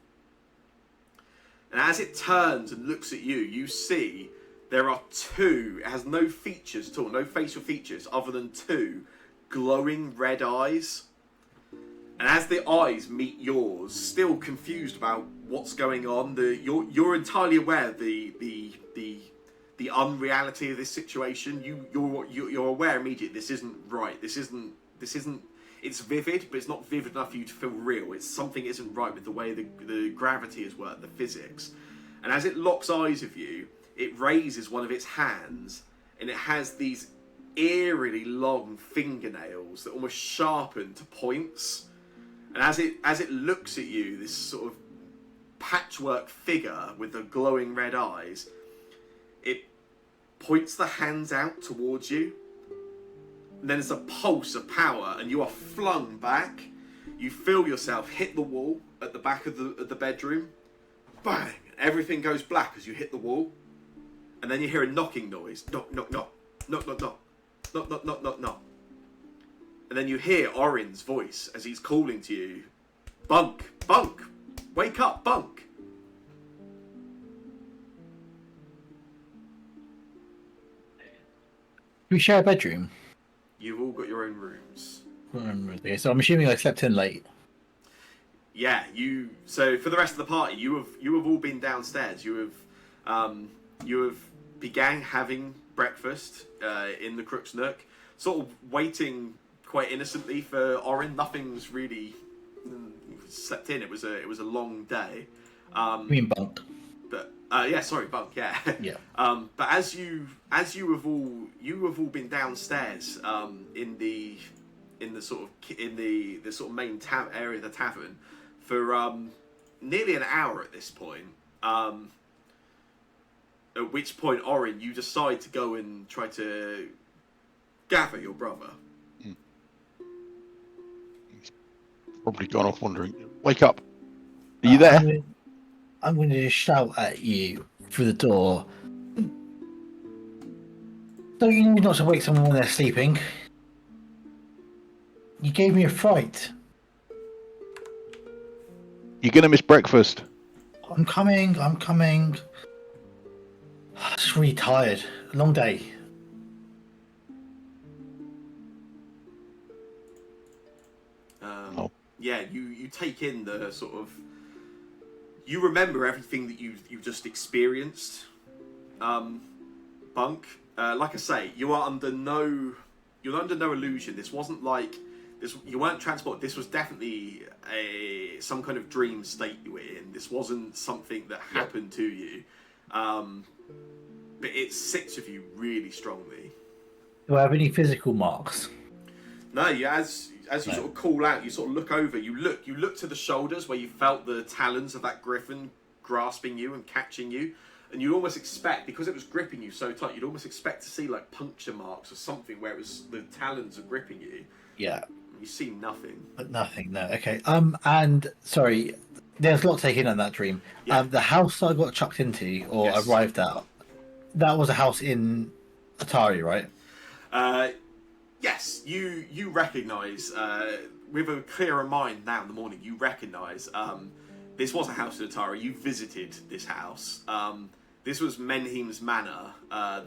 And as it turns and looks at you, you see there are it has no features at all, no facial features other than two glowing red eyes. And as the eyes meet yours, still confused about what's going on, you're entirely aware of the unreality of this situation. You're aware immediately this isn't right. This isn't. It's vivid, but it's not vivid enough for you to feel real. Something isn't right with the way the gravity has worked, the physics. And as it locks eyes with you, it raises one of its hands, and it has these eerily long fingernails that almost sharpen to points. And as it looks at you, this sort of patchwork figure with the glowing red eyes, it points the hands out towards you. And then there's a pulse of power, and you are flung back. You feel yourself hit the wall at the back of the bedroom. Bang! Everything goes black as you hit the wall. And then you hear a knocking noise. Knock, knock, knock. Knock, knock, knock. Knock, knock, knock, knock, knock. And then you hear Orin's voice as he's calling to you. Bunk! Bunk! Wake up, Bunk! Do we share a bedroom? You've all got your own rooms. Okay, so I'm assuming I slept in late. Yeah, you. So for the rest of the party, you have all been downstairs. You have began having breakfast in the Crook's Nook, sort of waiting quite innocently for Orin. Nothing's really slept in. It was a long day. You mean bunk? But yeah, sorry, Bunk. Yeah. Yeah. But as you have all been downstairs in the sort of main area of the tavern for nearly an hour at this point. At which point, Orin, you decide to go and try to gather your brother. He's probably gone off wandering. Wake up! Are you there? I'm going to just shout at you through the door. Don't you need not to wake someone when they're sleeping? You gave me a fright. You're gonna miss breakfast. I'm coming. I'm just really tired. A long day. Yeah, you take in the sort of. You remember everything that you just experienced, Bunk. Like I say, you're under no illusion. This wasn't like this. You weren't transported. This was definitely some kind of dream state you were in. This wasn't something that happened to you, but it sits with you really strongly. Do I have any physical marks? No, as you sort of call out, you sort of look over. You look to the shoulders where you felt the talons of that griffin grasping you and catching you, and you almost expect, because it was gripping you so tight, you'd almost expect to see like puncture marks or something where it was the talons are gripping you. Yeah. You see nothing. But nothing. No. Okay. And sorry, there's a lot taken in that dream. Yeah. The house I got chucked into or Yes. arrived at, that was a house in Atari, right? Yes, you recognise, with a clearer mind now in the morning, you recognise this was a house in Atari. You visited this house. This was Menheim's Manor,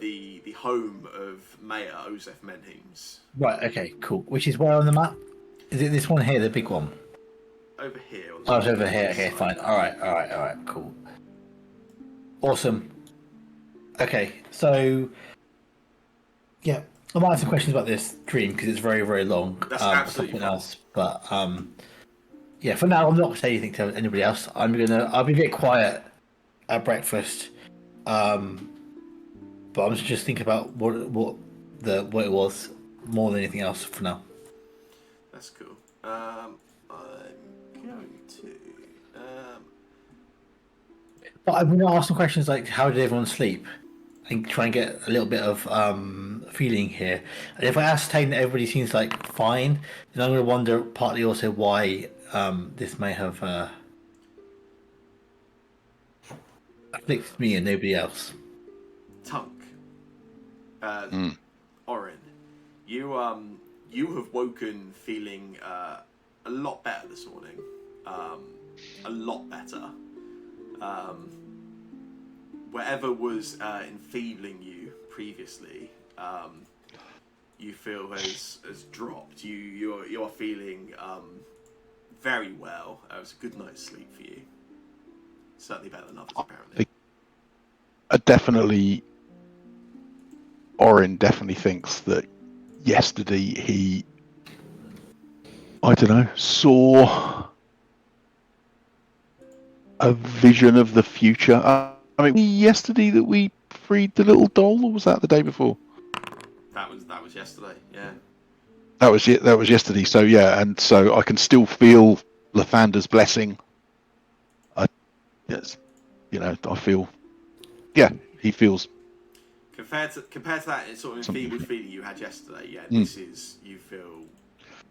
the home of Mayor Osef Menheims. Right. Okay. Cool. Which is where on the map? Is it this one here, the big one? Over here. On Oh, it's over here. Okay, fine. All right. Cool. Awesome. Okay, so yeah, I might have some questions about this dream because it's very, very long. That's absolutely fine. else, but yeah. For now, I'm not going to say anything to anybody else. I'll be a bit quiet at breakfast. But I'm just thinking about what it was more than anything else for now. That's cool. I'm going to. But I'm going to ask some questions like, how did everyone sleep? And try and get a little bit of feeling here. And if I ascertain that everybody seems like fine, then I'm going to wonder partly also why this may have afflicted me and nobody else. Tunk. Orin, you have woken feeling a lot better this morning. A lot better. Whatever was enfeebling you previously, you feel has dropped. You are feeling very well. It was a good night's sleep for you. Certainly better than others, apparently. Orin definitely thinks that yesterday he, I don't know, saw a vision of the future. I mean, yesterday that we freed the little doll, or was that the day before? That was yesterday. Yeah. That was yesterday. So yeah, and so I can still feel Lathander's blessing. I feel. Yeah, he feels. Compared to that sort of enfeebled feeling you had yesterday, yeah, this is, you feel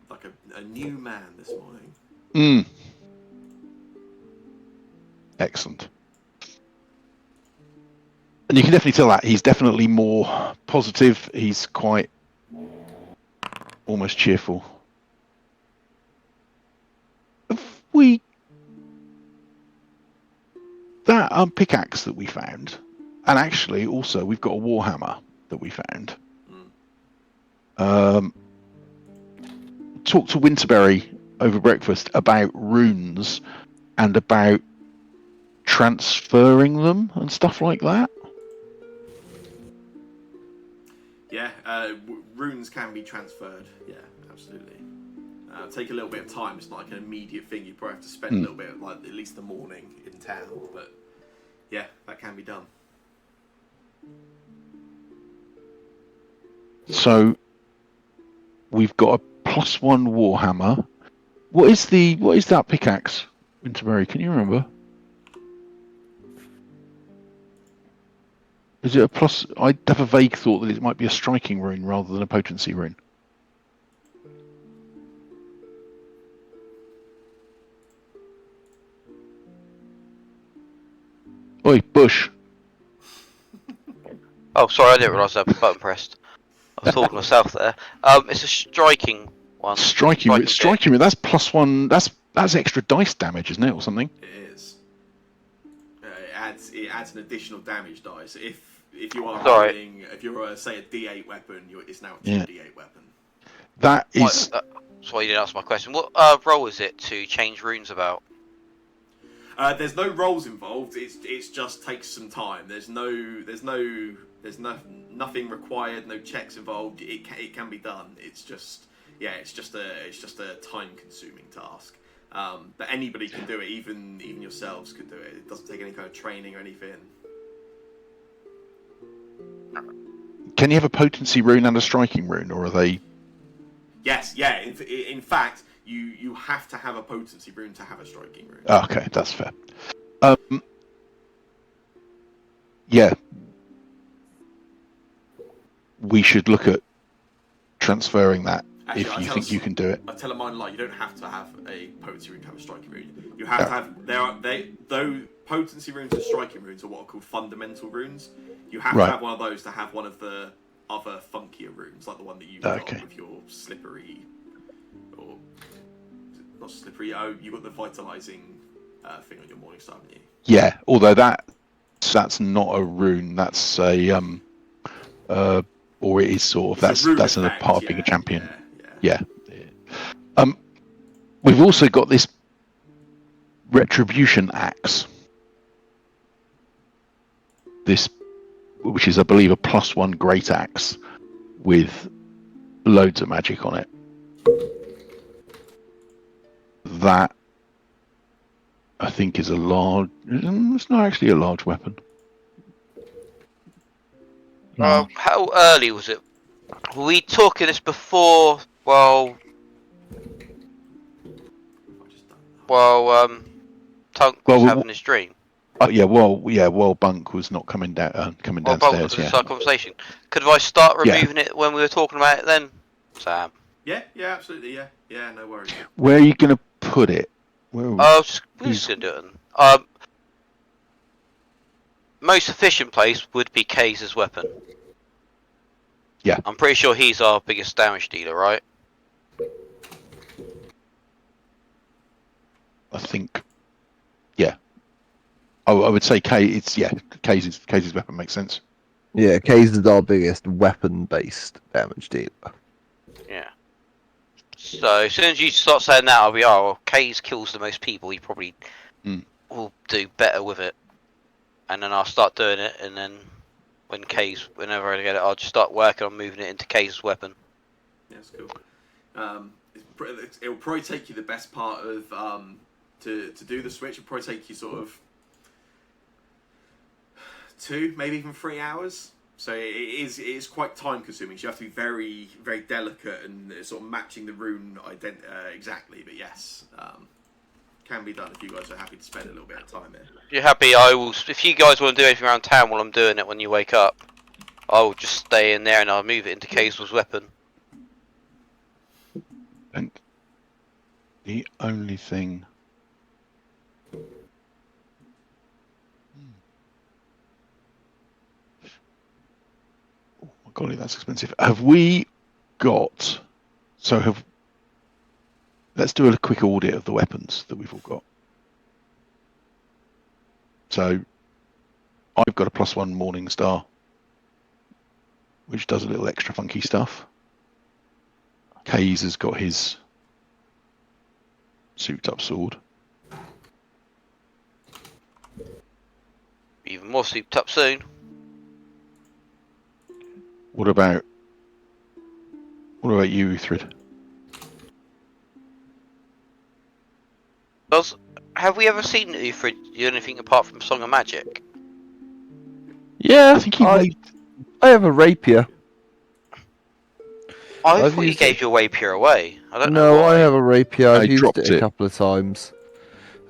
like a new man this morning. Mm. Excellent. And you can definitely tell that he's definitely more positive. He's quite almost cheerful. Have we that pickaxe that we found, and actually also we've got a warhammer that we found. Talked to Winterberry over breakfast about runes and about transferring them and stuff like that. Yeah, runes can be transferred. Yeah, absolutely. Take a little bit of time. It's not like an immediate thing. You probably have to spend a little bit, like at least the morning in town. But yeah, that can be done. So we've got a +1 warhammer. What is that pickaxe, Winterberry? Can you remember? Is it a plus? I have a vague thought that it might be a striking rune rather than a potency rune. Oi, Bush. Oh, sorry, I didn't realise that button pressed. I was talking to myself there. It's a striking one. Striking rune. That's +1. That's extra dice damage, isn't it, or something? It is. It adds an additional damage dice. If you are rolling, if you're say a D8 weapon, it's now a 2D8 weapon. That is. That's why you didn't ask my question. What role is it to change runes about? There's no rolls involved. It's just takes some time. There's nothing required. No checks involved. It can be done. It's just a time-consuming task. But anybody can do it. Even yourselves could do it. It doesn't take any kind of training or anything. Can you have a potency rune and a striking rune, or are they? Yes, yeah. In fact, you have to have a potency rune to have a striking rune. Oh, okay, that's fair. Yeah, we should look at transferring that. Actually, if you think you can do it. I tell a mind lie. You don't have to have a potency rune to have a striking rune. You have to have though potency runes and striking runes are what are called fundamental runes. You have to have one of those to have one of the other funkier runes, like the one that you've got with your slippery, or not slippery. Oh, you got the vitalizing thing on your morning star, haven't you? Yeah, although that's not a rune. That's a or it is sort of that's a part of being a champion. Yeah. We've also got this retribution axe. This, which is, I believe, a +1 great axe with loads of magic on it. That, I think, is a large. It's not actually a large weapon. How early was it? Were we talking this before? Tunk was having his dream. While Bunk was not coming downstairs. Bunk was our conversation. Could I start removing it when we were talking about it then, Sam? Yeah, absolutely, yeah, no worries. Where are you going to put it? We're just going to do it. Most efficient place would be Kay's weapon. Yeah. I'm pretty sure he's our biggest damage dealer, right? I think, yeah. I would say Kay's weapon makes sense. Yeah, Kay's is our biggest weapon-based damage dealer. Yeah. So as soon as you start saying that, I'll be, Kay's kills the most people. He probably will do better with it. And then I'll start doing it, and then whenever I get it, I'll just start working on moving it into Kay's weapon. Yeah, that's cool. It'll probably take you the best part of to do the switch. It'll probably take you sort of 2, maybe even 3 hours. So it is quite time consuming. So you have to be very, very delicate and sort of matching the rune exactly. But yes, can be done if you guys are happy to spend a little bit of time there. If you're happy, I will. If you guys want to do anything around town while I'm doing it when you wake up, I will just stay in there and I'll move it into Kay's weapon. The only thing. Oh my golly, that's expensive. Have we got? So have. Let's do a quick audit of the weapons that we've all got. So I've got a +1 Morning Star, which does a little extra funky stuff. Kays has got his souped up sword. Even more souped up soon. What about you, Uthrid? Have we ever seen Uthrid do anything apart from Song of Magic? Yeah, I think he made. I have a rapier. I I've thought you used gave it. your rapier away. I don't know No, why. I have a rapier. I've I used dropped it a it. couple of times.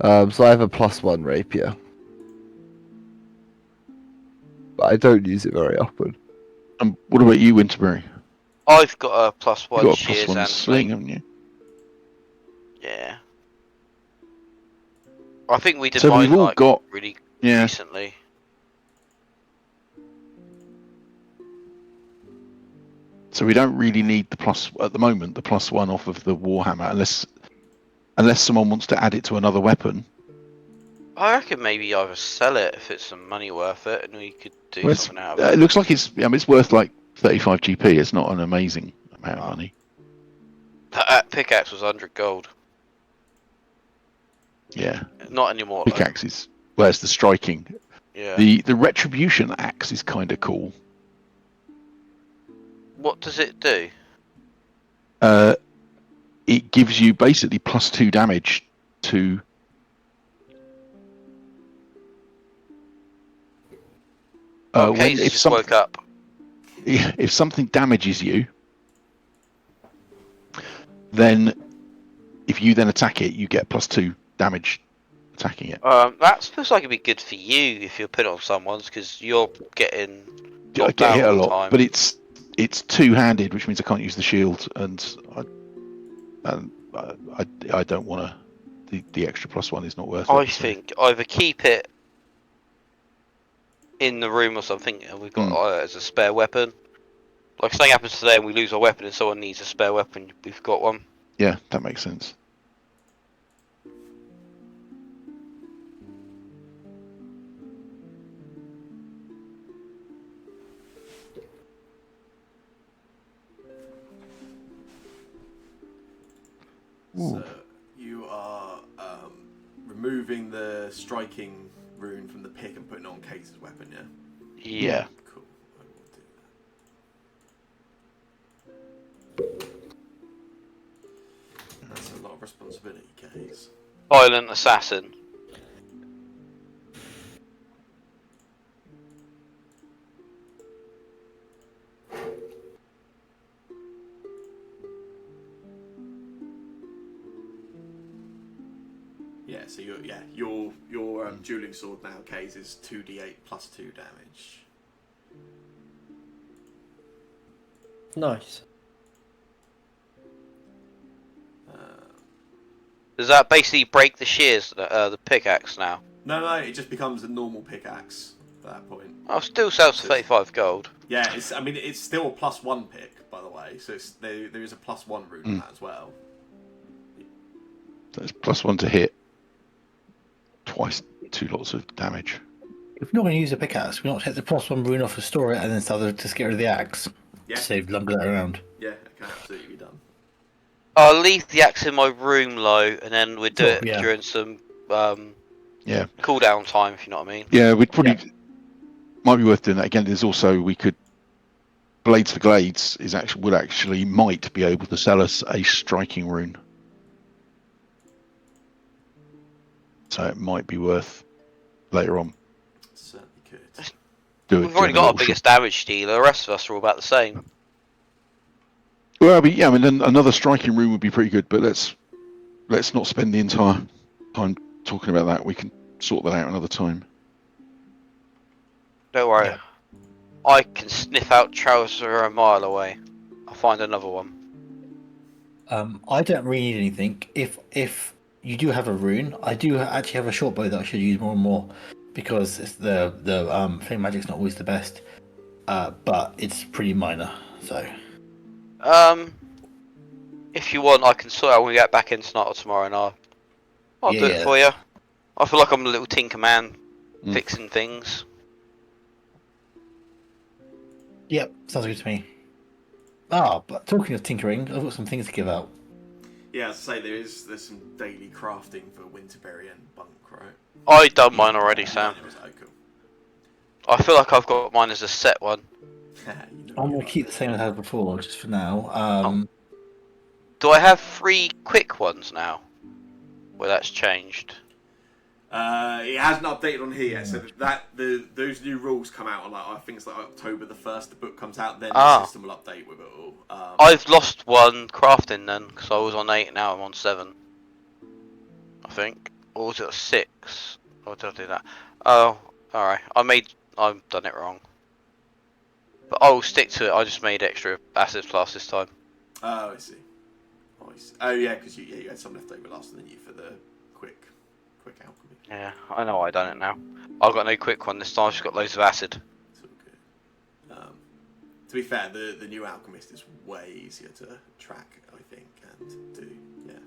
So I have a +1 rapier. But I don't use it very often. What about you, Winterbury? I've got a You +1 got a shears +1 and sling, sling. haven't you? Yeah. I think we did So mine we've all like got. really Yeah. recently. So we don't really need the plus at the moment. The +1 off of the Warhammer, unless someone wants to add it to another weapon. I reckon maybe either sell it if it's some money worth it, and we could do Well, something out of it it. looks like it's. I mean, it's worth like 35 GP. It's not an amazing amount of money. That pickaxe was 100 gold. Yeah. Not anymore. Though. Pickaxes. Where's the striking? Yeah. The retribution axe is kind of cool. What does it do? It gives you basically +2 damage to. Case just woke up. If something damages you, then if you then attack it, you get +2 damage attacking it. That feels like it'd be good for you if you're put on someone's, because you're getting I knocked get down hit a all the lot, time. but it's two-handed, which means I can't use the shield, and I don't want to. The extra +1 is not worth it. I think either keep it in the room or something, and we've got it as a spare weapon. Like something happens today and we lose our weapon, and someone needs a spare weapon, we've got one. Yeah, that makes sense. So you are removing the striking rune from the pick and putting it on Kate's weapon, yeah? Yeah. Cool. I will do that. That's a lot of responsibility, Case. Violent assassin. Yeah, so your dueling sword now, Case, is 2d8 +2 damage. Nice. Does that basically break the shears, the pickaxe now? No, it just becomes a normal pickaxe at that point. Oh, still sells for 35 gold. Yeah, it's still a +1 pick, by the way. So there is a +1 rune on that as well. So it's +1 to hit. Twice, 2 lots of damage. If we're not going to use a pickaxe, we're not take the +1 rune off and store it, and then just get rid of the axe. Yeah. Save longer that around. Yeah, it can absolutely be done. I'll leave the axe in my room low, and then we'll do it during some cooldown time, if you know what I mean. Yeah, we'd probably might be worth doing that again. There's also we could Blades for Glades might be able to sell us a striking rune, so it might be worth later on. Certainly could. We've already got our biggest damage dealer. The rest of us are all about the same. Well, I mean, then another striking rune would be pretty good, but let's not spend the entire time talking about that. We can sort that out another time. Don't worry. Yeah. I can sniff out Trouser a mile away. I'll find another one. I don't really need anything. If you do have a rune, I do actually have a short bow that I should use more and more because it's the flame magic's not always the best. But it's pretty minor. So Um, if you want, I can sort out when we get back in tonight or tomorrow, and I'll yeah, do it yeah. for you. I feel like I'm a little tinker man, Mm. fixing things. Yep, sounds good to me. Ah, but talking of tinkering, I've got some things to give out. Yeah, as I say, there's some daily crafting for Winterberry and Bunk, right? I done mine already, Sam. Done yours, oh, cool. I feel like I've got mine as a set one. You know I'm you gonna are. keep the same as I had before, just for now. Do I have 3 quick ones now? Well, that's changed. It hasn't updated on here yet, so those new rules come out on like I think it's like October the 1st. The book comes out, then the system will update with it all. I've lost one crafting then, because I was on 8, now I'm on 7. I think. Or was it 6? Or did I do that? Oh, alright. I've done it wrong. But I'll stick to it. I just made extra acid plus this time. Oh, I see. Oh yeah, because you had some left over last, and then you for the quick alchemy. Yeah, I know I done it now. I've got no quick one this time. I've just got loads of acid. It's all good. To be fair, the new alchemist is way easier to track, I think, and do. Yeah.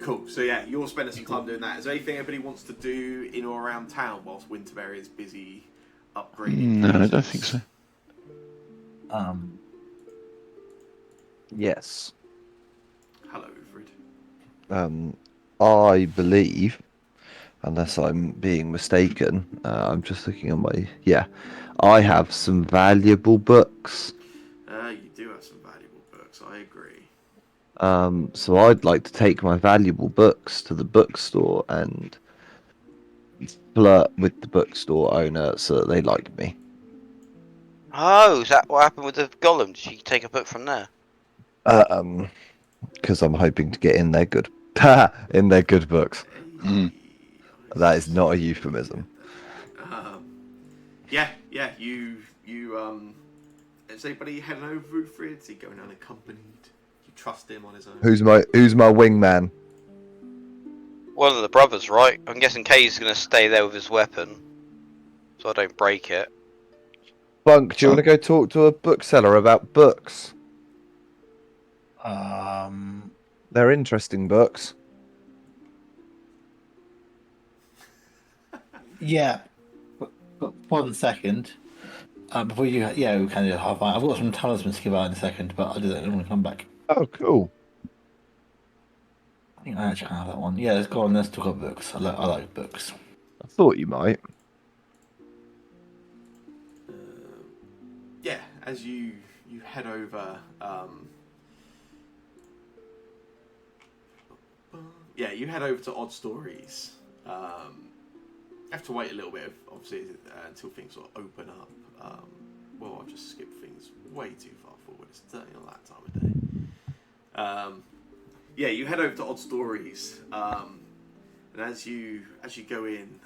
Cool. So yeah, you're spending some time doing that. Is there anything anybody wants to do in or around town whilst Winterberry is busy upgrading? No, I don't cases? think so. Yes. Hello, Ivrid. I believe, unless I'm being mistaken, I'm just looking at my. Yeah, I have some valuable books. You do have some valuable books. I agree. So I'd like to take my valuable books to the bookstore and flirt with the bookstore owner so that they like me. Oh, is that what happened with the golem? Did you take a book from there? Because I'm hoping to get in their good, in their good books. Mm. That is not a euphemism. Yeah. Is anybody heading over Ivrid? Is he going unaccompanied? You trust him on his own? Who's my wingman? One of the brothers, right? I'm guessing Kay's gonna stay there with his weapon, so I don't break it. Bunk, do you want to go talk to a bookseller about books? They're interesting books. Yeah, but 1 second. Before you, yeah, we can do half. I've got some talismans to give out in a second, but I'll do that when we come back. Oh, cool. I think I actually have that one. Yeah, let's go on. Let's talk about books. I like books. I thought you might. Yeah, as you head over. You head over to Odd Stories. You have to wait a little bit, obviously, until things sort of open up. Well, I've just skipped things way too far forward. It's certainly not that time of day. You head over to Odd Stories, and as you go in,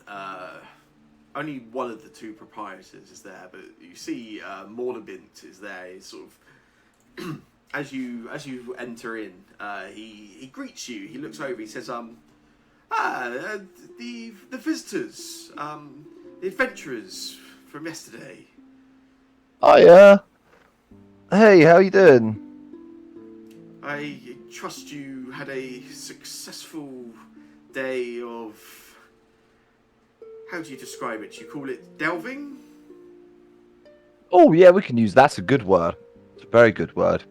only one of the two proprietors is there, but you see Morlabint is there. He's sort of as you enter in, he greets you. He looks over. He says, the visitors, the adventurers from yesterday. Hiya. Hey, how you doing? I trust you had a successful day of... How do you describe it? You call it delving? Oh, yeah, we can use that's a good word. It's a very good word.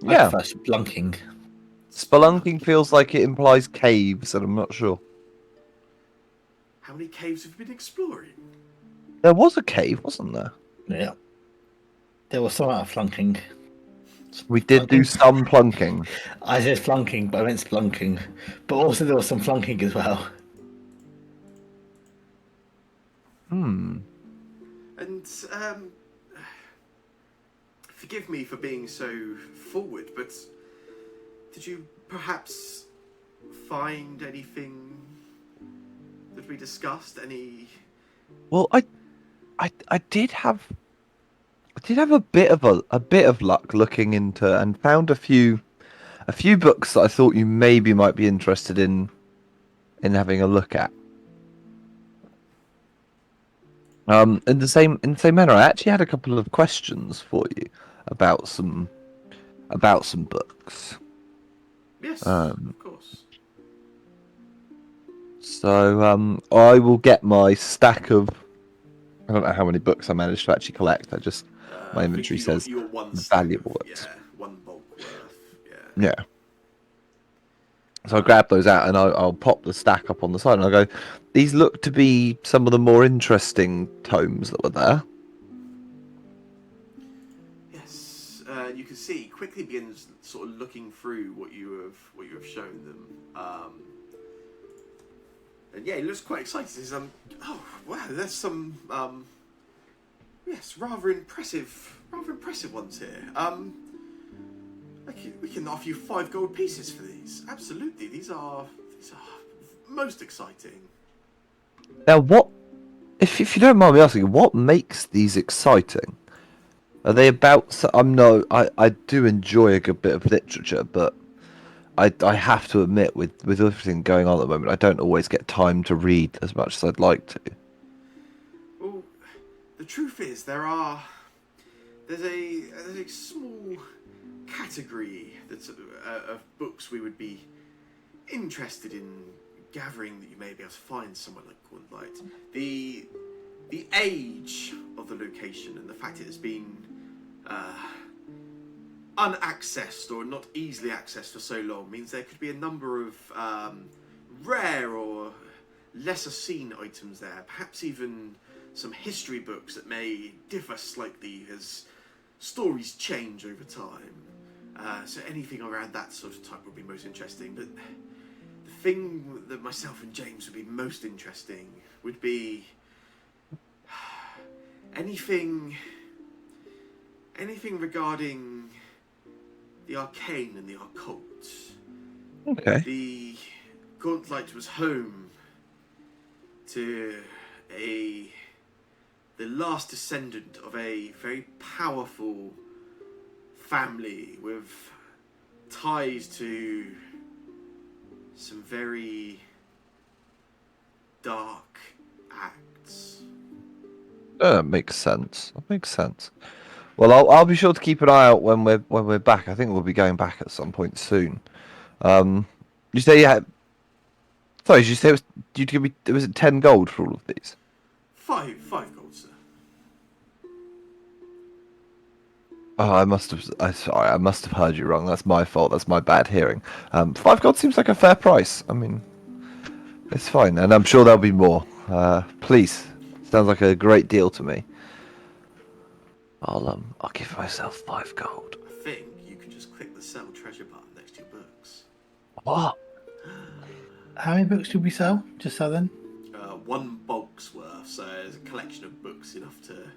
Yeah. I prefer splunking. Spelunking feels like it implies caves, and I'm not sure. How many caves have you been exploring? There was a cave, wasn't there? Yeah. There was some out of flunking. We did do some plunking. I said flunking, but I meant splunking. But also there was some flunking as well. Hmm. And, forgive me for being so forward, but did you perhaps find anything that we discussed? Any... Well, I did have I did have a bit of luck looking into and found a few books that I thought you maybe might be interested in having a look at. In the same manner, I actually had a couple of questions for you about some books. Yes, Um, of course. so I will get my stack of. I don't know how many books I managed to actually collect. My I think inventory says you got one stack of, valuable books. one bulk worth. Yeah. Yeah. So I grab those out and I'll pop the stack up on the side and I'll go, these look to be some of the more interesting tomes that were there. Yes, you can see he quickly begins sort of looking through what you have shown them. And yeah, he looks quite excited. He says, oh wow, there's some yes, rather impressive ones here. We can offer you 5 gold pieces for these. Absolutely, these are most exciting. Now, if you don't mind me asking, what makes these exciting? Are they about? I do enjoy a good bit of literature, but I have to admit, with everything going on at the moment, I don't always get time to read as much as I'd like to. Well, the truth is there's a small category that's of books we would be interested in gathering that you may be able to find somewhere like Gauntlet. The age of the location and the fact it has been unaccessed or not easily accessed for so long means there could be a number of rare or lesser seen items there, perhaps even some history books that may differ slightly as stories change over time. So anything around that sort of type would be most interesting. But the thing that myself and James would be most interesting would be anything regarding the arcane and the occult. Okay. The Gauntlet was home to the last descendant of a very powerful family with ties to some very dark acts. That makes sense. That makes sense. Well, I'll be sure to keep an eye out when we're back. I think we'll be going back at some point soon. You say you had. Sorry, did you say you'd give me? Was it 10 gold for all of these? Five gold, sir. Oh, sorry, I must have heard you wrong. That's my fault. That's my bad hearing. 5 gold seems like a fair price. I mean, it's fine, and I'm sure there'll be more. Please, sounds like a great deal to me. I'll give myself 5 gold. I think you can just click the sell treasure button next to your books. What? How many books did we sell? Just sell then? 1 bulk's worth, so there's a collection of books enough to.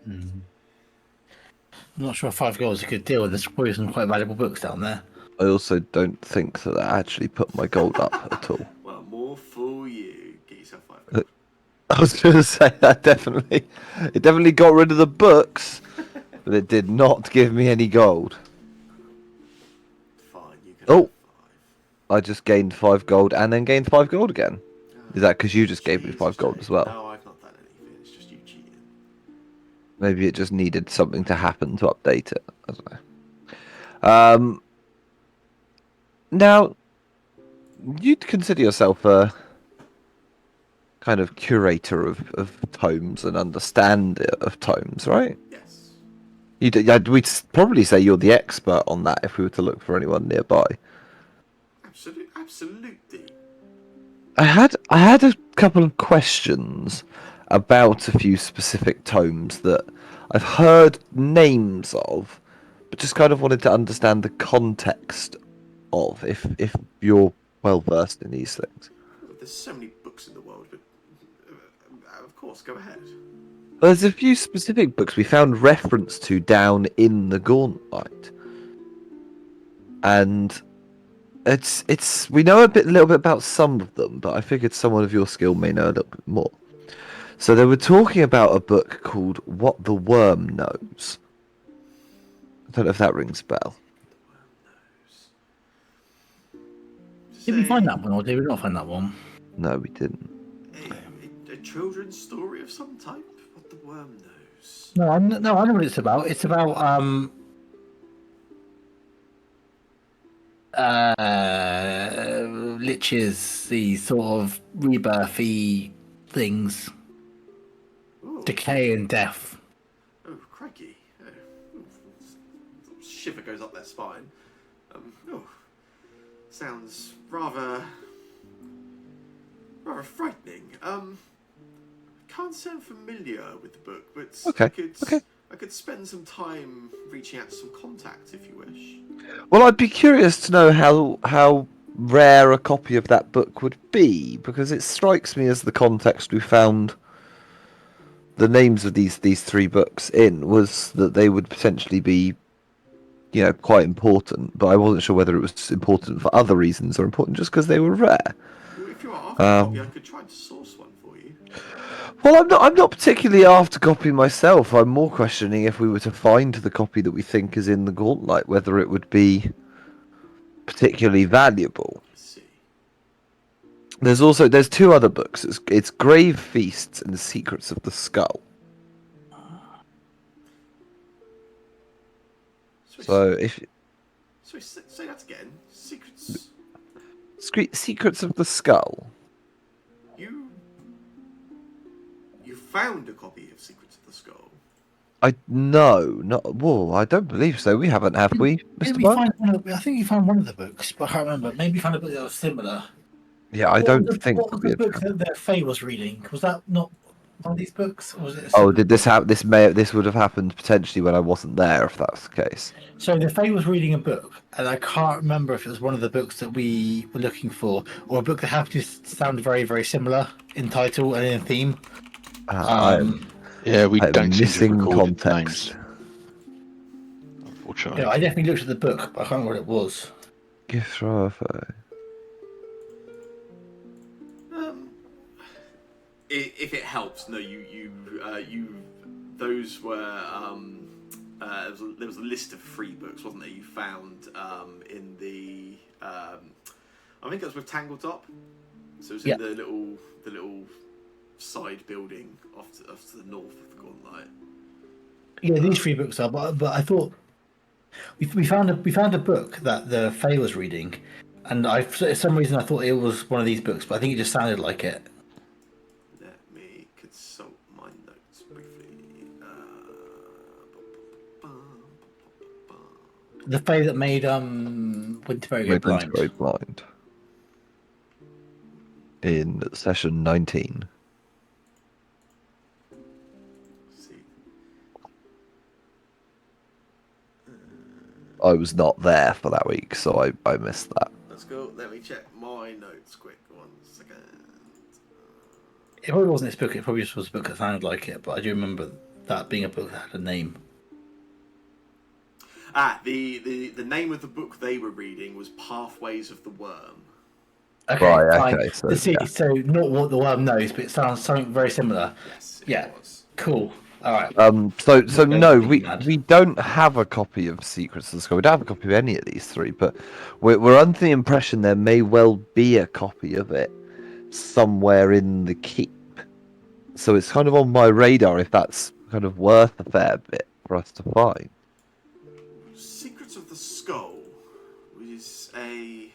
I'm not sure if 5 gold is a good deal. There's probably some quite valuable books down there. I also don't think that I actually put my gold up at all. Well, more for you. Get yourself 5 gold. I was going to say that it definitely got rid of the books, but it did not give me any gold. Fine, you can. Oh. Have 5. I just gained 5 gold and then gained 5 gold again. Is that because you just gave me 5 gold Jesus, as well? No, I've not done anything. It's just you cheating. Maybe it just needed something to happen to update it. I don't know. Now, you'd consider yourself a kind of curator of tomes and understander of tomes, right? Yes. We'd probably say you're the expert on that if we were to look for anyone nearby. Absolutely. I had a couple of questions about a few specific tomes that I've heard names of, but just kind of wanted to understand the context of if you're well versed in these things. There's so many books in the world, but of course, go ahead. There's a few specific books we found reference to down in the Gauntlet, and we know little bit about some of them, but I figured someone of your skill may know a little bit more. So they were talking about a book called What the Worm Knows. I don't know if that rings a bell. Did we find that one, or did we not find that one? No, we didn't. A children's story of some type? What the worm knows. No, I know what it's about. It's about liches, these sort of rebirthy things, Ooh. decay and death. Oh, crikey. Ooh. Shiver goes up their spine. Sounds rather frightening. Can't say I'm familiar with the book, but Okay, I could spend some time reaching out to some contacts if you wish. Well, I'd be curious to know how rare a copy of that book would be, because it strikes me as the context we found the names of these three books in was that they would potentially be, quite important. But I wasn't sure whether it was important for other reasons or important just because they were rare. Well, if you're after a copy, I could try to source one for you. Well, I'm not particularly after copy myself. I'm more questioning if we were to find the copy that we think is in the Gauntlet, whether it would be particularly valuable. I see. There's two other books. It's Grave Feasts and the Secrets of the Skull. So Sorry, say that again. Secrets. Secrets of the Skull. You found a copy of Secrets of the Skull. I don't believe so. We haven't, have we, Mr. Maybe Buck? I think you found one of the books, but I can't remember. Maybe you found a book that was similar. Yeah, I don't think What was we the had book found. that Faye was reading? Was that not one of these books? Or was it? Oh, did this happen? This would have happened potentially when I wasn't there, if that's the case. So the Faye was reading a book, and I can't remember if it was one of the books that we were looking for, or a book that happened to sound very, very similar in title and in theme. Yeah, we I'm don't seem to have missing recorded the context. names. Unfortunately. Yeah, I definitely looked at the book, but I can't remember what it was. Gift thrower. If it helps, no, those were there was a list of free books, wasn't there? You found in the I think it was with Tangletop, so it's in the little side building off to the north of the Gauntlet. Yeah, these three books are, but I thought we found a book that the Faye was reading, and for some reason I thought it was one of these books, but I think it just sounded like it. Let me consult my notes briefly. The Faye that made Winterberry go blind. Very blind. In session 19. See. I was not there for that week, so I missed that. Let's go. Let me check my notes quick. 1 second. It probably wasn't this book. It probably just was a book that sounded like it, but I do remember that being a book that had a name. The name of the book they were reading was Pathways of the Worm. Okay, Right, fine. okay, So not what the worm knows, but it sounds something very similar. Yes, Yeah. was. Cool. All right. So no, we mad. don't have a copy of Secrets of the Skull. We don't have a copy of any of these three, but we're under the impression there may well be a copy of it somewhere in the keep. So it's kind of on my radar if that's kind of worth a fair bit for us to find. Secrets of the Skull is a...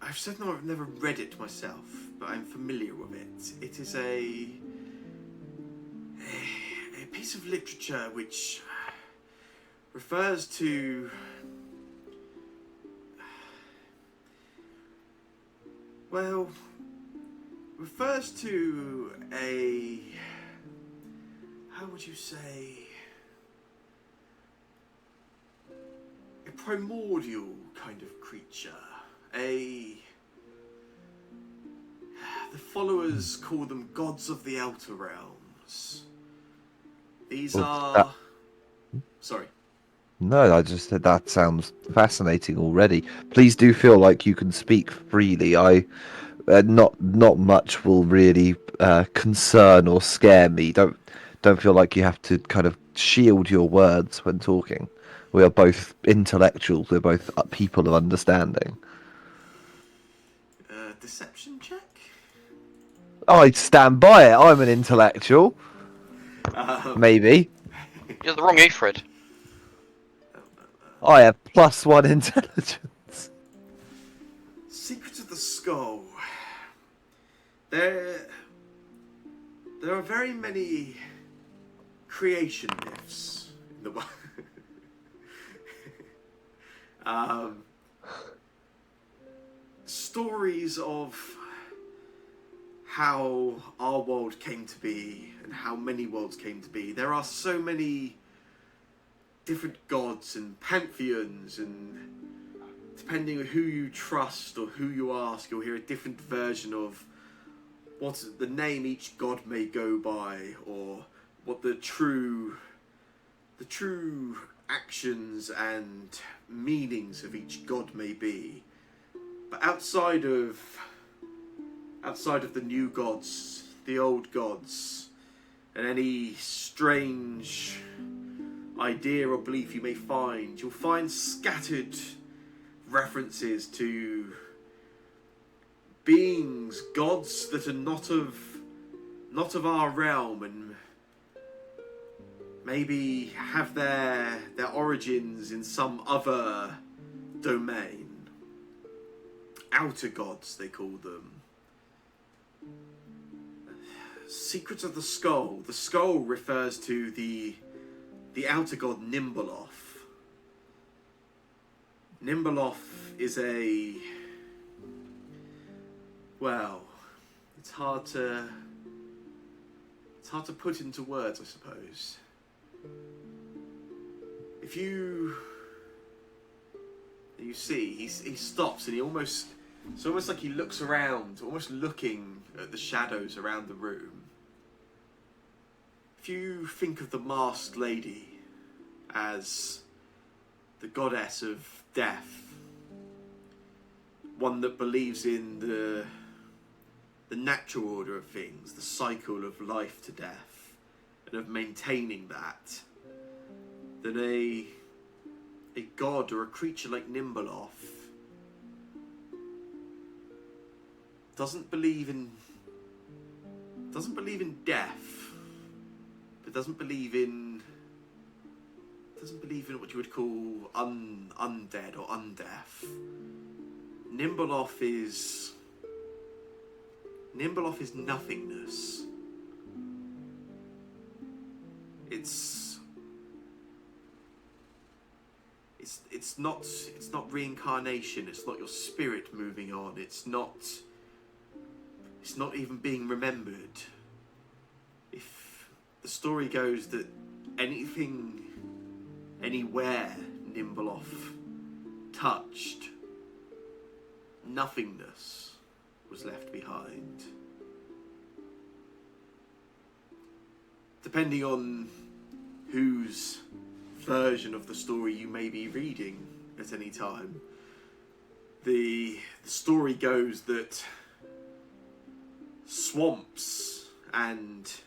I've said no, I've never read it myself, but I'm familiar with it. It is a piece of literature which refers to... Well, refers to a... How would you say? A primordial kind of creature. The followers call them gods of the outer realms. These Well, are... Sorry. No, I just said that sounds fascinating already. Please do feel like you can speak freely. I not much will really concern or scare me. Don't feel like you have to kind of shield your words when talking. We are both intellectuals. We're both people of understanding. Deception check. I stand by it. I'm an intellectual. Maybe. You're the wrong Aphrid. I have +1 intelligence. Secrets of the Skull. There are very many creation myths in the world. Stories of how our world came to be and how many worlds came to be. There are so many different gods and pantheons, and depending on who you trust or who you ask, you'll hear a different version of what the name each god may go by, or what the true actions and meanings of each god may be. But outside of the new gods, the old gods, and any strange idea or belief you may find, you'll find scattered references to beings, gods that are not of our realm, and maybe have their origins in some other domain. Outer gods, they call them. Secrets of the Skull. The skull refers to the outer god Nimbaloth. Nimbaloth is well, it's hard to put into words, I suppose. If you see, he stops and it's almost like he looks around, almost looking at the shadows around the room. If you think of the masked lady as the goddess of death, one that believes in the natural order of things, the cycle of life to death, and of maintaining that, then a god or a creature like Nimbaloth doesn't believe in death, but doesn't believe in what you would call undead or undeath. Nimbaloth is nothingness. It's not reincarnation. It's not your spirit moving on. It's not even being remembered. If the story goes that anything, anywhere Nimbaloth touched, nothingness was left behind. Depending on whose version of the story you may be reading at any time, the story goes that swamps and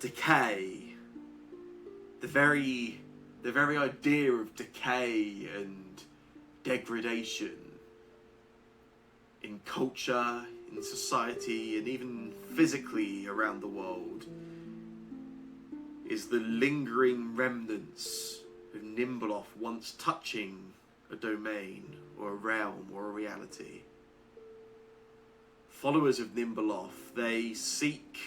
decay, the very idea of decay and degradation in culture, in society, and even physically around the world, is the lingering remnants of Nimbaloth once touching a domain or a realm or a reality. Followers of Nimbaloth, they seek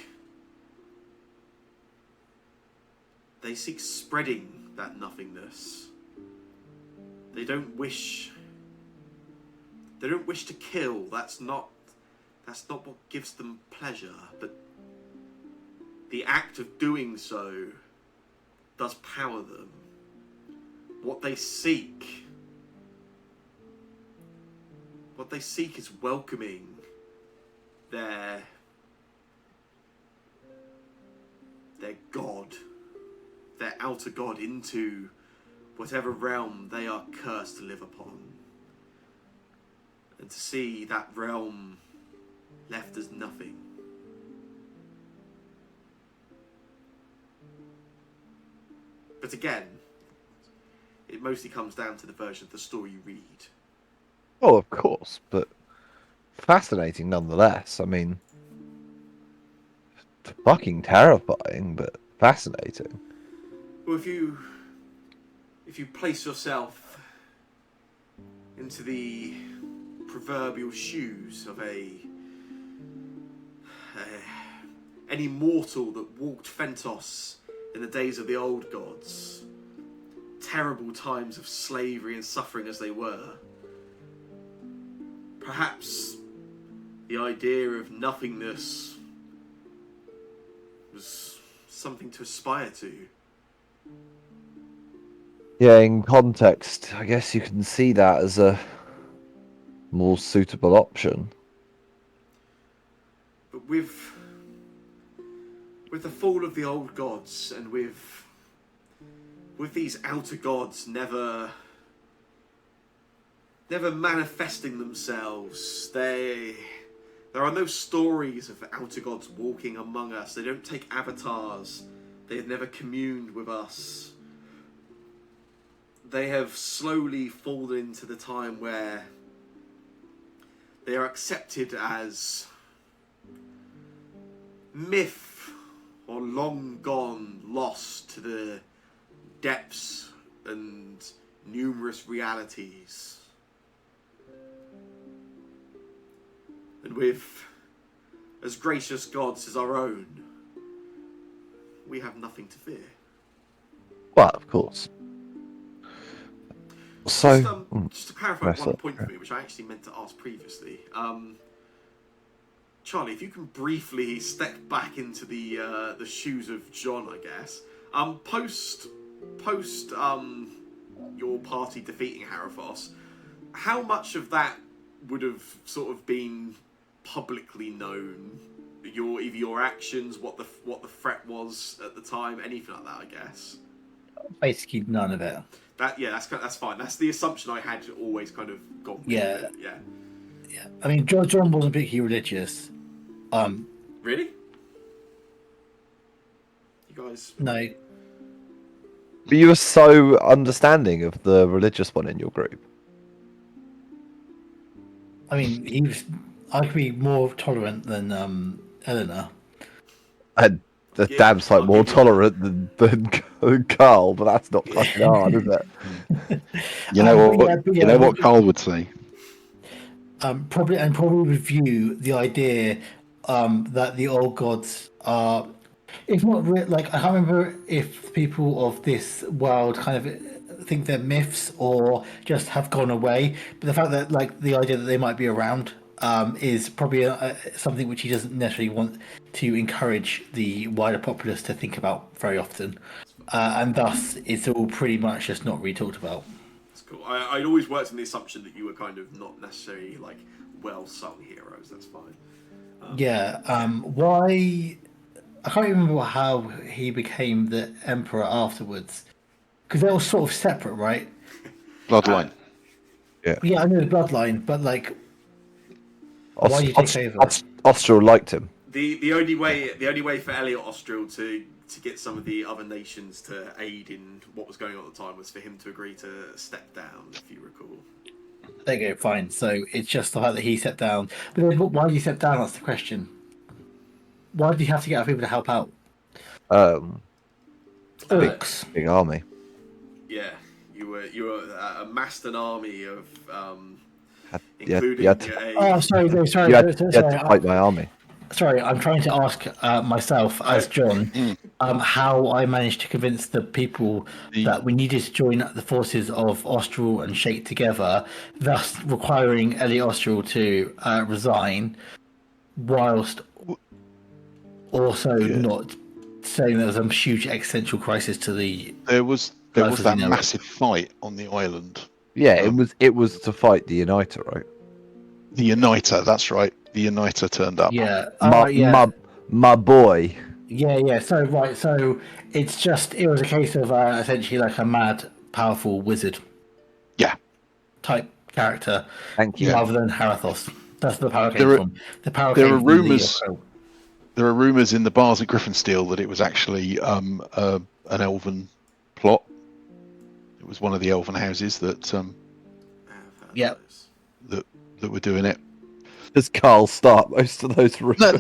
spreading that nothingness. They don't wish to kill. That's not what gives them pleasure, but the act of doing so does power them. What they seek is welcoming their god, their outer god, into whatever realm they are cursed to live upon. And to see that realm left as nothing. But again, it mostly comes down to the version of the story you read. Oh, of course, but fascinating nonetheless. I mean, fucking terrifying, but fascinating. Well, if you place yourself into the proverbial shoes of any mortal that walked Fentos in the days of the old gods, terrible times of slavery and suffering as they were, perhaps the idea of nothingness was something to aspire to. Yeah, in context, I guess you can see that as a more suitable option. But with the fall of the old gods, and with these outer gods never manifesting themselves, there are no stories of outer gods walking among us. They don't take avatars. They have never communed with us. They have slowly fallen into the time where they are accepted as myth, or long gone, lost to the depths and numerous realities. And with as gracious gods as our own, we have nothing to fear. Well, of course. So, Just to clarify Yes, one sir. point for me, which I actually meant to ask previously. Charlie, if you can briefly step back into the shoes of John, I guess. Post your party defeating Haraphos, how much of that would have sort of been publicly known? Either your actions, what the threat was at the time, anything like that, I guess. Basically, none of it. That's fine. That's the assumption I had always kind of gone with. Yeah. Yeah. Yeah, I mean, John wasn't particularly religious. Really? You guys? No, but you were so understanding of the religious one in your group. I mean, I could be more tolerant than Eleanor. And the Yeah, damn sight I'll more give you that. tolerant than Carl, but that's not fucking hard, is it? You know but yeah, what Carl would say. probably review the idea that the old gods are, if not like, I can't remember if people of this world kind of think they're myths or just have gone away, but the fact that, like, the idea that they might be around is probably something which he doesn't necessarily want to encourage the wider populace to think about very often, and thus it's all pretty much just not really talked about. That's cool. I'd always worked on the assumption that you were kind of not necessarily like well-sung heroes. That's fine. Why? I can't remember how he became the emperor afterwards, because they were sort of separate, right? Bloodline. Yeah, I know the bloodline, but like, why did you take over? Austral liked him. The only way for Elliot Austral to get some of the other nations to aid in what was going on at the time was for him to agree to step down, if you recall. There you go, fine. So it's just the fact that he stepped down. But then, why did he step down? That's the question. Why did he have to get other people to help out? Orcs. Big army. Yeah, you were amassed an army of You including had to, Oh, sorry. you had to fight my army. Sorry, I'm trying to ask myself as John how I managed to convince the people that we needed to join the forces of Austral and Shake together, thus requiring Elliot Austral to resign, whilst also not saying there was a huge existential crisis to the. There was Both of that you know it. massive fight on the island. Yeah, it was to fight the Uniter, right? The Uniter, that's right. The Uniter turned up. Yeah. My boy. Yeah. So it was a case of essentially like a mad powerful wizard. Yeah. Type character. Thank you. Rather than Harathos. That's where the power came There are- from. The power there came are from rumours- the There are rumours in the bars of Griffinsteel that it was actually an elven plot. It was one of the elven houses that Yeah. were doing it. Does Carl start most of those rooms? No,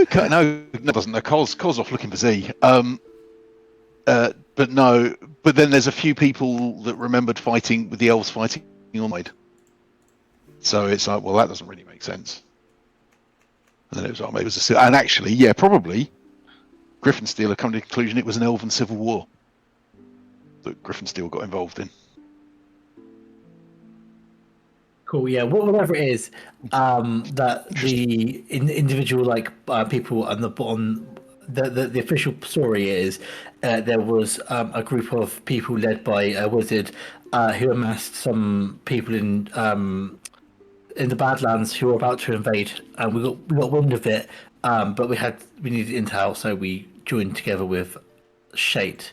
doesn't. No, Cole's off looking for Z. But no, but then there's a few people that remembered fighting with the elves fighting on Mide. So it's like, well, that doesn't really make sense. And then it was like, maybe it was and actually, yeah, probably Griffinsteel have come to the conclusion it was an elven civil war that Griffinsteel got involved in. Cool, yeah. Whatever it is, that the individual people on the official story is there was a group of people led by a wizard who amassed some people in the Badlands who were about to invade, and we got wind of it, but we needed intel, so we joined together with Shade.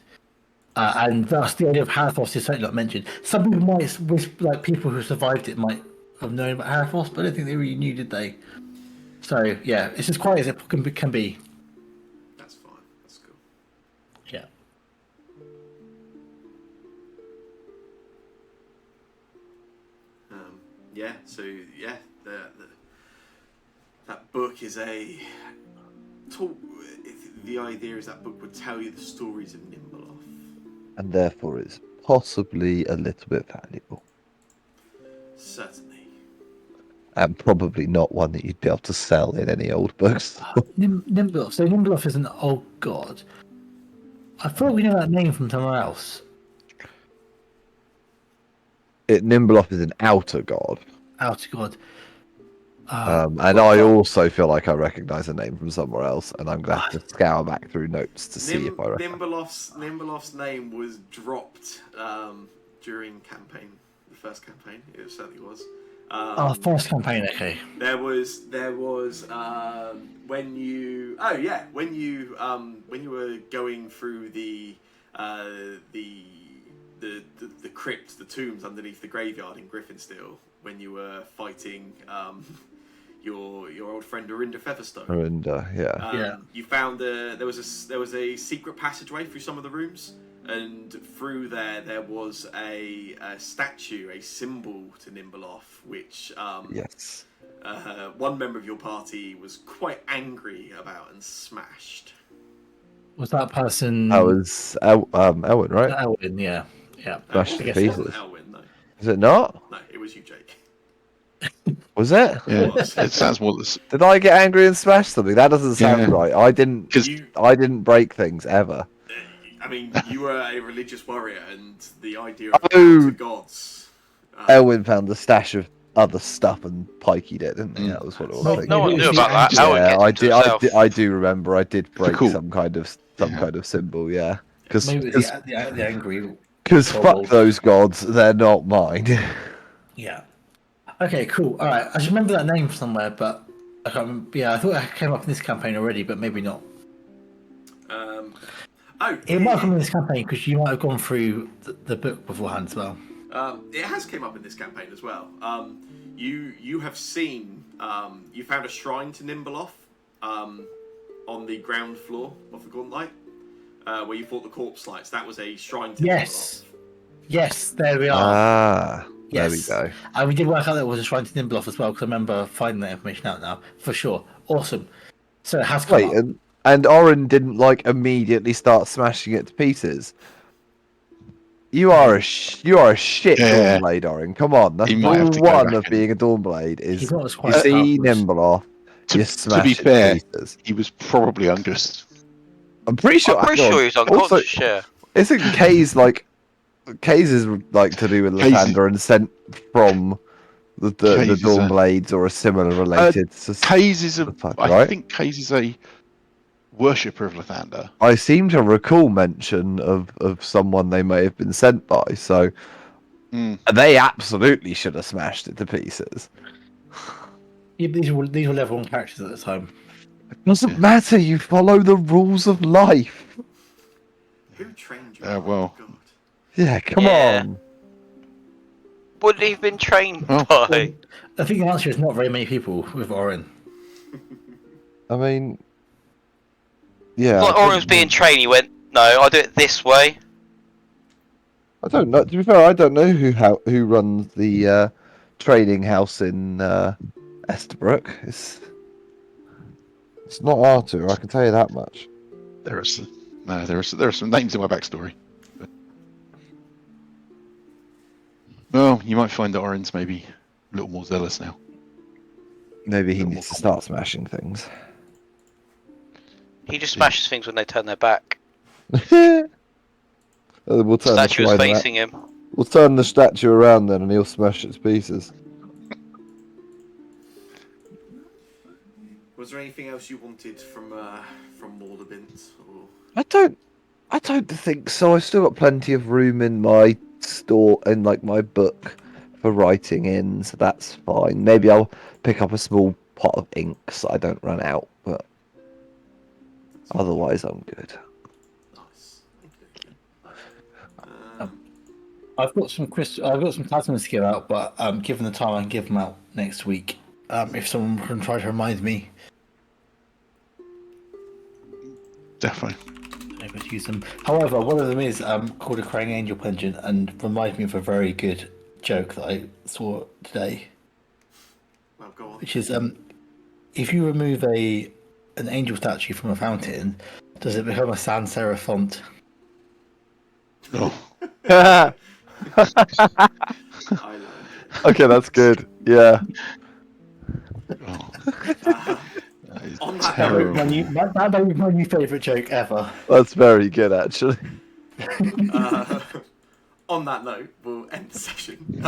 And thus, the idea of Harathos is certainly not mentioned. Some people might, people who survived it might have known about Harathos, but I don't think they really knew, did they? So, yeah, it's as quiet as it can be. That's fine. That's cool. Yeah. Yeah. So yeah, that book is a. The idea is that book would tell you the stories of Nimbeloth. And therefore it's possibly a little bit valuable. Certainly. And probably not one that you'd be able to sell in any old books. Nimbeloth. So Nimbeloth is an old god. I thought we knew that name from somewhere else. Nimbeloth is an outer god. Outer god. And I also feel like I recognise a name from somewhere else, and I'm going to have to scour back through notes to see if I recognise. Nimbeloth's name was dropped during the first campaign. It certainly was. First campaign, okay. There was when you were going through the crypt, the tombs underneath the graveyard in Griffinsteel, when you were fighting your old friend Orinda Featherstone. Orinda, yeah. Yeah. You found there was a secret passageway through some of the rooms, and through there was a statue, a symbol to Nimbeloth, which Yes. one member of your party was quite angry about and smashed. Was that person? That was Elwyn, right? Elwyn, yeah. Smashed I to guess It pieces. wasn't Elwyn, no. Is it not? No, it was you, Jake. Was it? Yeah, was. it sounds more. Did I get angry and smash something? That doesn't sound Yeah. right. I didn't. 'Cause- I didn't break things ever. I mean, you were a religious warrior, and the idea of Oh. gods. Elwyn found a stash of other stuff and pikeyed it, didn't he? Mm. That was what it was. No, I think. No one It knew was about that. the- Elwyn Yeah, kept I it to did. himself. I do remember. I did break Cool. some kind of symbol. Yeah, because Maybe it was the angry. fuck those gods, they're not mine. Yeah. Okay, cool. All right. I just remember that name somewhere, but I can't remember. Yeah, I thought it came up in this campaign already, but maybe not. It might have come in this campaign because you might have gone through the book beforehand as well. It has came up in this campaign as well. You have seen you found a shrine to Nimbeloth on the ground floor of the Gauntlet, where you fought the corpse lights. That was a shrine to Yes. Yes, there we are. Ah, Yes. there we go. And we did work out that it was a shrine to Nimbeloth as well, because I remember finding that information out now, for sure. Awesome. So it has come Wait, up. and Oren didn't immediately start smashing it to pieces. You are a shit Yeah. Dawnblade, Oren. Come on, that's He might have rule to go one back of and- being a Dawnblade is He's not as you quiet see afterwards. Nimbeloth, you To smash be it fair, to pieces. he was probably I'm pretty sure. I'm pretty hang on, sure he was also, unconscious, yeah. isn't Kay's is to do with Kay's- Lathander and sent from the Kay's is a- Dawnblades or a similar related. Kaze is right? I think Kaze is a worshipper of Lathander. I seem to recall mention of someone they may have been sent by, so they absolutely should have smashed it to pieces. Yeah, these were level 1 characters at the time. It doesn't matter, you follow the rules of life. Who trained you? Well. God. Yeah, come Yeah. on. Would he have been trained Oh. by? I think the answer is not very many people with Orin. I mean, yeah. Like I Oren don't was being think- trained, he went, "No, I'll do it this way." I don't know. To be fair, I don't know who runs the training house in Estabrook. It's not Arthur. I can tell you that much. There are some names in my backstory. But... Well, you might find that Oren's maybe a little more zealous now. Maybe he Little needs to more start smashing things. He just smashes things when they turn their back. We'll turn the Statue is shrine around. facing him. We'll turn the statue around then, and he'll smash its pieces. Was there anything else you wanted from Mordebint? Or... I don't think so. I've still got plenty of room in my store and like my book for writing in, so that's fine. Maybe I'll pick up a small pot of ink so I don't run out, but otherwise I'm good. Nice. Okay. I've got some plasma skill out, but given the time, I can give them out next week. If someone can try to remind me, Definitely. maybe to use them. However, one of them is called a Crying Angel Pension, and reminds me of a very good joke that I saw today, Well, go on. which is if you remove an angel statue from a fountain, does it become a sans serif font? Oh, I learned it. Okay, that's good. Yeah. oh. Uh, That is On that terrible. That was my new favourite joke ever. That's very good, actually. on that note, we'll end the session.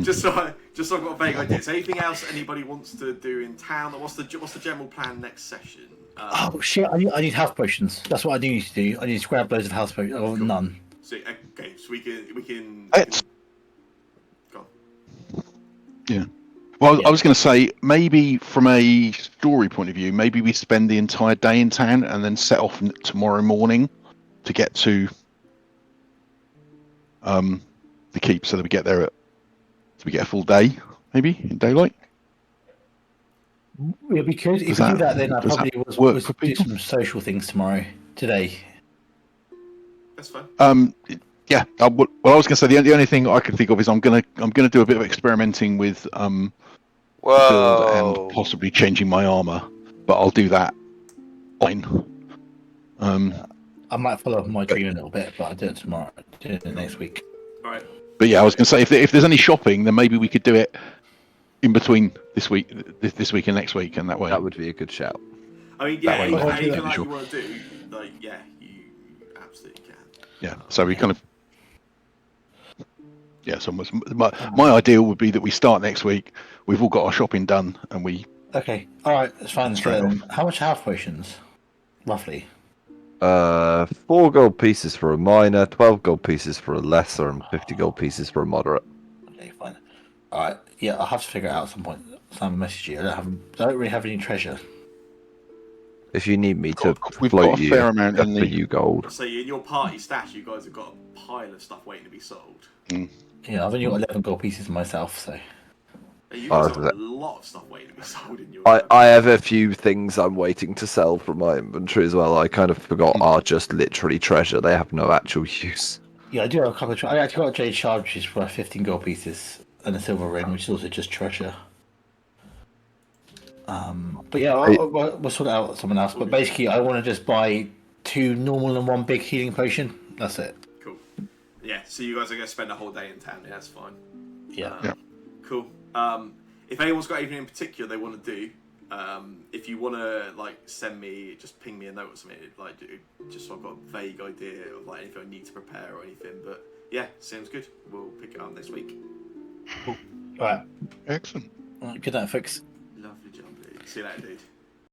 Just so I've got a vague idea. So, anything else anybody wants to do in town? What's the general plan next session? Oh shit! I need health potions. That's what I do need to do. I need to grab loads of health potions. Oh, Cool. none. So okay, so we can. It's- Go on. Yeah. Well, Yeah. I was going to say, maybe from a story point of view, maybe we spend the entire day in town and then set off tomorrow morning to get to the keep, so that we get there so we get a full day, maybe in daylight. Yeah, we could. If Does we do that- that, then I does probably that work was for do people? some social things today. That's fine. Yeah. I was going to say the only thing I could think of is I'm gonna do a bit of experimenting with the build and Whoa. possibly changing my armor, but I'll do that fine. I might follow up my dream a little bit, but I'll do it tomorrow. Do it next week. All right. But yeah, I was going to say if there's any shopping, then maybe we could do it in between this week and next week, and that way. That would be a good shout. I mean, That yeah, way you can do anything that. like Sure. you want to do, like, yeah, you absolutely can. Yeah. So we kind of. Yeah. So my idea would be that we start next week. We've all got our shopping done, and we. Okay. All right. That's fine. Straight So, off. how much health potions, roughly? 4 gold pieces for a minor, 12 gold pieces for a lesser, and 50 gold pieces for a moderate. Okay, fine. All right. Yeah, I'll have to figure it out at some point. Sam message you. I don't really have any treasure. If you need me to We've float got a you, fair amount in for the. you gold. So in your party stash, you guys have got a pile of stuff waiting to be sold. Yeah, I've only got 11 gold pieces myself, so. You Oh, guys is have it? a lot of stuff waiting to be sold in your. I have a few things I'm waiting to sell from my inventory as well. I kind of forgot are just literally treasure. They have no actual use. Yeah, I do have a couple of. I actually got a jade shard, which is worth 15 gold pieces, and a silver ring, which is also just treasure. But yeah, we'll sort it out with someone else. But basically, I want to just buy 2 normal and 1 big healing potion. That's it. Cool. Yeah. So you guys are going to spend a whole day in town. Yeah, that's fine. Yeah. Yeah. Cool. If anyone's got anything in particular they want to do, if you want to like send me, just ping me a note or something, like just so I've got a vague idea of like anything I need to prepare or anything. But yeah, sounds good. We'll pick it up next week. All right. Excellent. All right, good night, folks. Lovely job, dude. See you later, dude.